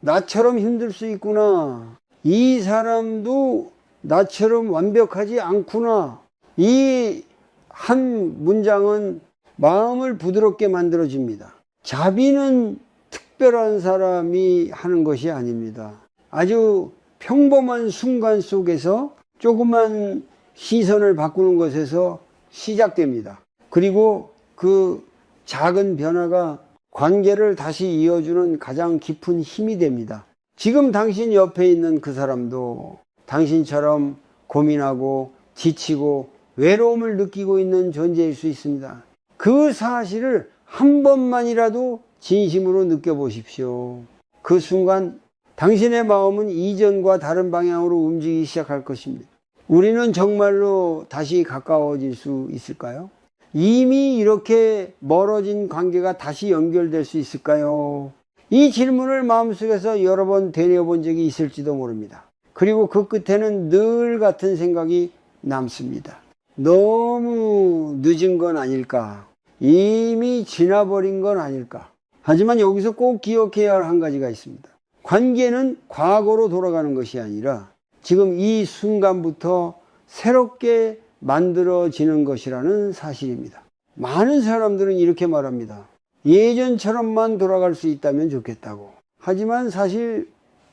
Speaker 1: 나처럼 힘들 수 있구나. 이 사람도 나처럼 완벽하지 않구나. 이 한 문장은 마음을 부드럽게 만들어줍니다. 자비는 특별한 사람이 하는 것이 아닙니다. 아주 평범한 순간 속에서 조그만 시선을 바꾸는 것에서 시작됩니다. 그리고 그 작은 변화가 관계를 다시 이어주는 가장 깊은 힘이 됩니다. 지금 당신 옆에 있는 그 사람도 당신처럼 고민하고 지치고 외로움을 느끼고 있는 존재일 수 있습니다. 그 사실을 한 번만이라도 진심으로 느껴보십시오. 그 순간 당신의 마음은 이전과 다른 방향으로 움직이기 시작할 것입니다. 우리는 정말로 다시 가까워질 수 있을까요? 이미 이렇게 멀어진 관계가 다시 연결될 수 있을까요? 이 질문을 마음속에서 여러 번 되뇌어본 적이 있을지도 모릅니다. 그리고 그 끝에는 늘 같은 생각이 남습니다. 너무 늦은 건 아닐까? 이미 지나버린 건 아닐까? 하지만 여기서 꼭 기억해야 할 한 가지가 있습니다. 관계는 과거로 돌아가는 것이 아니라 지금 이 순간부터 새롭게 만들어지는 것이라는 사실입니다. 많은 사람들은 이렇게 말합니다. 예전처럼만 돌아갈 수 있다면 좋겠다고. 하지만 사실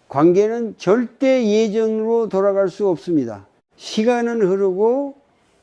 Speaker 1: 관계는 절대 예전으로 돌아갈 수 없습니다. 시간은 흐르고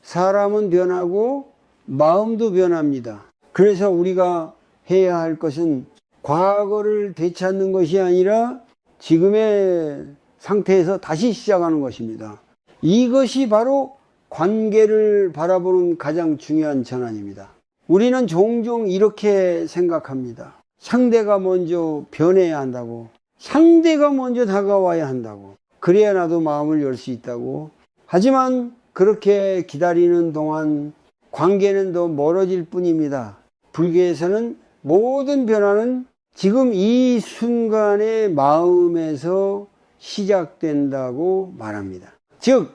Speaker 1: 사람은 변하고 마음도 변합니다. 그래서 우리가 해야 할 것은 과거를 되찾는 것이 아니라 지금의 상태에서 다시 시작하는 것입니다. 이것이 바로 관계를 바라보는 가장 중요한 전환입니다. 우리는 종종 이렇게 생각합니다. 상대가 먼저 변해야 한다고. 상대가 먼저 다가와야 한다고. 그래야 나도 마음을 열 수 있다고. 하지만 그렇게 기다리는 동안 관계는 더 멀어질 뿐입니다. 불교에서는 모든 변화는 지금 이 순간의 마음에서 시작된다고 말합니다. 즉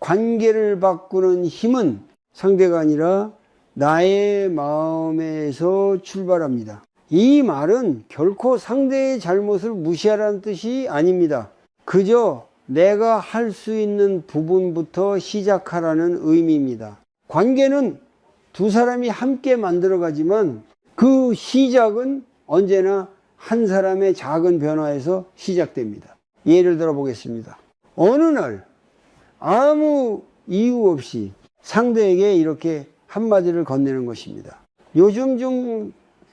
Speaker 1: 관계를 바꾸는 힘은 상대가 아니라 나의 마음에서 출발합니다. 이 말은 결코 상대의 잘못을 무시하라는 뜻이 아닙니다. 그저 내가 할 수 있는 부분부터 시작하라는 의미입니다. 관계는 두 사람이 함께 만들어가지만 그 시작은 언제나 한 사람의 작은 변화에서 시작됩니다. 예를 들어 보겠습니다. 어느 날 아무 이유 없이 상대에게 이렇게 한마디를 건네는 것입니다. 요즘 좀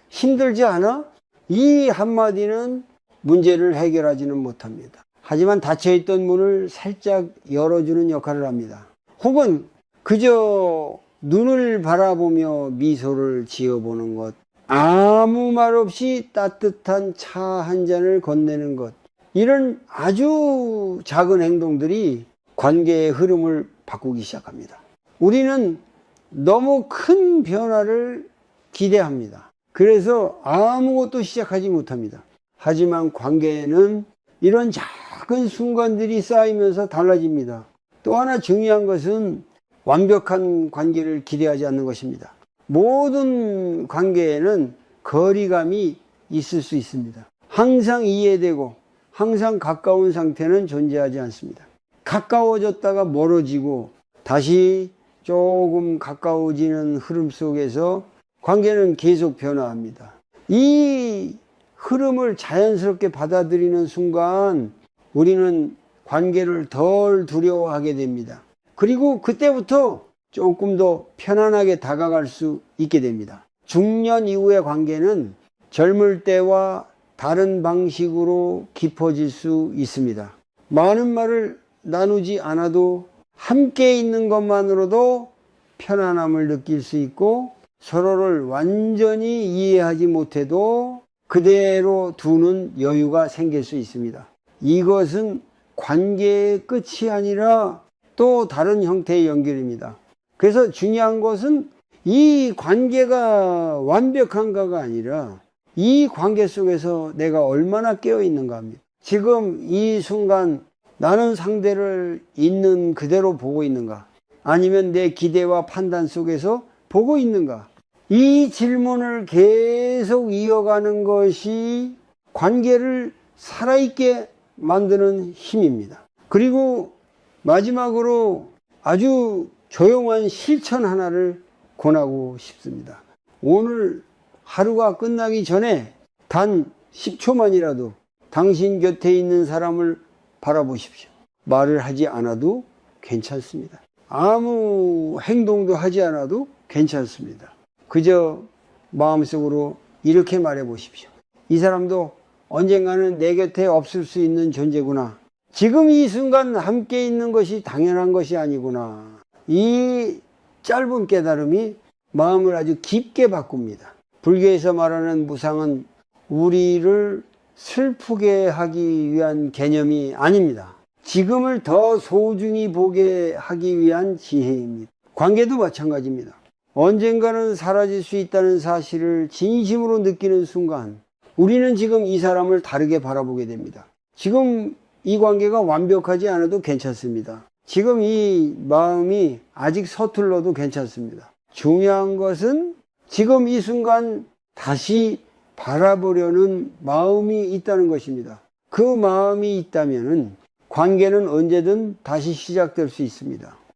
Speaker 1: 힘들지 않아? 이 한마디는 문제를 해결하지는 못합니다. 하지만 닫혀있던 문을 살짝 열어주는 역할을 합니다. 혹은 그저 눈을 바라보며 미소를 지어보는 것, 아무 말 없이 따뜻한 차 한 잔을 건네는 것, 이런 아주 작은 행동들이 관계의 흐름을 바꾸기 시작합니다. 우리는 너무 큰 변화를 기대합니다. 그래서 아무것도 시작하지 못합니다. 하지만 관계에는 이런 작은 순간들이 쌓이면서 달라집니다. 또 하나 중요한 것은 완벽한 관계를 기대하지 않는 것입니다. 모든 관계에는 거리감이 있을 수 있습니다. 항상 이해되고 항상 가까운 상태는 존재하지 않습니다. 가까워졌다가 멀어지고 다시 조금 가까워지는 흐름 속에서 관계는 계속 변화합니다. 이 흐름을 자연스럽게 받아들이는 순간 우리는 관계를 덜 두려워하게 됩니다. 그리고 그때부터 조금 더 편안하게 다가갈 수 있게 됩니다. 중년 이후의 관계는 젊을 때와 다른 방식으로 깊어질 수 있습니다. 많은 말을 나누지 않아도 함께 있는 것만으로도 편안함을 느낄 수 있고 서로를 완전히 이해하지 못해도 그대로 두는 여유가 생길 수 있습니다. 이것은 관계의 끝이 아니라 또 다른 형태의 연결입니다. 그래서 중요한 것은 이 관계가 완벽한가가 아니라 이 관계 속에서 내가 얼마나 깨어 있는가 합니다. 지금 이 순간 나는 상대를 있는 그대로 보고 있는가? 아니면 내 기대와 판단 속에서 보고 있는가? 이 질문을 계속 이어가는 것이 관계를 살아있게 만드는 힘입니다. 그리고 마지막으로 아주 조용한 실천 하나를 권하고 싶습니다. 오늘 하루가 끝나기 전에 단 10초만이라도 당신 곁에 있는 사람을 바라보십시오. 말을 하지 않아도 괜찮습니다. 아무 행동도 하지 않아도 괜찮습니다. 그저 마음속으로 이렇게 말해 보십시오. 이 사람도 언젠가는 내 곁에 없을 수 있는 존재구나. 지금 이 순간 함께 있는 것이 당연한 것이 아니구나. 이 짧은 깨달음이 마음을 아주 깊게 바꿉니다. 불교에서 말하는 무상은 우리를 슬프게 하기 위한 개념이 아닙니다. 지금을 더 소중히 보게 하기 위한 지혜입니다. 관계도 마찬가지입니다. 언젠가는 사라질 수 있다는 사실을 진심으로 느끼는 순간 우리는 지금 이 사람을 다르게 바라보게 됩니다. 지금 이 관계가 완벽하지 않아도 괜찮습니다. 지금 이 마음이 아직 서툴러도 괜찮습니다. 중요한 것은 지금 이 순간 다시 바라보려는 마음이 있다는 것입니다. 그 마음이 있다면 관계는 언제든 다시 시작될 수 있습니다.